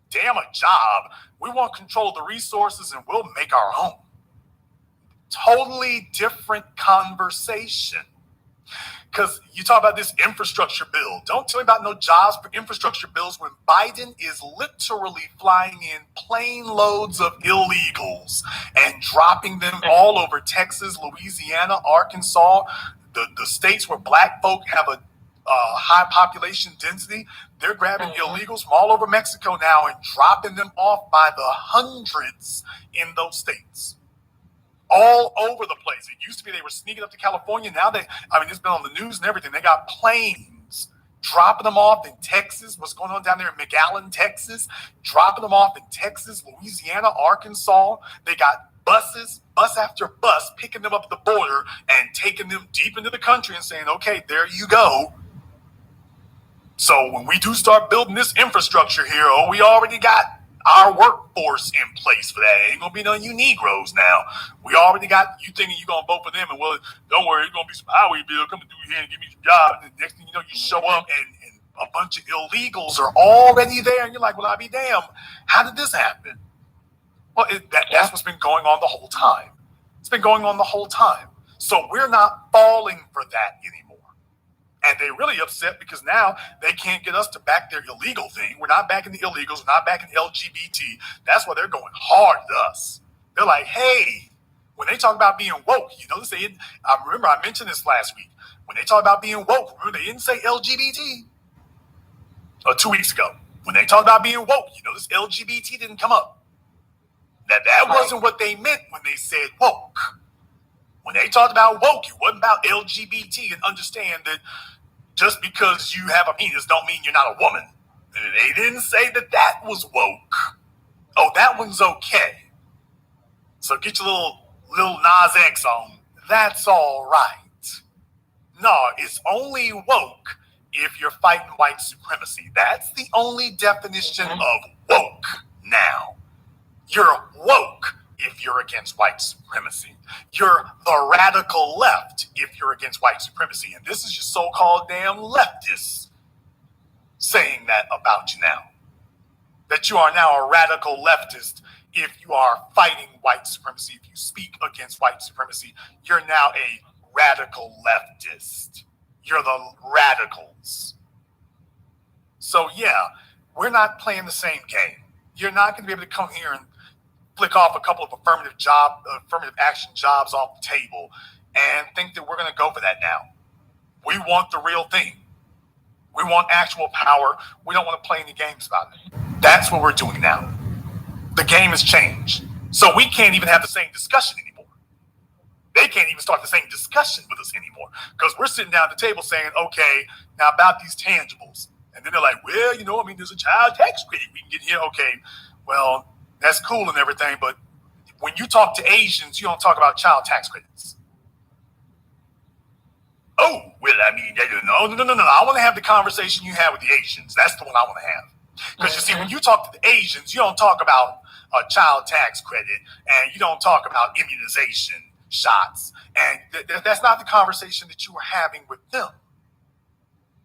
Damn a job. We want control of the resources and we'll make our own. Totally different conversation. Because you talk about this infrastructure bill. Don't tell me about no jobs for infrastructure bills when Biden is literally flying in plane loads of illegals and dropping them all over Texas, Louisiana, Arkansas, the states where black folk have a high population density. They're grabbing illegals from all over Mexico now and dropping them off by the hundreds in those states. All over the place. It used to be they were sneaking up to California. Now it's been on the news and everything. They got planes dropping them off in Texas. What's going on down there in McAllen, Texas? Dropping them off in Texas, Louisiana, Arkansas. They got bus after bus picking them up at the border and taking them deep into the country and saying, okay, there you go. So when we do start building this infrastructure here, we already got our workforce in place for that. It ain't gonna be none of you Negroes now. We already got you thinking you're gonna vote for them, and well, don't worry, it's gonna be some highway bill coming through here and give me some jobs. And the next thing you know, you show up and a bunch of illegals are already there, and you're like, well, I'll be damned. How did this happen? Well, that's what's been going on the whole time. It's been going on the whole time. So we're not falling for that anymore. And they're really upset because now they can't get us to back their illegal thing. We're not backing the illegals. We're not backing LGBT. That's why they're going hard at us. They're like, hey, when they talk about being woke, I remember I mentioned this last week. When they talk about being woke, remember they didn't say LGBT. Or 2 weeks ago. When they talked about being woke, this LGBT didn't come up. That wasn't what they meant when they said woke. When they talked about woke, it wasn't about LGBT, and understand that just because you have a penis don't mean you're not a woman. They didn't say that was woke. Oh, that one's okay. So get your little Nas X on. That's all right. No, it's only woke if you're fighting white supremacy. That's the only definition of woke now. You're woke if you're against white supremacy. You're the radical left if you're against white supremacy. And this is your so-called damn leftists saying that about you now. That you are now a radical leftist if you are fighting white supremacy. If you speak against white supremacy, you're now a radical leftist. You're the radicals. So yeah, we're not playing the same game. You're not going to be able to come here and flick off a couple of affirmative action jobs off the table and think that we're going to go for that now. We want the real thing. We want actual power. We don't want to play any games about it. That's what we're doing now. The game has changed. So we can't even have the same discussion anymore. They can't even start the same discussion with us anymore because we're sitting down at the table saying, okay, now about these tangibles. And then they're like, well, there's a child tax credit we can get here. Okay, well, that's cool and everything, but when you talk to Asians, you don't talk about child tax credits. Oh, well, no. I want to have the conversation you had with the Asians. That's the one I want to have. Because you see, when you talk to the Asians, you don't talk about a child tax credit and you don't talk about immunization shots. And that's not the conversation that you were having with them.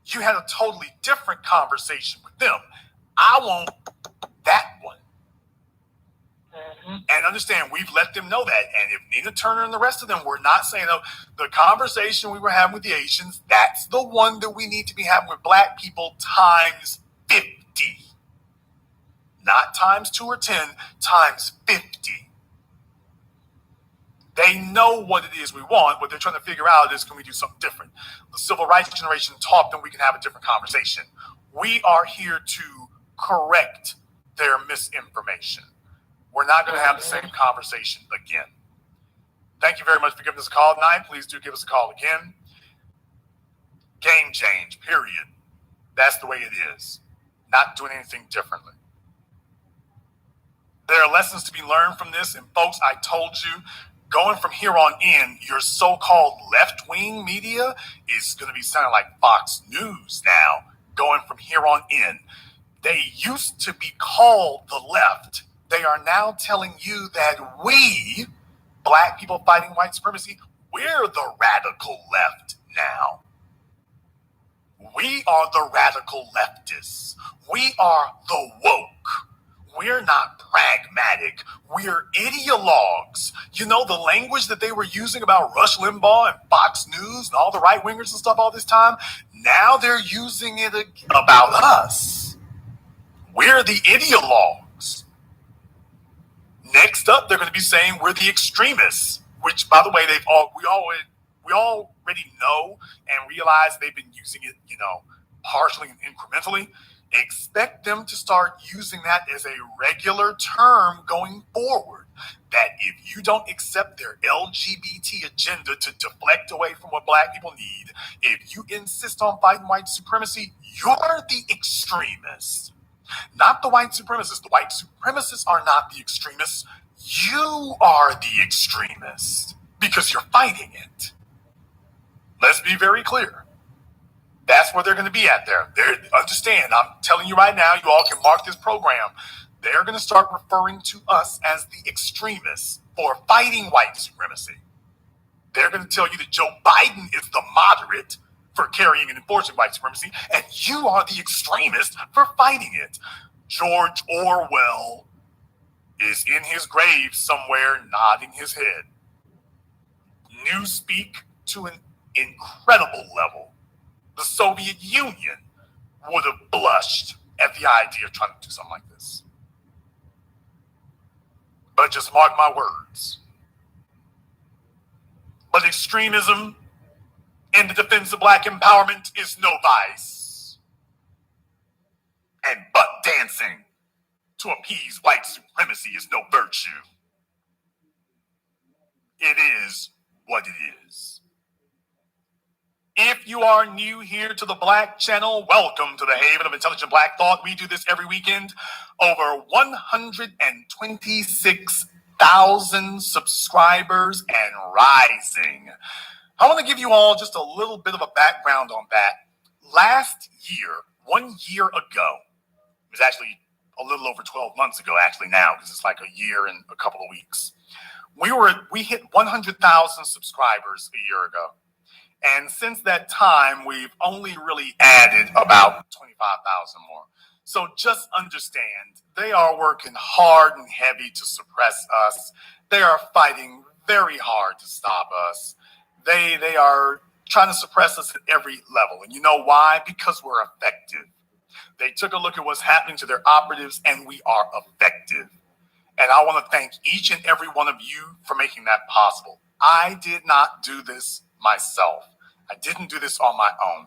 You had a totally different conversation with them. I want that one. And understand, we've let them know that. And if Nina Turner and the rest of them were not saying, the conversation we were having with the Asians, that's the one that we need to be having with black people times 50. Not times 2 or 10, times 50. They know what it is we want. What they're trying to figure out is, can we do something different? The civil rights generation taught them we can have a different conversation. We are here to correct their misinformation. We're not going to have the same conversation again. Thank you very much for giving us a call tonight. Please do give us a call again. Game change, period. That's the way it is. Not doing anything differently. There are lessons to be learned from this. And folks, I told you, going from here on in, your so-called left-wing media is going to be sounding like Fox News now. Going from here on in. They used to be called the left. They are now telling you that we, black people fighting white supremacy, we're the radical left now. We are the radical leftists. We are the woke. We're not pragmatic. We're ideologues. You know, the language that they were using about Rush Limbaugh and Fox News and all the right-wingers and stuff all this time, now they're using it about us. We're the ideologues. Next up, they're going to be saying we're the extremists, which, by the way, we already know and realize they've been using it, partially and incrementally. Expect them to start using that as a regular term going forward. That if you don't accept their LGBT agenda to deflect away from what black people need, if you insist on fighting white supremacy, you're the extremist. Not the white supremacists. The white supremacists are not the extremists. You are the extremist because you're fighting it. Let's be very clear. That's where they're going to be at there. Understand, I'm telling you right now, you all can mark this program. They're going to start referring to us as the extremists for fighting white supremacy. They're going to tell you that Joe Biden is the moderate for carrying and enforcing white supremacy, and you are the extremist for fighting it. George Orwell is in his grave somewhere nodding his head. Newspeak to an incredible level. The Soviet Union would have blushed at the idea of trying to do something like this. But just mark my words. But extremism in the defense of black empowerment is no vice. And butt dancing to appease white supremacy is no virtue. It is what it is. If you are new here to the Black Channel, welcome to the Haven of Intelligent Black Thought. We do this every weekend. Over 126,000 subscribers and rising. I want to give you all just a little bit of a background on that. last year, 1 year ago, it was actually a little over 12 months ago, actually now, because it's like a year and a couple of weeks. We hit 100,000 subscribers a year ago. And since that time, we've only really added about 25,000 more. So just understand, they are working hard and heavy to suppress us. They are fighting very hard to stop us. They are trying to suppress us at every level. And you know why? Because we're effective. They took a look at what's happening to their operatives, and we are effective. And I want to thank each and every one of you for making that possible. I did not do this myself. I didn't do this on my own.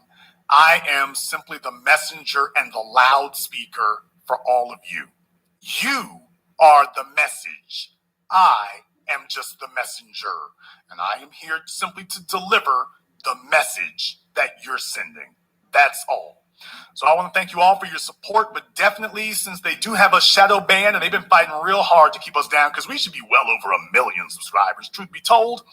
I am simply the messenger and the loudspeaker for all of you. You are the message. I am just the messenger. And I am here simply to deliver the message that you're sending. That's all. So I want to thank you all for your support, but definitely, since they do have a shadow ban and they've been fighting real hard to keep us down, because we should be well over 1 million subscribers, truth be told,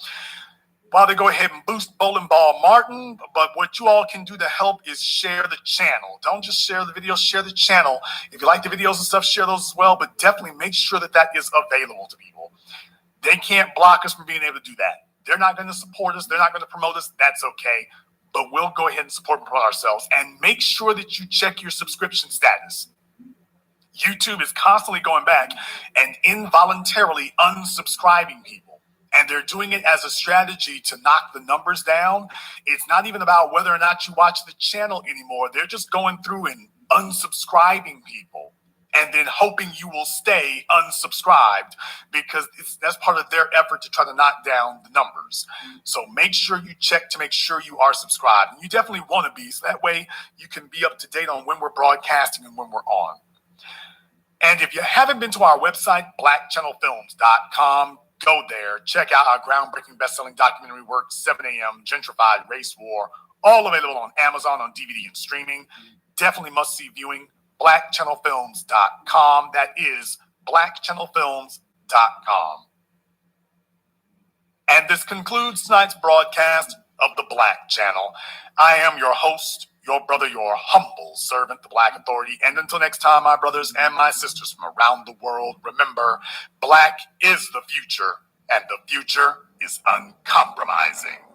while they go ahead and boost Bowling Ball Martin. But what you all can do to help is share the channel. Don't just share the video, share the channel. If you like the videos and stuff, share those as well, but definitely make sure that that is available to people. They can't block us from being able to do that. They're not going to support us. They're not going to promote us. That's okay. But we'll go ahead and support and promote ourselves. And make sure that you check your subscription status. YouTube is constantly going back and involuntarily unsubscribing people. And they're doing it as a strategy to knock the numbers down. It's not even about whether or not you watch the channel anymore. They're just going through and unsubscribing people and then hoping you will stay unsubscribed, because that's part of their effort to try to knock down the numbers. So make sure you check to make sure you are subscribed. And you definitely want to be, so that way you can be up to date on when we're broadcasting and when we're on. And if you haven't been to our website, blackchannelfilms.com, go there. Check out our groundbreaking best-selling documentary work, 7 a.m., Gentrified Race War, all available on Amazon on DVD and streaming. Definitely must-see viewing, blackchannelfilms.com. That is blackchannelfilms.com. And this concludes tonight's broadcast of the Black Channel. I am your host, your brother, your humble servant, the Black Authority. And until next time, my brothers and my sisters from around the world, remember, Black is the future, and the future is uncompromising.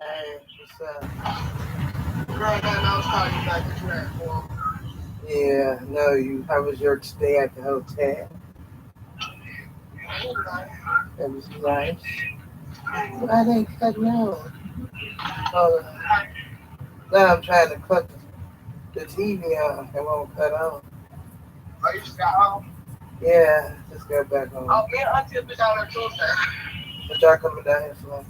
Hey, what's up? Girl, I was calling you back to that for. Yeah, no, you. How was your stay at the hotel? It was nice. Why they cutting out? Oh, now I'm trying to cut the TV on. It won't cut on. Oh, you just got home? Yeah, just got back home. Oh, man, I just been down there Tuesday. What y'all coming down here for?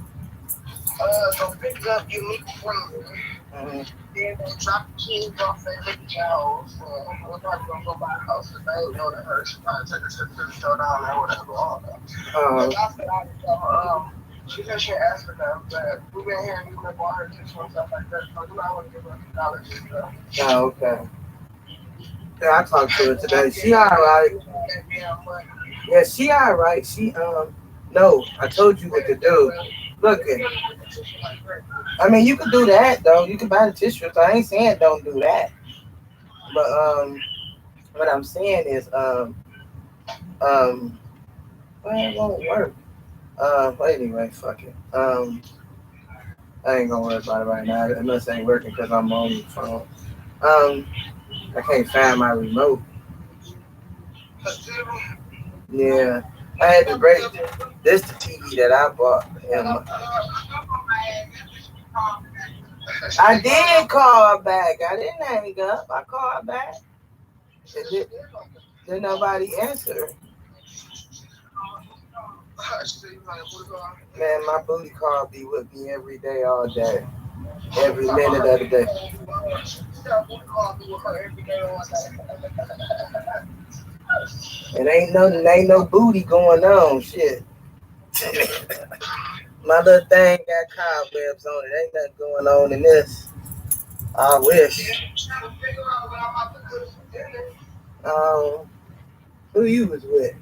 So pick up your meat friends. Mm-hmm. Then they drop the kids off at Mickey House. We're probably gonna go by the house today. Go to her. She probably take a trip to the store down there, whatever. All that. But I said I didn't tell her. She said she asked for them, but we've been hearing you live on her tissue and stuff like that. So you might want to give her $2 and stuff. Oh, okay. Yeah, I talked to her today. She alright. Yeah, she alright. No, I told you what to do. Look it. I mean, you could do that though. You can buy the tissue. So I ain't saying don't do that. But what I'm saying is well, it won't work. But anyway, fuck it. I ain't gonna worry about it right now unless it ain't working because I'm on the phone. I can't find my remote. Yeah, I had to break. This the TV that I bought. I did call back. I didn't hang up. I called back. Then nobody answered. Man, my booty call be with me every day, all day. Every minute of the day. It ain't no booty going on, shit. My little thing got cobwebs on it. Ain't nothing going on in this. I wish. Who you was with?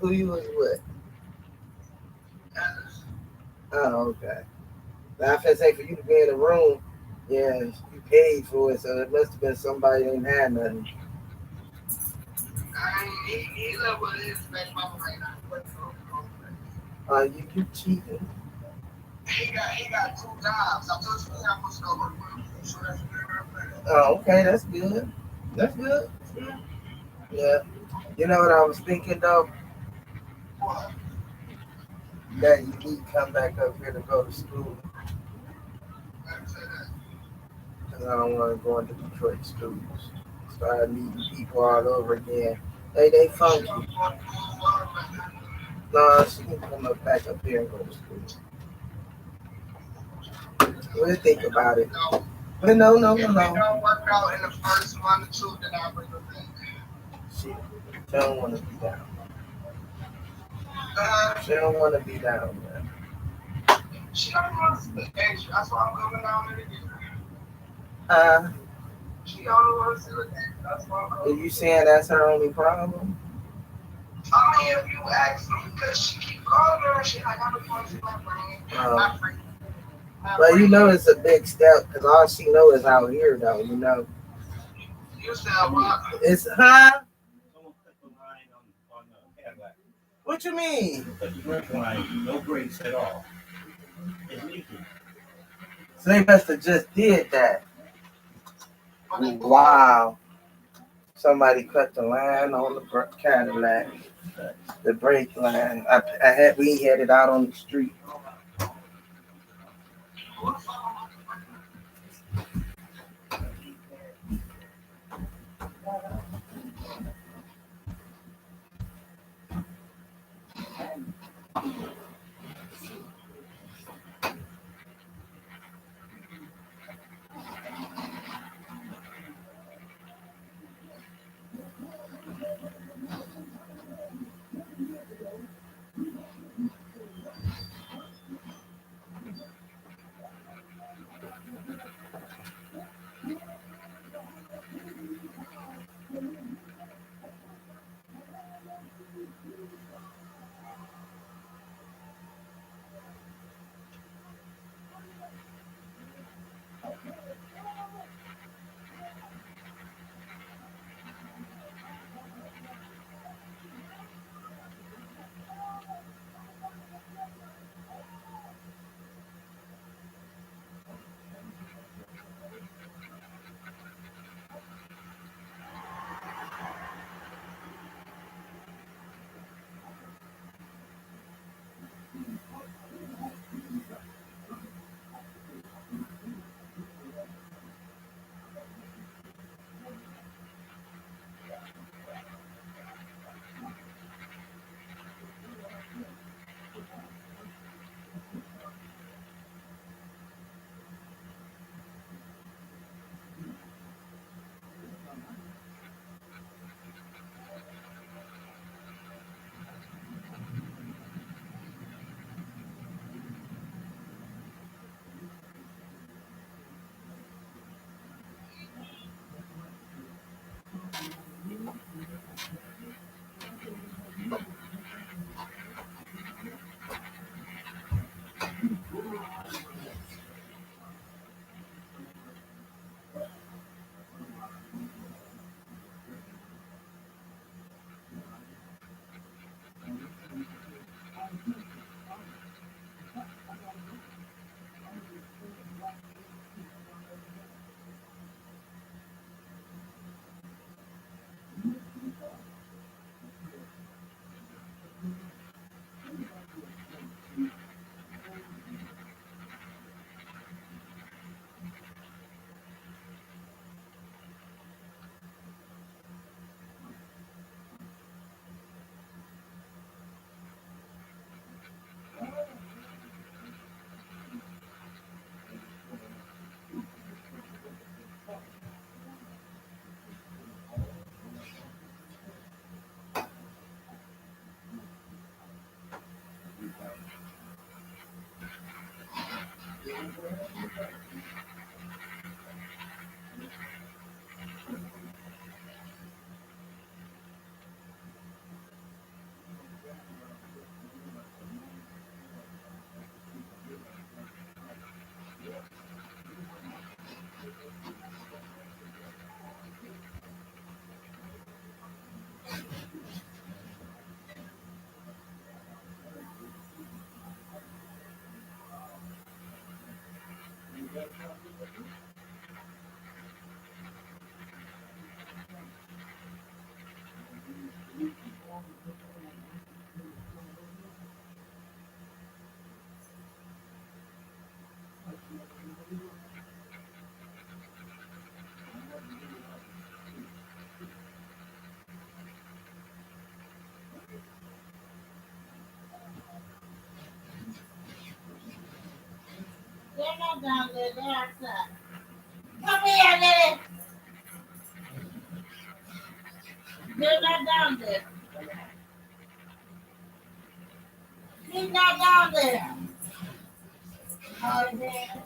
Who you was with? Oh, okay. I was say for you to be in the room, yeah, you paid for it, so it must have been somebody who didn't have nothing. You cheating? He got 2 jobs. I told you he got to go work. Oh, okay, that's good. That's good. Yeah. You know what I was thinking though? What? That you need to come back up here to go to school. Because I don't want to go into Detroit schools. Start meeting people all over again. They funky. No, she can come back up here and go to school. What do you think about it? But no. It don't work out in the first 1 or 2 that I bring her back. Shit. She don't want to be down. She don't want to be down, man. She don't want to be down. That's why I'm coming down there again. She don't want to see the game. That's why I'm coming. Are you saying that's her only problem? I mean, if you ask me, because she keep calling her and shit, like, I'm the one to my brain. Well, you know it's a big step, because all she know is out here, though, you know. You said what? It's, huh? What you mean?
The brake line, no brakes at all. It's leaking.
So they must have just did that. Wow. Somebody cut the line on the Cadillac. The brake line. We had it out on the street. They're not down there, they're outside. Come here, Lily. They're not down there. She's not down there. Oh, man.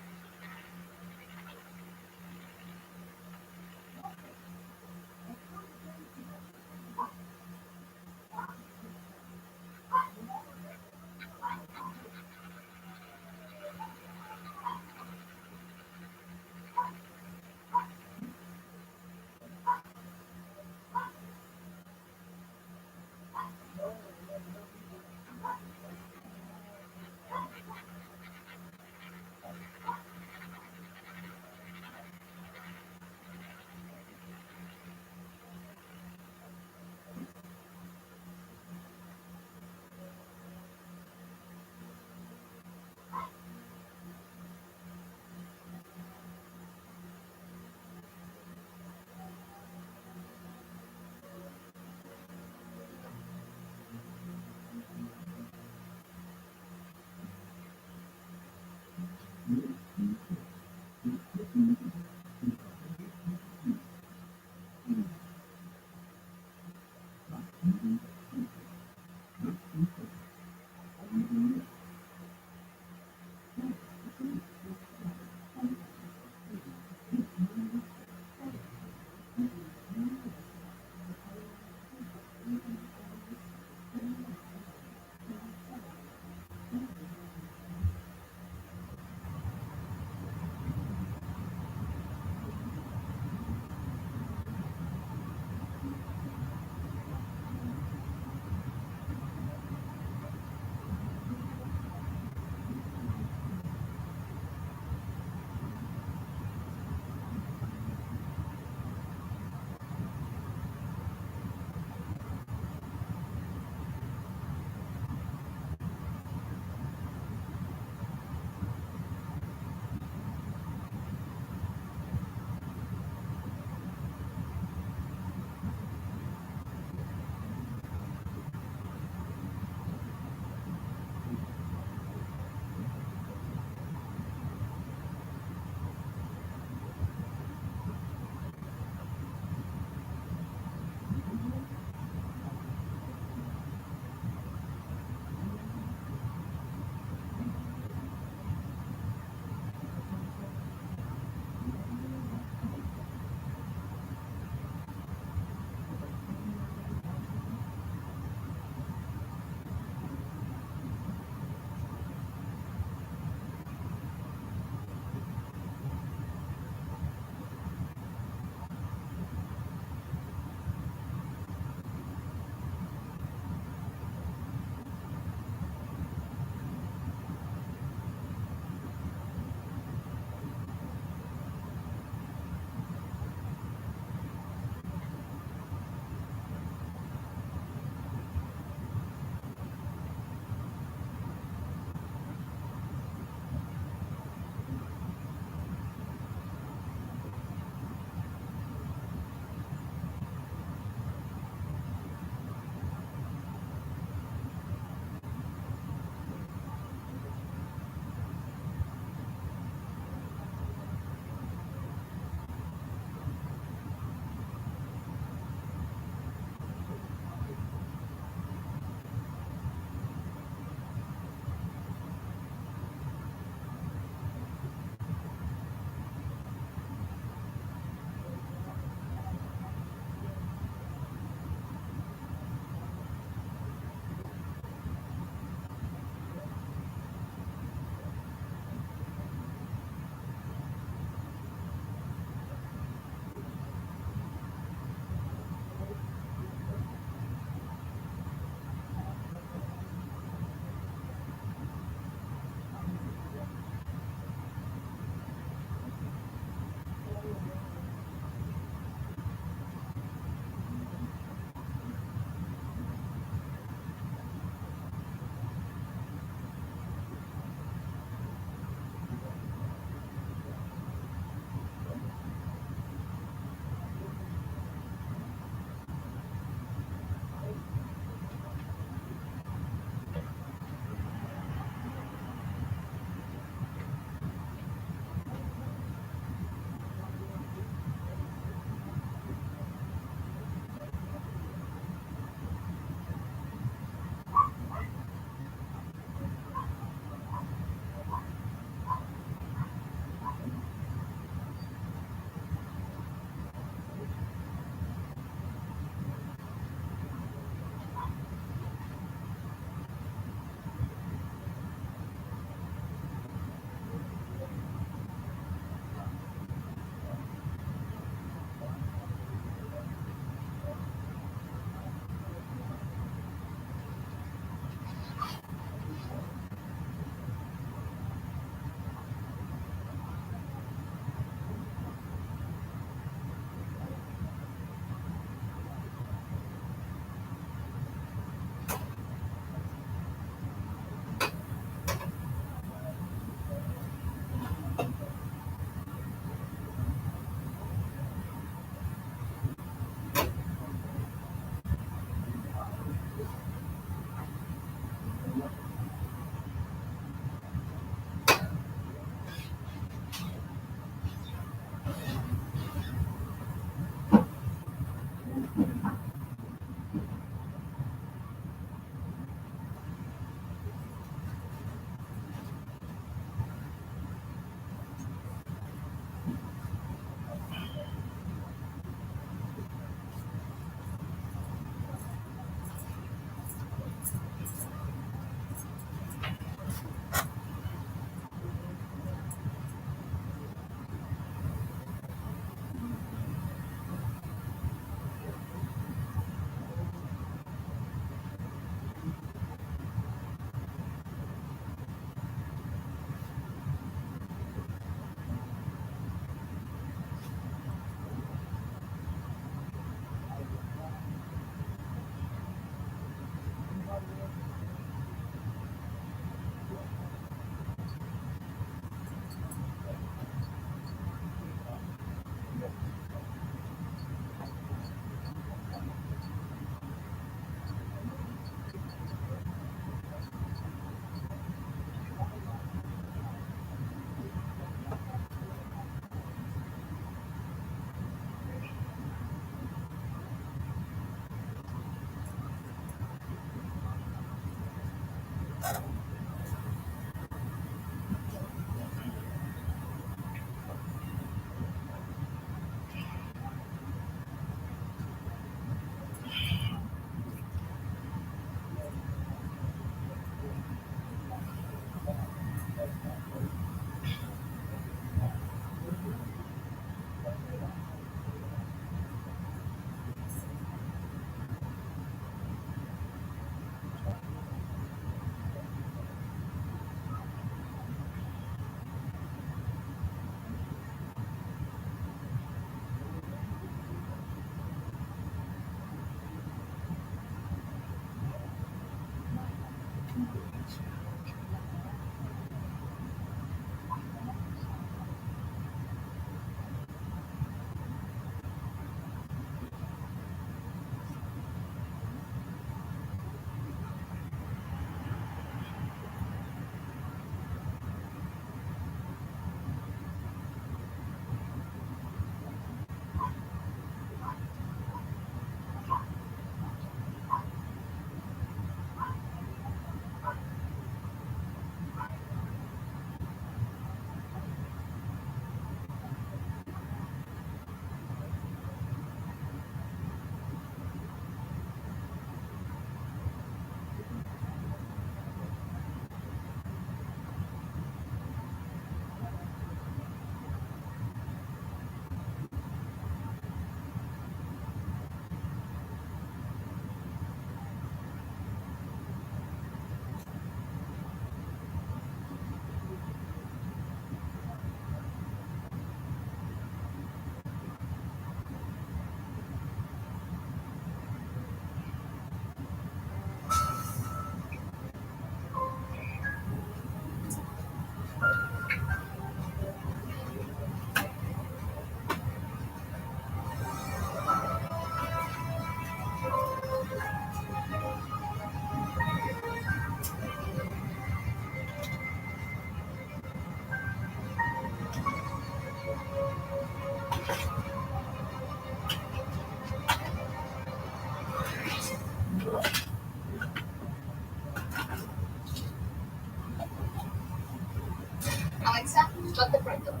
Alexa, shut the front door.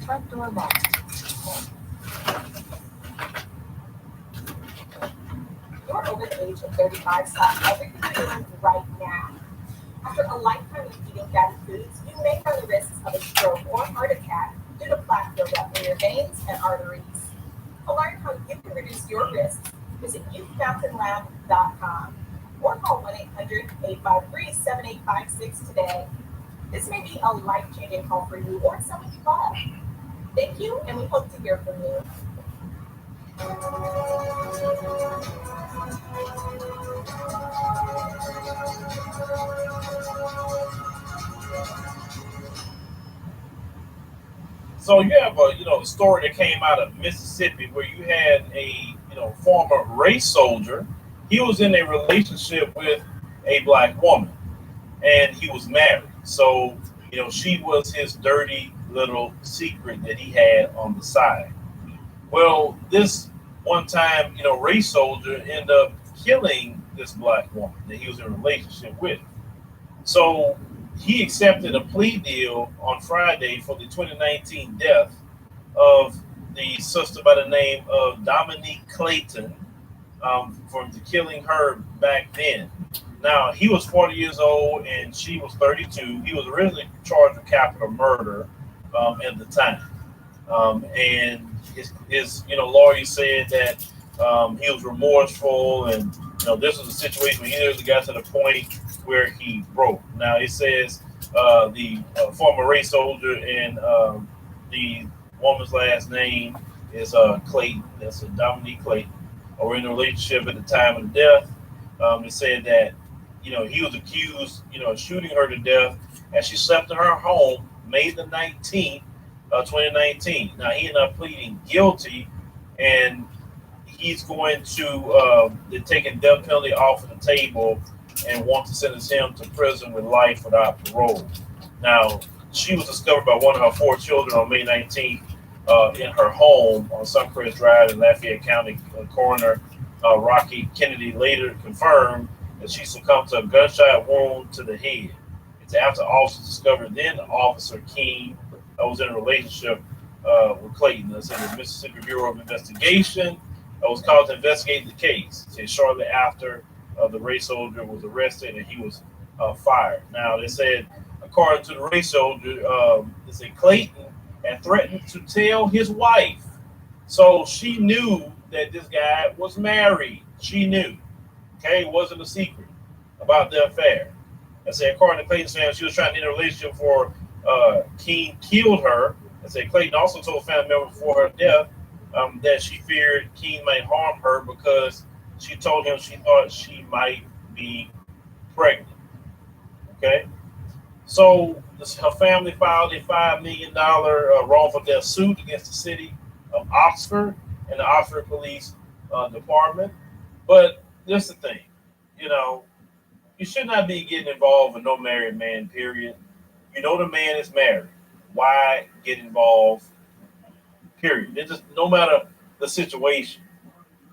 Front door locked. You're over the age of 35, stop everything you're doing right now. After a lifetime of eating fatty foods, you may run the risks of a stroke or heart attack due to plaque buildup in your veins and arteries. To learn how you can reduce your risks, visit youthfountainlab.com or call 1-800-853-7856 today. This may be a life-changing call for you or someone you love. Thank you, and we hope to hear from you.
So you have a story that came out of Mississippi where you had a former race soldier. He was in a relationship with a black woman, and he was married. So she was his dirty little secret that he had on the side. Well, this one time, race soldier ended up killing this black woman that he was in a relationship with. So he accepted a plea deal on Friday for the 2019 death of the sister by the name of Dominique Clayton, for killing her back then. Now, he was 40 years old and she was 32. He was originally charged with capital murder at the time. And his lawyer said that he was remorseful, and this was a situation where he nearly got to the point where he broke. Now it says the former race soldier and the woman's last name is Clayton. That's Dominique Clayton. Or in a relationship at the time of the death. It said that he was accused of shooting her to death as she slept in her home May the 19th. 2019. Now he ended up pleading guilty, and he's going to they're taking death penalty off of the table and want to sentence him to prison with life without parole. Now she was discovered by one of her 4 children on May 19th in her home on Suncrest Drive in Lafayette County. Coroner Rocky Kennedy later confirmed that she succumbed to a gunshot wound to the head. It's after officers discovered then Officer King was in a relationship with Clayton. That's in the Mississippi Bureau of Investigation. Was called to investigate the case. It said shortly after the race soldier was arrested and he was fired. Now they said, according to the race soldier, they said Clayton had threatened to tell his wife. So she knew that this guy was married. She knew. Okay, it wasn't a secret about the affair. I said, according to Clayton's family, she was trying to end a relationship before King killed her. I said, Clayton also told family members before her death that she feared King might harm her because she told him she thought she might be pregnant. Okay, so her family filed a $5 million wrongful death suit against the city of Oxford and the Oxford Police Department. But this is the thing, you should not be getting involved with no married man, period. The man is married. Why get involved? Period. It just no matter the situation.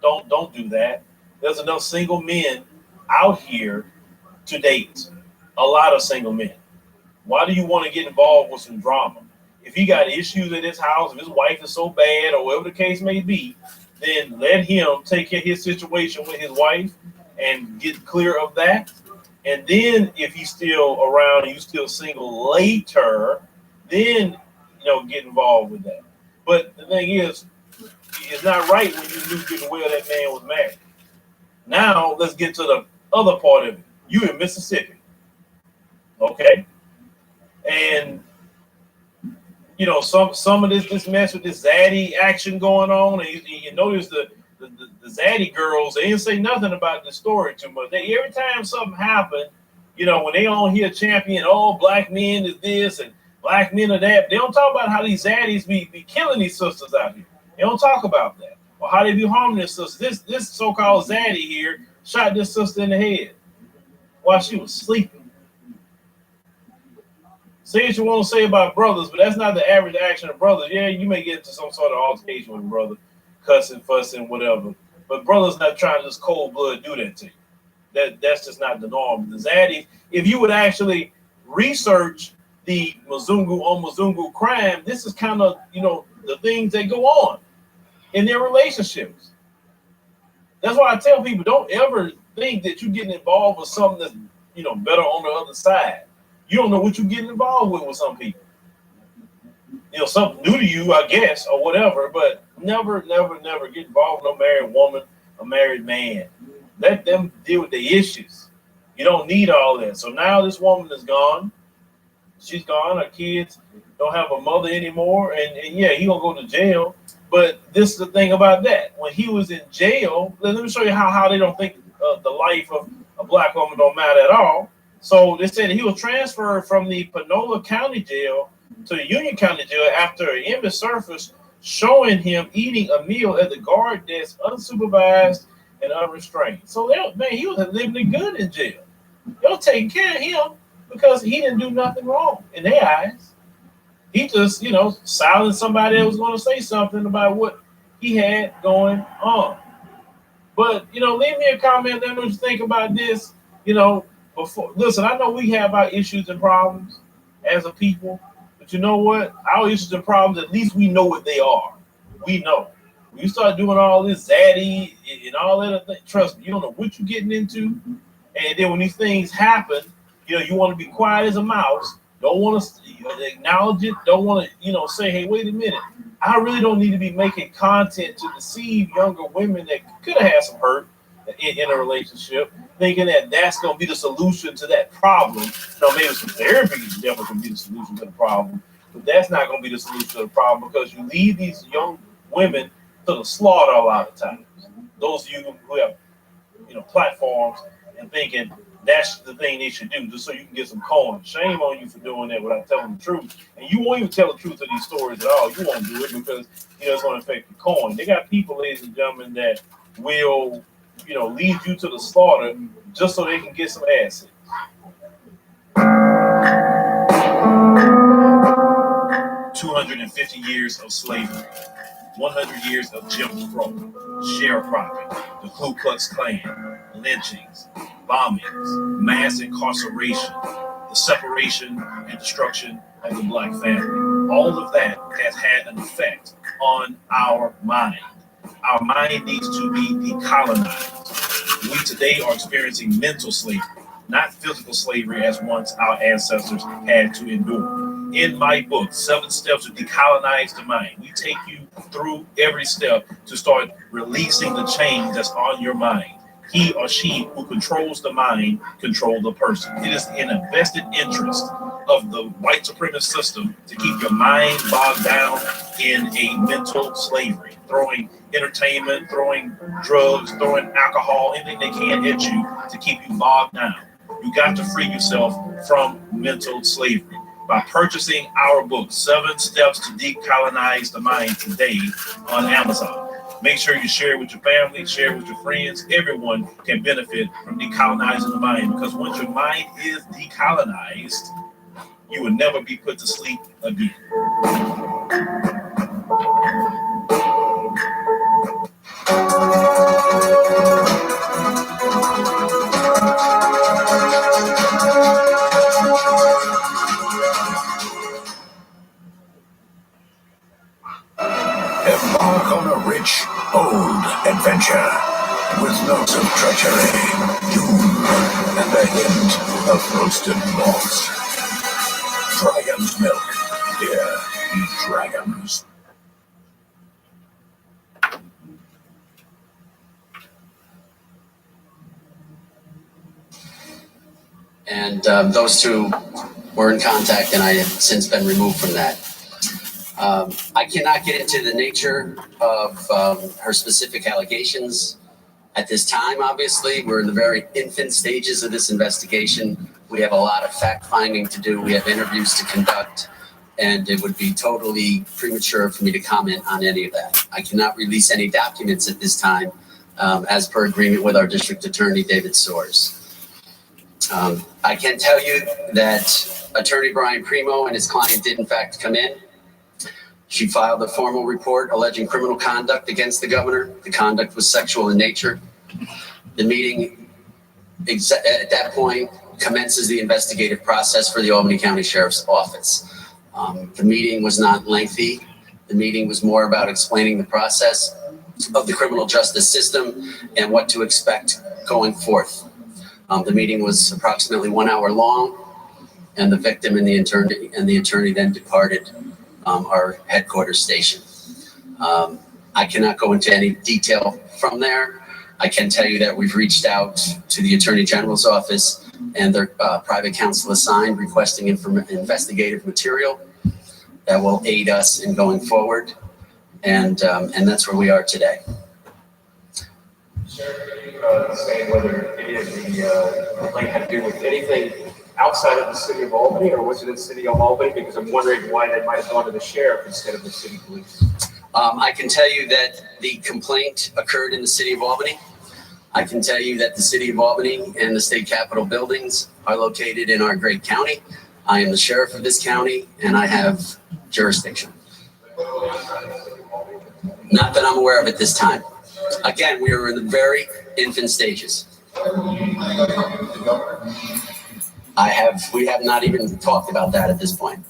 Don't do that. There's enough single men out here to date. A lot of single men. Why do you want to get involved with some drama? If he got issues at his house, if his wife is so bad or whatever the case may be, then let him take care of his situation with his wife and get clear of that. And then if he's still around and you still single later, then get involved with that. But the thing is, it's not right when you knew good and well that man was married. Now let's get to the other part of it. You in Mississippi, okay? And some of this mess with this zaddy action going on, and you notice the zaddy girls, they didn't say nothing about the story too much. Every time something happened, when they on here champion, black men is this and black men are that, they don't talk about how these zaddies be killing these sisters out here. They don't talk about that. Or how they be harming their sisters. This so-called zaddy here shot this sister in the head while she was sleeping. Say what you want to say about brothers, but that's not the average action of brothers. Yeah, you may get into some sort of altercation with a brother, cussing, fussing, whatever. But brothers not trying to just cold blood do that to you. That's just not the norm. The zaddies, if you would actually research the Mzungu crime, this is kind of, the things that go on in their relationships. That's why I tell people, don't ever think that you're getting involved with something that's, better on the other side. You don't know what you're getting involved with some people. Something new to you, I guess, or whatever, but never get involved with no married woman, a married man. Let them deal with the issues. You don't need all that. So now this woman is gone. She's gone. Her kids don't have a mother anymore. And yeah, he gonna go to jail. But this is the thing about that. When he was in jail, let me show you how they don't think the life of a black woman don't matter at all. So they said he was transferred from the Panola County Jail to the Union County Jail after an image surfaced showing him eating a meal at the guard desk unsupervised and unrestrained. So he was living good in jail. They were taking care of him because he didn't do nothing wrong in their eyes. He just, silenced somebody that was going to say something about what he had going on. But, leave me a comment. Let me know what you think about this. Before, listen, I know we have our issues and problems as a people, but you know what? Our issues and problems, at least we know what they are. We know. When you start doing all this zaddy and all that, trust me, you don't know what you're getting into. And then when these things happen, you want to be quiet as a mouse. Don't want to acknowledge it. Don't want to, say, hey, wait a minute. I really don't need to be making content to deceive younger women that could have had some hurt in a relationship, thinking that that's going to be the solution to that problem. Maybe some therapy is definitely going to be the solution to the problem, but that's not going to be the solution to the problem because you lead these young women to the slaughter a lot of times. Those of you who have, platforms and thinking that's the thing they should do just so you can get some coin. Shame on you for doing that without telling the truth. And you won't even tell the truth of these stories at all. You won't do it because, it's going to affect the coin. They got people, ladies and gentlemen, that will, lead you to the slaughter just so they can get some assets. "250 years of slavery, 100 years of Jim Crow, sharecropping, the Ku Klux Klan, lynchings, bombings, mass incarceration, the separation and destruction of the black family. All of that has had an effect on our mind. Our mind needs to be decolonized. We today are experiencing mental slavery, not physical slavery as once our ancestors had to endure. In my book, 7 Steps to Decolonize the Mind, we take you through every step to start releasing the chains that's on your mind. He or she who controls the mind controls the person. It is in a vested interest of the white supremacist system to keep your mind bogged down in a mental slavery, throwing entertainment, throwing drugs, throwing alcohol, anything they can at you to keep you bogged down. You got to free yourself from mental slavery by purchasing our book, 7 Steps to Decolonize the Mind, today on Amazon. Make sure you share it with your family, share it with your friends. Everyone can benefit from decolonizing the mind, because once your mind is decolonized, you will never be put to sleep again.
Embark on a rich, bold adventure with notes of treachery, doom, and a hint of roasted malts. Dragon's Milk. Here, eat dragons.
And those two were in contact, and I have since been removed from that. I cannot get into the nature of her specific allegations at this time. Obviously, we're in the very infant stages of this investigation. We have a lot of fact-finding to do. We have interviews to conduct, and it would be totally premature for me to comment on any of that. I cannot release any documents at this time, as per agreement with our district attorney, David Soares. I can tell you that Attorney Brian Primo and his client did in fact come in. She filed a formal report alleging criminal conduct against the governor. The conduct was sexual in nature. The meeting at that point commences the investigative process for the Albany County Sheriff's Office. The meeting was not lengthy. The meeting was more about explaining the process of the criminal justice system and what to expect going forth. The meeting was approximately 1 hour long, and the victim and the attorney then departed our headquarters station. I cannot go into any detail from there. I can tell you that we've reached out to the Attorney General's office and their private counsel assigned, requesting investigative material that will aid us in going forward, and that's where we are today.
Saying whether any of the complaint had to do with anything outside of the city of Albany, or was it in the city of Albany? Because I'm wondering why they might have gone to the sheriff instead of the city police.
I can tell you that the complaint occurred in the city of Albany. I can tell you that the city of Albany and the state capitol buildings are located in our great county. I am the sheriff of this county, and I have jurisdiction. Not that I'm aware of at this time. Again, we are in the very infant stages. We have not even talked about that at this point.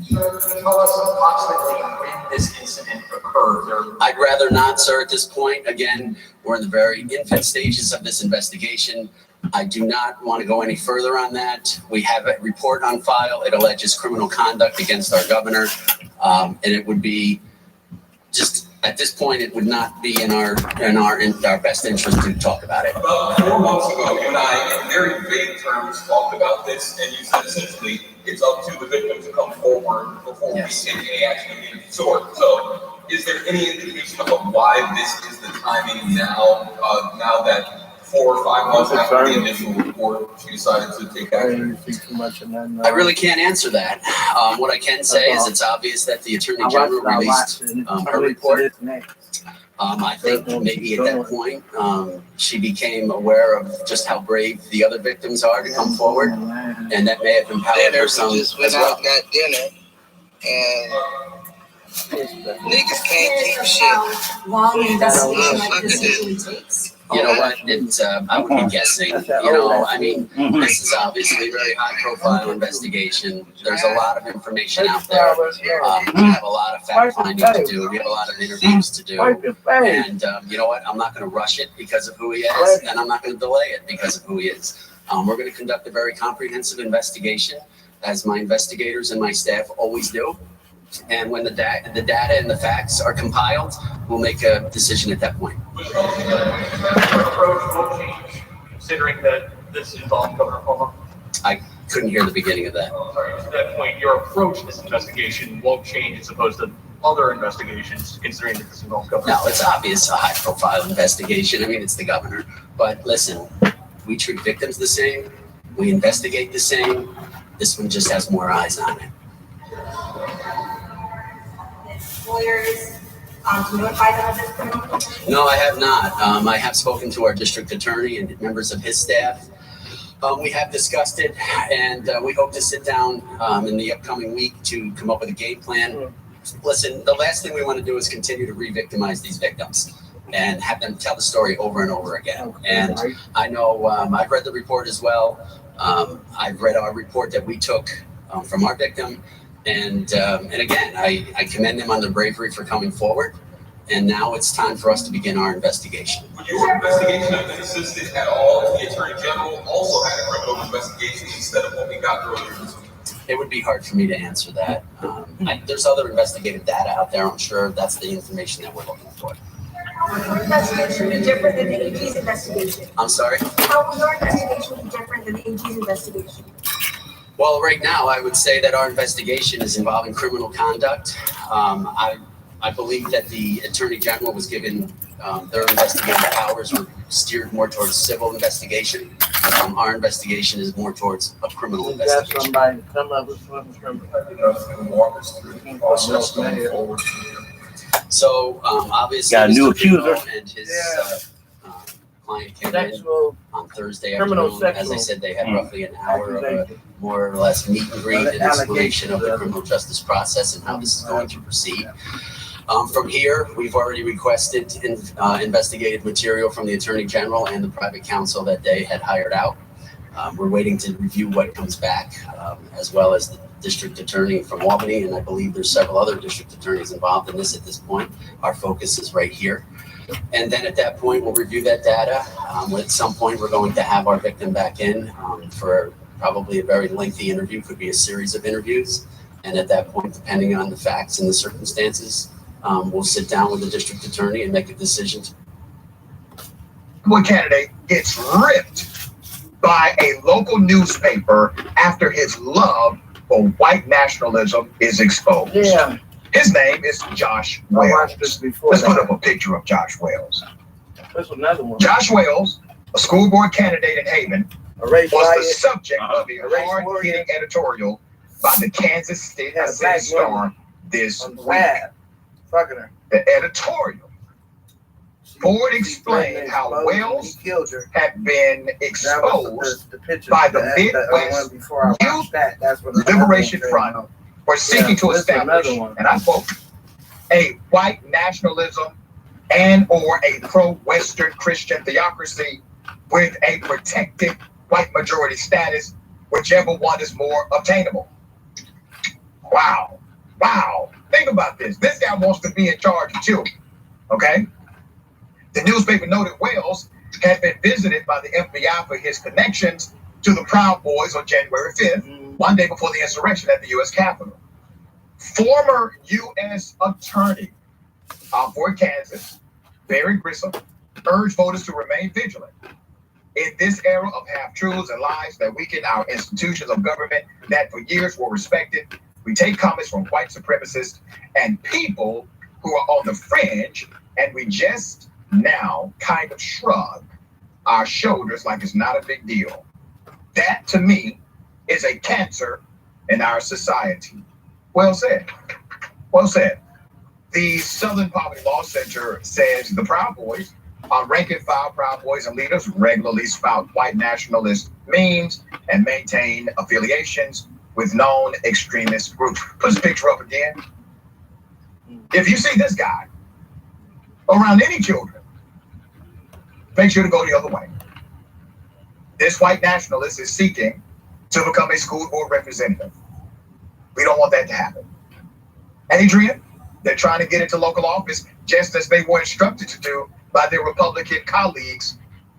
Tell us approximately when this incident occurred.
I'd rather not, sir, at this point. Again, we're in the very infant stages of this investigation. I do not want to go any further on that. We have a report on file. It alleges criminal conduct against our governor, and it would be just at this point, it would not be in our best interest to talk about it.
About 4 months ago, you and I, in very vague terms, talked about this, and you said essentially it's up to the victim to come forward before we take any action of any sort. So, is there any indication of why this is the timing now? Now that 4 or 5 months after the initial report, she decided to take action?
I really can't answer that. What I can say is it's obvious that the Attorney General released her report. I think maybe at that point, she became aware of just how brave the other victims are to come forward, and that may have empowered her some
just went
as well.
out and got dinner, and niggas can't keep shit.
Long investigation like this usually takes.
You know what? I would be guessing. You know, I mean, this is obviously a very high-profile investigation. There's a lot of information out there. We have a lot of fact-finding to do. We have a lot of interviews to do. And you know what? I'm not going to rush it because of who he is, and I'm not going to delay it because of who he is. We're going to conduct a very comprehensive investigation, as my investigators and my staff always do. And when the data and the facts are compiled, we'll make a decision at that point.
Your approach will change, considering that this involved Governor Cuomo.
I couldn't hear the beginning of that.
Sorry, to that point, your approach to this investigation won't change as opposed to other investigations, considering that this involves Governor.
No, it's obvious, a high-profile investigation. I mean, it's the governor. But listen, we treat victims the same. We investigate the same. This one just has more eyes on it.
Lawyers to notify them of this criminal complaint?
No, I have not. I have spoken to our district attorney and members of his staff. We have discussed it, and we hope to sit down in the upcoming week to come up with a game plan. Listen, the last thing we want to do is continue to re-victimize these victims and have them tell the story over and over again. And I know I've read the report as well. I've read our report that we took from our victim. And again, I commend them on their bravery for coming forward. And now it's time for us to begin our investigation.
Would your investigation have been assisted at all if the Attorney General also had a criminal investigation instead of what we got earlier this week?
It would be hard for me to answer that. There's other investigative data out there. I'm sure that's the information that we're looking for.
How will your investigation be different than the AG's investigation?
I'm sorry?
How will your investigation be different than the AG's investigation?
Well, right now, I would say that our investigation is involving criminal conduct. I believe that the Attorney General was given their investigative powers were steered more towards civil investigation. Our investigation is more towards a criminal investigation.
Somebody come up with something.
Walk us through the process going forward.
So obviously,
Got a new
Mr. Pinot
accuser.
and his client came in on Thursday afternoon. As I said, they had roughly an hour of a more or less meet and greet and explanation of the criminal justice process and how this is going to proceed. From here, we've already requested investigative material from the Attorney General and the private counsel that they had hired out. We're waiting to review what comes back, as well as the district attorney from Albany, and I believe there's several other district attorneys involved in this at this point. Our focus is right here. And then at that point, we'll review that data. At some point, we're going to have our victim back in for probably a very lengthy interview, could be a series of interviews. And at that point, depending on the facts and the circumstances, we'll sit down with the district attorney and make a decision.
One candidate gets ripped by a local newspaper after his love for white nationalism is exposed.
Yeah.
His name is Josh Wales. Let's put up a picture of Josh Wales.
There's another one.
Josh Wales, a school board candidate in Haven, was the subject of a hard-hitting editorial by the Kansas State Star this week.
Fucking her.
The editorial. Ford explained how Wales had been exposed by the Midwest Youth Liberation Front for seeking to establish, and I quote, a white nationalism and or a pro-Western Christian theocracy with a protected white majority status, whichever one is more obtainable. Wow. Wow. Think about this. This guy wants to be in charge of children. Okay? The newspaper noted Wales had been visited by the FBI for his connections to the Proud Boys on January 5th, one day before the insurrection at the U.S. Capitol. Former U.S. Attorney for Kansas, Barry Grissom, urged voters to remain vigilant. In this era of half-truths and lies that weaken our institutions of government that for years were respected, we take comments from white supremacists and people who are on the fringe, and we just now kind of shrug our shoulders like it's not a big deal. That, to me, is a cancer in our society. Well said. Well said. The Southern Poverty Law Center says the Proud Boys, rank and file Proud Boys and leaders, regularly spout white nationalist memes and maintain affiliations with known extremist groups. Put this picture up again. If you see this guy around any children, make sure to go the other way. This white nationalist is seeking to become a school board representative. We don't want that to happen. Adrian, they're trying to get into local office just as they were instructed to do by their Republican colleagues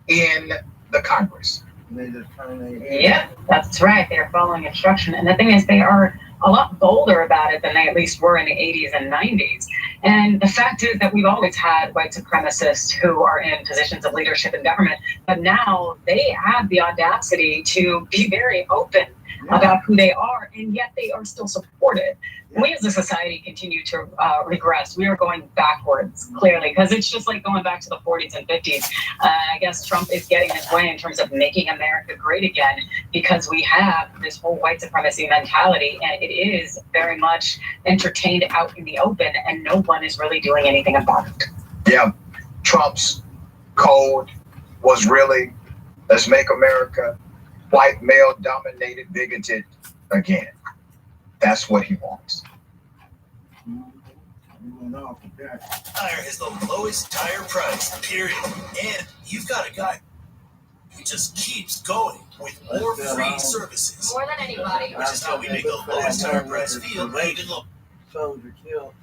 in the Congress.
Yeah, that's right. They're following instruction. And the thing is, they are a lot bolder about it than they at least were in the 80s and 90s. And the fact is that we've always had white supremacists who are in positions of leadership in government, but now they have the audacity to be very open about who they are, and yet they are still supported. We as a society continue to regress. We are going backwards, clearly, because it's just like going back to the 40s and 50s. I guess Trump is getting his way in terms of making America great again, because we have this whole white supremacy mentality, and it is very much entertained out in the open, and no one is really doing anything about it.
Yeah, Trump's code was really, let's make America white, male-dominated, bigoted again. That's what he wants.
Tire is the lowest tire price, period. And you've got a guy who just keeps going with more free services.
More than anybody.
Which is how we make the lowest tire price feel even low.
Soldier killed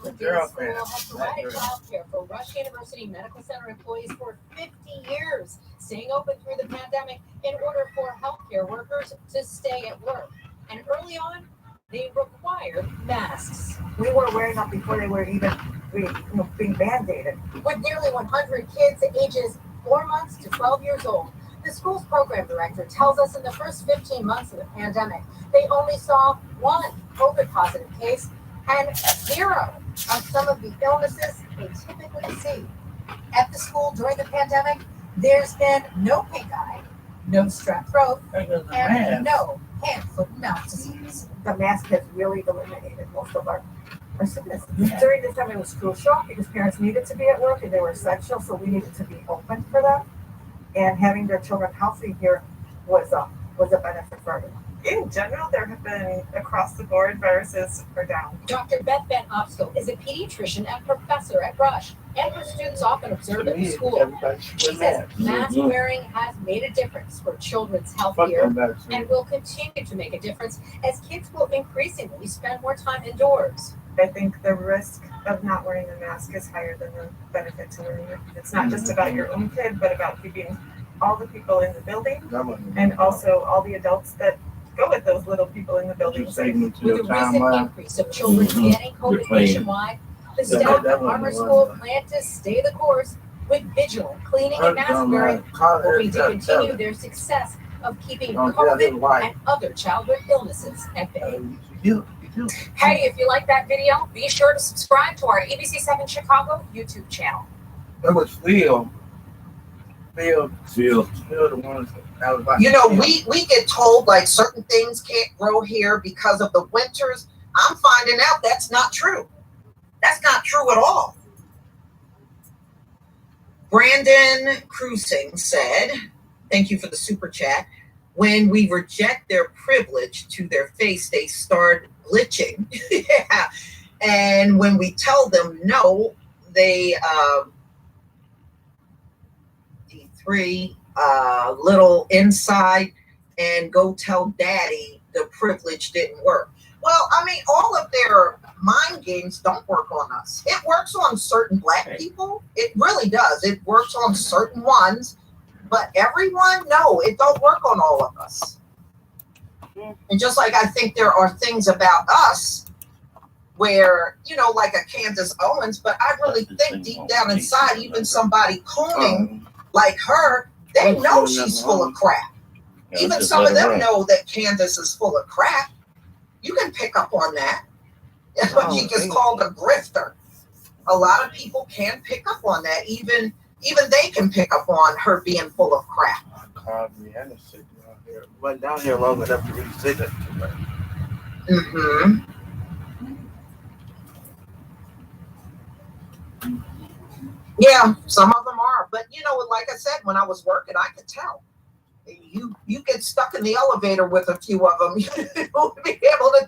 the
The
girlfriend.
school has provided childcare for Rush University Medical Center employees for 50 years, staying open through the pandemic in order for healthcare workers to stay at work. And early on, they required masks.
We were wearing them before they were even being mandated.
With nearly 100 kids ages 4 months to 12 years old, the school's program director tells us in the first 15 months of the pandemic, they only saw one COVID positive case and 0 of some of the illnesses they typically see. At the school during the pandemic, there's been no pink eye, no strep throat, and no hand, foot, and mouth disease.
The mask has really eliminated most of our sicknesses. During this time, it was crucial because parents needed to be at work and they were essential, so we needed to be open for them. And having their children healthy here was a benefit for everyone.
In general, there have been across the board viruses are down.
Dr. Beth Van Opsco is a pediatrician and professor at Rush. and her students often observe at the school. She says mask wearing has made a difference for children's health here and will continue to make a difference as kids will increasingly spend more time indoors.
I think the risk of not wearing the mask is higher than the benefit to wearing it. It's not just about your own kid, but about keeping all the people in the building and also all the adults that go with those little people in the building.
With the recent increase of children getting COVID nationwide, the staff at Armor School plan to stay the course with vigilant cleaning and mask wearing, hoping to continue their success of keeping COVID and other childhood illnesses at bay. Hey, if you like that video, be sure to subscribe to our ABC7 Chicago YouTube channel.
That was Phil. The one that was like,
You know, we get told like certain things can't grow here because of the winters. I'm finding out that's not true. That's not true at all. Brandon Cruising said, thank you for the super chat. When we reject their privilege to their face, they start glitching. Yeah. And when we tell them no, they D3 little inside and go tell daddy the privilege didn't work. Well, I mean, all of their mind games don't work on us. It works on certain black people. It really does. It works on certain ones, but everyone, no, it don't work on all of us. And just like I think there are things about us where, you know, like a Candace Owens, but I really think deep down inside, even somebody cooning like her, they know she's full of crap. Even some of them know that Candace is full of crap. You can pick up on that. That's what she gets called a grifter. A lot of people can pick up on that. Even they can pick up on her being full of crap.
Went down here long enough to really say that.
Mm-hmm. Yeah, some of them are. But, you know, like I said, when I was working, I could tell. You get stuck in the elevator with a few of them, you'll be able to